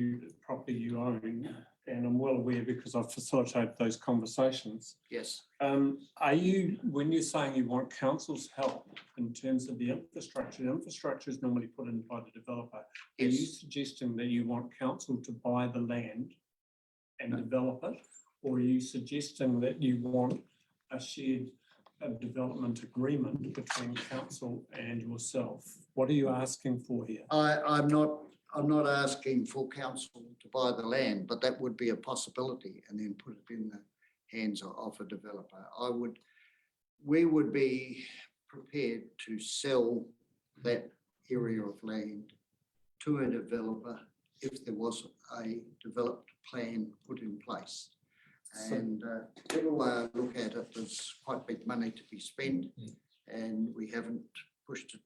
property you own, and I'm well aware because I've facilitated those conversations. Yes. Are you, when you're saying you want council's help in terms of the infrastructure is normally put in by the developer. Are you suggesting that you want council to buy the land and develop it? Or are you suggesting that you want a shared development agreement between council and yourself? What are you asking for here? I'm not asking for council to buy the land, but that would be a possibility, and then put it in the hands of a developer. We would be prepared to sell that area of land to a developer if there was a developed plan put in place. And people look at it as quite big money to be spent, and we haven't pushed it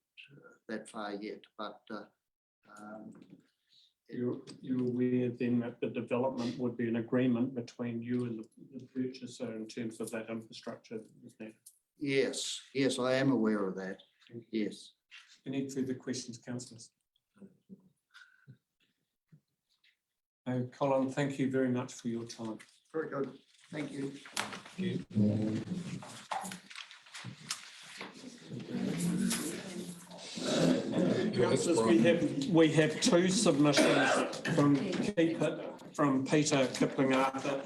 that far yet. But you're aware then that the development would be an agreement between you and the purchaser in terms of that infrastructure, isn't it? yes, I am aware of that. Yes. Any further questions, councillors? Colin, thank you very much for your time. Very good. Thank you. Councillors, we have two submissions from Peter Kipling Arthur.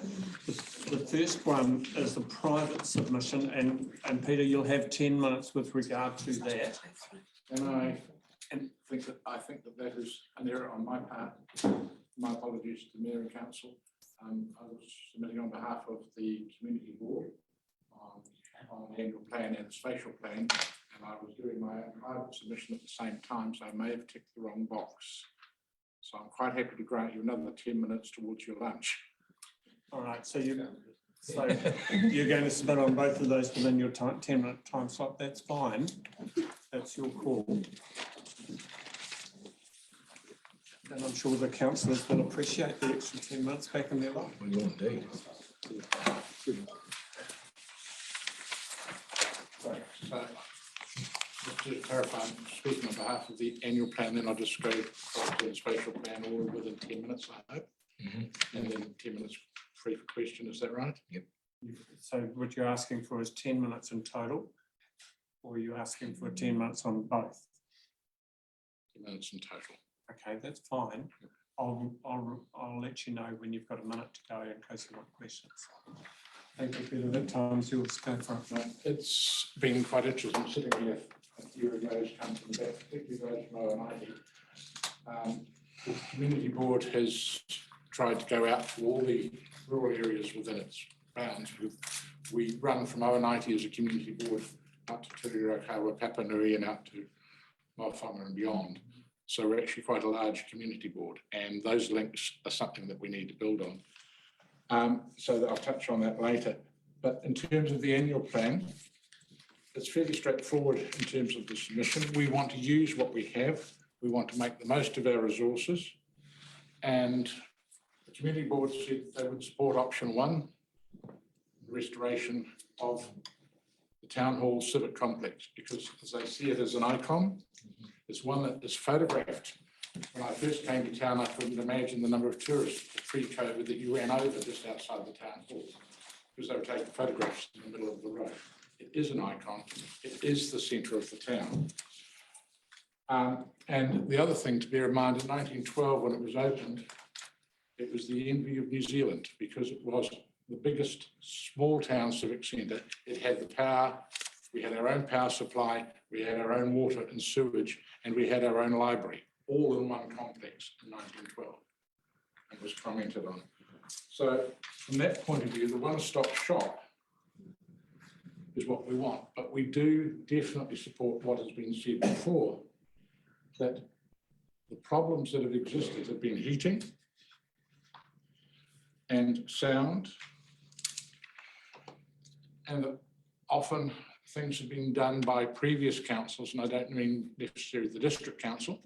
The first one is a private submission, and Peter, you'll have 10 minutes with regard to that. And I think that is an error on my part. My apologies to the Mayor and Council. I was submitting on behalf of the Community Board on the annual plan and the spatial plan, and I was doing my own private submission at the same time, so I may have ticked the wrong box. So I'm quite happy to grant you another 10 minutes towards your lunch. All right, so you're going to submit on both of those within your 10-minute time slot. That's fine. That's your call. And I'm sure the councillors will appreciate the extra 10 minutes back in their life. We will indeed. So, just to clarify, I'm speaking on behalf of the annual plan, then I'll just go to the spatial plan all within 10 minutes, I hope. And then 10 minutes free for question, is that right? Yep. So what you're asking for is 10 minutes in total, or are you asking for 10 minutes on both? 10 minutes in total. Okay, that's fine. I'll let you know when you've got a minute to go in case you want questions. Thank you, Peter. That time's yours. Go for it. It's been quite interesting sitting here. A few of those come from the back, particularly those from ONIT. The community board has tried to go out to all the rural areas within its bounds. We run from ONIT as a community board up to Turirokawa, Papanui, and out to Mawhama and beyond. So we're actually quite a large community board, and those links are something that we need to build on. So that I'll touch on that later. But in terms of the annual plan, it's fairly straightforward in terms of the submission. We want to use what we have. We want to make the most of our resources. And the community board said they would support option 1, the restoration of the town hall civic complex, because as they see it as an icon, it's one that is photographed. When I first came to town, I couldn't imagine the number of tourists pre-COVID that you ran over just outside the town hall, because they were taking photographs in the middle of the road. It is an icon. It is the centre of the town. And the other thing to bear in mind, in 1912, when it was opened, it was the envy of New Zealand, because it was the biggest small town civic centre. It had the power. We had our own power supply. We had our own water and sewage, and we had our own library, all in one complex in 1912, and was commented on. So from that point of view, the one-stop shop is what we want, but we do definitely support what has been said before, that the problems that have existed have been heating, and sound. And that often things have been done by previous councils, and I don't mean necessarily the district council,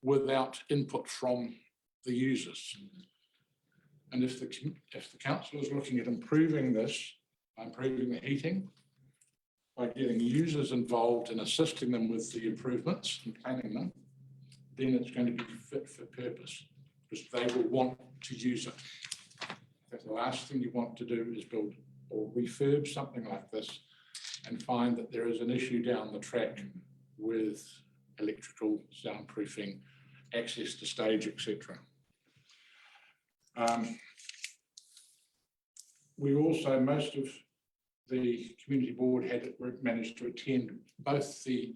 without input from the users. And if the council is looking at improving this, improving the heating, by getting users involved and assisting them with the improvements and planning them, then it's going to be fit for purpose because they will want to use it. That's the last thing you want to do is build or refurb something like this and find that there is an issue down the track with electrical, soundproofing, access to stage, etc. We also, most of the community board had managed to attend both the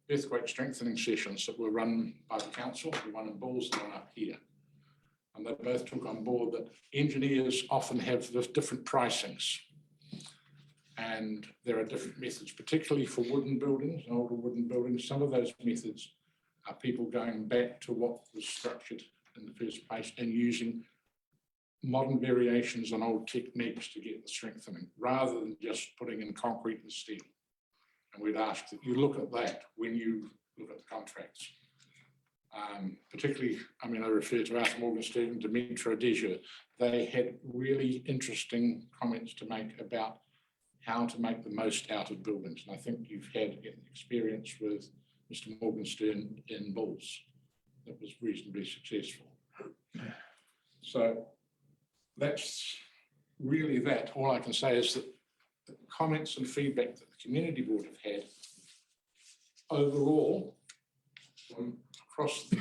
earthquake strengthening sessions that were run by the council, the one in Bulls and the one up here. And they both took on board that engineers often have different pricings. And there are different methods, particularly for wooden buildings, older wooden buildings. Some of those methods are people going back to what was structured in the first place and using modern variations on old techniques to get the strengthening, rather than just putting in concrete and steel. And we'd ask that you look at that when you look at the contracts. Particularly, I mean, I refer to Arthur Morgenstern and Demetrio Deja. They had really interesting comments to make about how to make the most out of buildings. And I think you've had experience with Mr. Morgenstern in Bulls that was reasonably successful. So that's really that. All I can say is that the comments and feedback that the community board have had overall from across the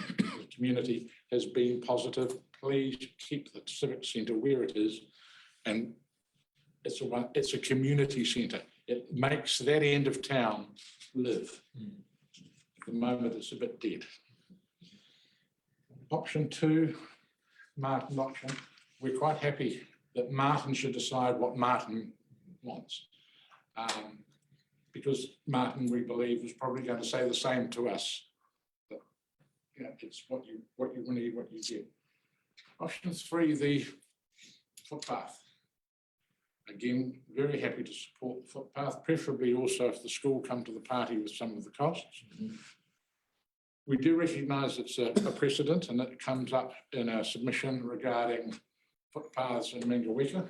community has been positive. Please keep the civic centre where it is, and it's a community centre. It makes that end of town live. At the moment, it's a bit dead. Option 2, Martin option. We're quite happy that Martin should decide what Martin wants, because Martin, we believe, is probably going to say the same to us. That, you know, it's what you need, what you get. Option 3, the footpath. Again, very happy to support the footpath, preferably also if the school come to the party with some of the costs. We do recognise it's a precedent, and it comes up in our submission regarding footpaths in Mangaweka,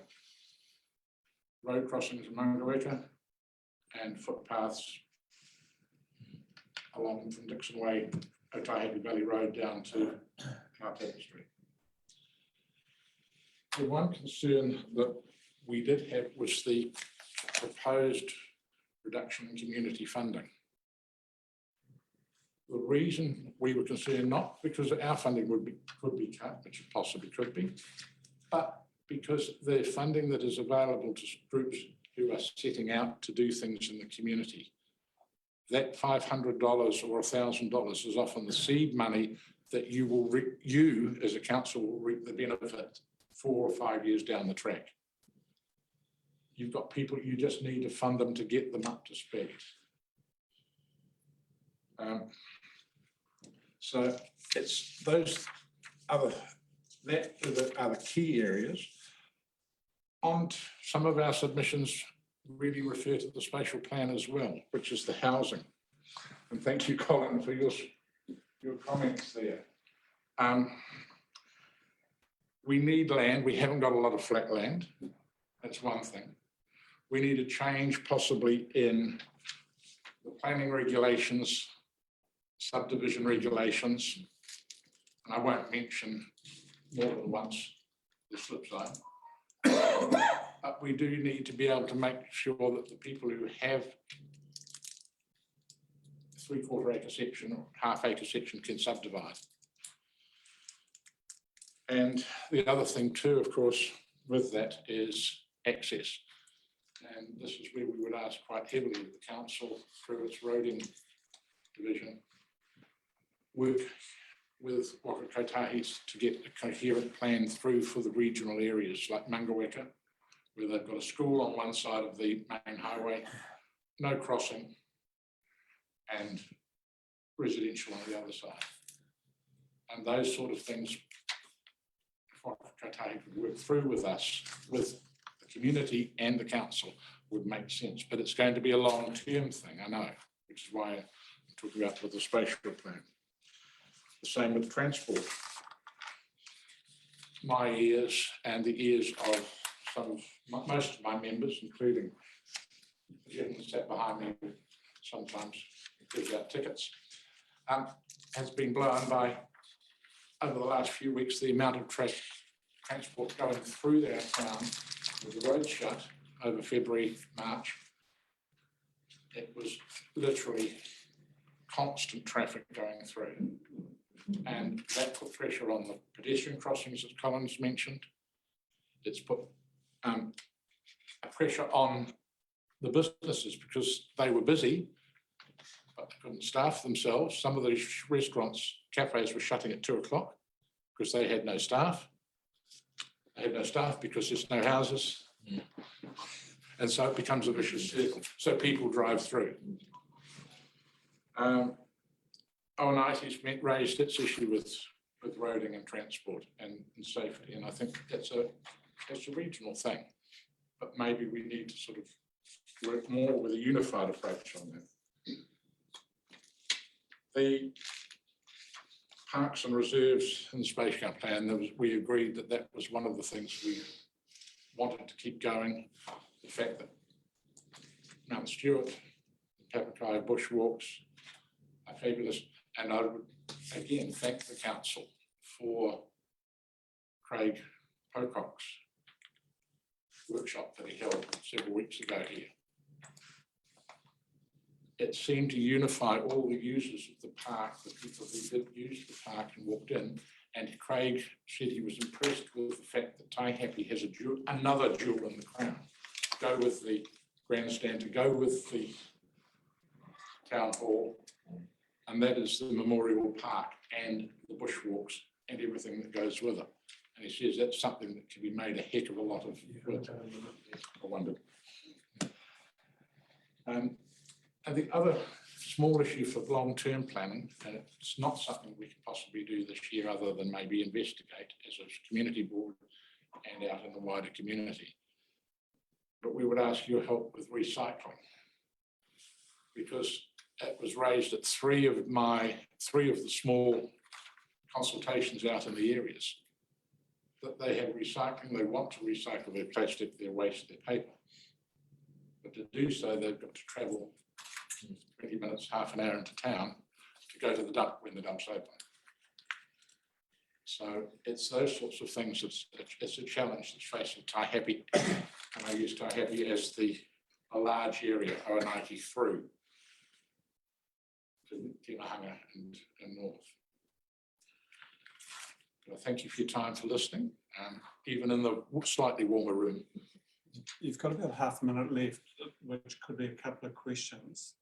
road crossings in Mangaweka, and footpaths along from Dixon Way, Taihape Valley Road down to Taihape Street. The one concern that we did have was the proposed reduction in community funding. The reason we were concerned, not because our funding could be cut, which it possibly could be, but because the funding that is available to groups who are setting out to do things in the community, that $500 or $1,000 is often the seed money that you as a council will reap the benefit 4 or 5 years down the track. You've got people, you just need to fund them to get them up to speed. So it's those other, that are the key areas. On some of our submissions really refer to the spatial plan as well, which is the housing. And thank you, Colin, for your comments there. We need land. We haven't got a lot of flat land. That's one thing. We need a change possibly in the planning regulations, subdivision regulations, and I won't mention more than once the slip zone. But we do need to be able to make sure that the people who have 3/4 acre section or half acre section can subdivide. And the other thing too, of course, with that is access. And this is where we would ask quite heavily of the council through its roading division, work with Kokako to get a coherent plan through for the regional areas like Mangaweka, where they've got a school on one side of the main highway, no crossing, and residential on the other side. And those sort of things, Taihape could work through with us, with the community and the council, would make sense. But it's going to be a long-term thing, I know, which is why I'm talking about with the spatial plan. The same with transport. My ears and the ears of most of my members, including the gentleman sat behind me, sometimes gives out tickets, has been blown by, over the last few weeks, the amount of transport going through our town with the road shut over February, March. It was literally constant traffic going through. And that put pressure on the pedestrian crossings that Collins mentioned. It's put a pressure on the businesses because they were busy, but they couldn't staff themselves. Some of the restaurants, cafes were shutting at 2 o'clock because they had no staff. They had no staff because there's no houses. And so it becomes a vicious circle. So people drive through. ONIT's raised its issue with roading and transport and safety, and I think that's a regional thing. But maybe we need to sort of work more with a unified approach on that. The parks and reserves in the spatial plan, we agreed that that was one of the things we wanted to keep going. The fact that Mount Stewart, Papakai bushwalks are fabulous. And I would again thank the council for Craig Pocock's workshop that he held several weeks ago here. It seemed to unify all the users of the park, the people who did use the park and walked in. And Craig said he was impressed with the fact that Taihape has another jewel in the crown. To go with the grandstand, to go with the town hall, and that is the Memorial Park and the bushwalks and everything that goes with it. And he says that's something that can be made a heck of a lot of good. I wondered. And the other small issue for long-term planning, and it's not something we can possibly do this year other than maybe investigate as a community board and out in the wider community. But we would ask your help with recycling, because it was raised at three of the small consultations out in the areas that they have recycling. They want to recycle their plastic, their waste, their paper. But to do so, they've got to travel 20 minutes, half an hour into town to go to the dump when the dump's open. So it's those sorts of things. It's a challenge that's facing Taihape. And I use Taihape as a large area, ONIT through to Timahanga and north. But thank you for your time for listening, even in the slightly warmer room. You've got about half a minute left, which could be a couple of questions.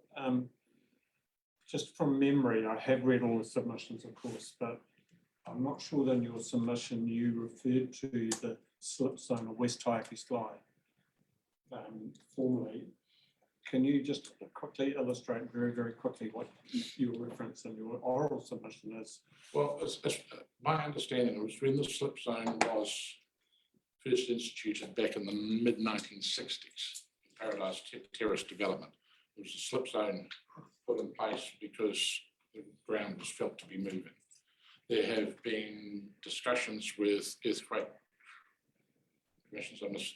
Just from memory, I have read all the submissions, of course, but I'm not sure that in your submission you referred to the slip zone of West Taihape Slide formally. Can you just quickly illustrate very, very quickly what your reference in your oral submission is? Well, as my understanding was when the slip zone was first instituted back in the mid-1960s, Paradise Terrace development. There was a slip zone put in place because the ground was felt to be moving. There have been discussions with earthquake commissions on this.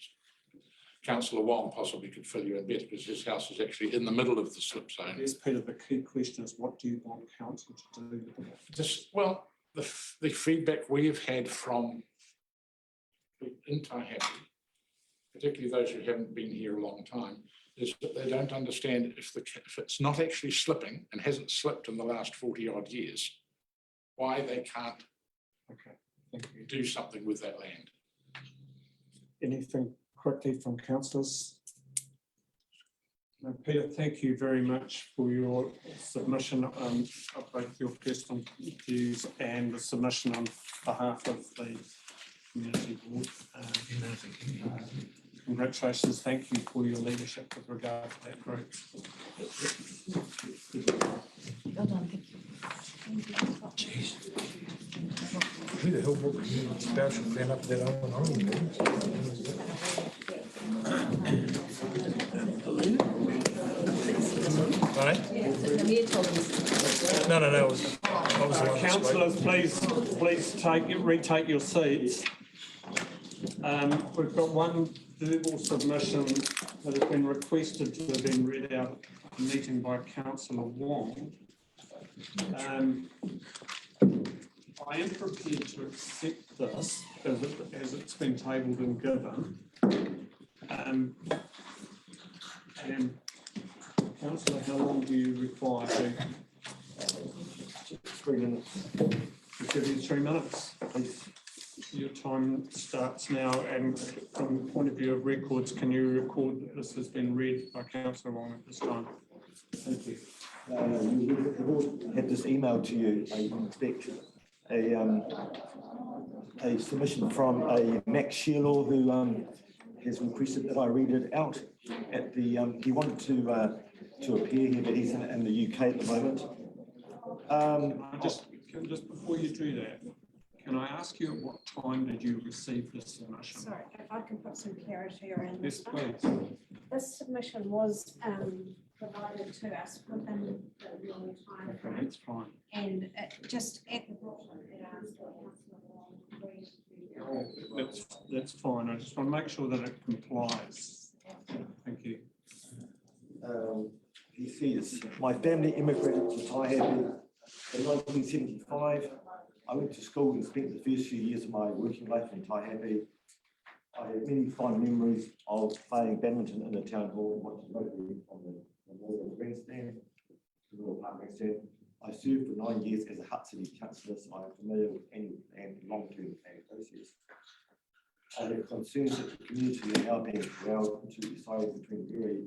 Councillor Wong possibly could fill you in better because his house is actually in the middle of the slip zone. Yes, Peter, the key question is what do you want council to do with it? Well, the feedback we have had from in Taihape, particularly those who haven't been here a long time, is that they don't understand if it's not actually slipping and hasn't slipped in the last 40 odd years, why they can't do something with that land. Anything quickly from councillors? No, Peter, thank you very much for your submission of both your personal views and the submission on behalf of the community board. Congratulations, thank you for your leadership with regard to that group. Well done, thank you. Who the hell brought the spatial plan up that Councillors, please retake your seats. We've got one verbal submission that has been requested to have been read out at the meeting by Councillor Wong. I am prepared to accept this as it's been tabled and given. And Councillor, how long do you require to? 3 minutes. We'll give you 3 minutes, please. Your time starts now, and from the point of view of records, can you record that this has been read by Councillor Wong at this time? Thank you. The board had this email to you, I expect a submission from a Max Shearlaw who has requested that I read it out at the, he wanted to appear here, but he's in the UK at the moment. Just before you do that, can I ask you at what time did you receive this submission? Sorry, if I can put some clarity around Yes, this. please. This submission was provided to us within the normal time frame. That's fine. And just at the bottom, it asks for Councillor Wong. That's fine. I just want to make sure that it complies. Thank you. He says, my family immigrated to Taihape in 1975. I went to school and spent the first few years of my working life in Taihape. I have many fond memories of playing badminton in the town hall, watching rugby on the Memorial Grandstand, the Royal Park Grandstand. I served for 9 years as a Hutt City councillor, so I'm familiar with annual and long-term planning process. I have concerns that the community are now being corralled into deciding between very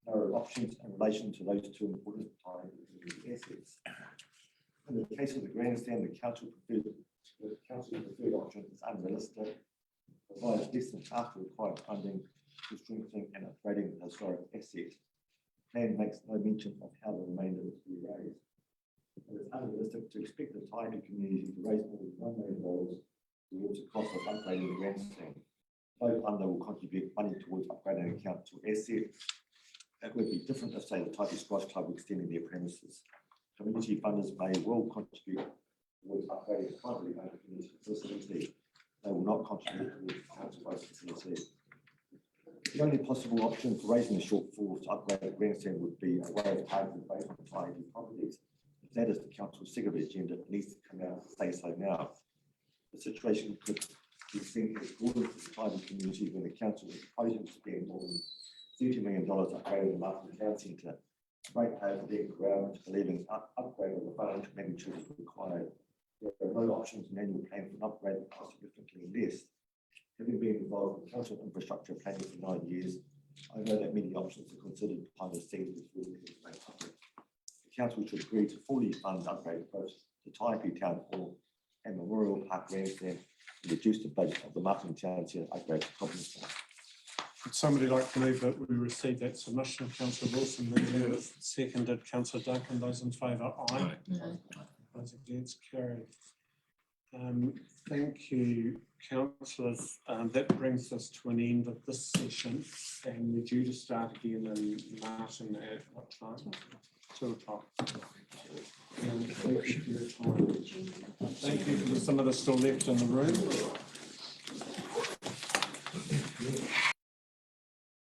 narrow options in relation to those two important Taihape assets. In the case of the grandstand, the council preferred option is unrealistic, provides less than half the required funding for strengthening and upgrading the historic asset. The plan makes no mention of how the remainder is to be raised. It is unrealistic to expect the Taihape community to raise more than $1 million towards the cost of upgrading the grandstand. No funder will contribute money towards upgrading a council asset. It would be different if, say, the Taihape Squash Club were extending their premises. Community funders may well contribute towards upgrading a privately owned community facility. They will not contribute towards the council-based facility. The only possible option for raising the shortfall to upgrade the grandstand would be a way of targeting based on Taihape properties. If that is the council's secondary agenda, it needs to come out and say so now. The situation could be seen as broader to the Taihape community when the council is proposing to spend more than $30 million upgrading the Martin Town Centre. Ratepayers are being corralled into believing upgrade of the financial magnitude is required. There are no options in the annual plan for an upgrade that costs significantly less. Having been involved in council infrastructure planning for 9 years, I know that many options are considered behind the scenes before the public. The council should agree to fully fund upgrade both the Taihape Town Hall and Memorial Park Grandstand and reduce the budget of the Martin Town Centre upgrade to compensate. Would somebody like to move that we receive that submission? Councillor Wilson, then seconded. Councillor Duncan, those in favour, aye. Those against, carried. Thank you, councillors. That brings us to an end of this session, and we're due to start again in Martin at what time? 2 o'clock. Thank you for your time. Thank you for some of us still left in the room.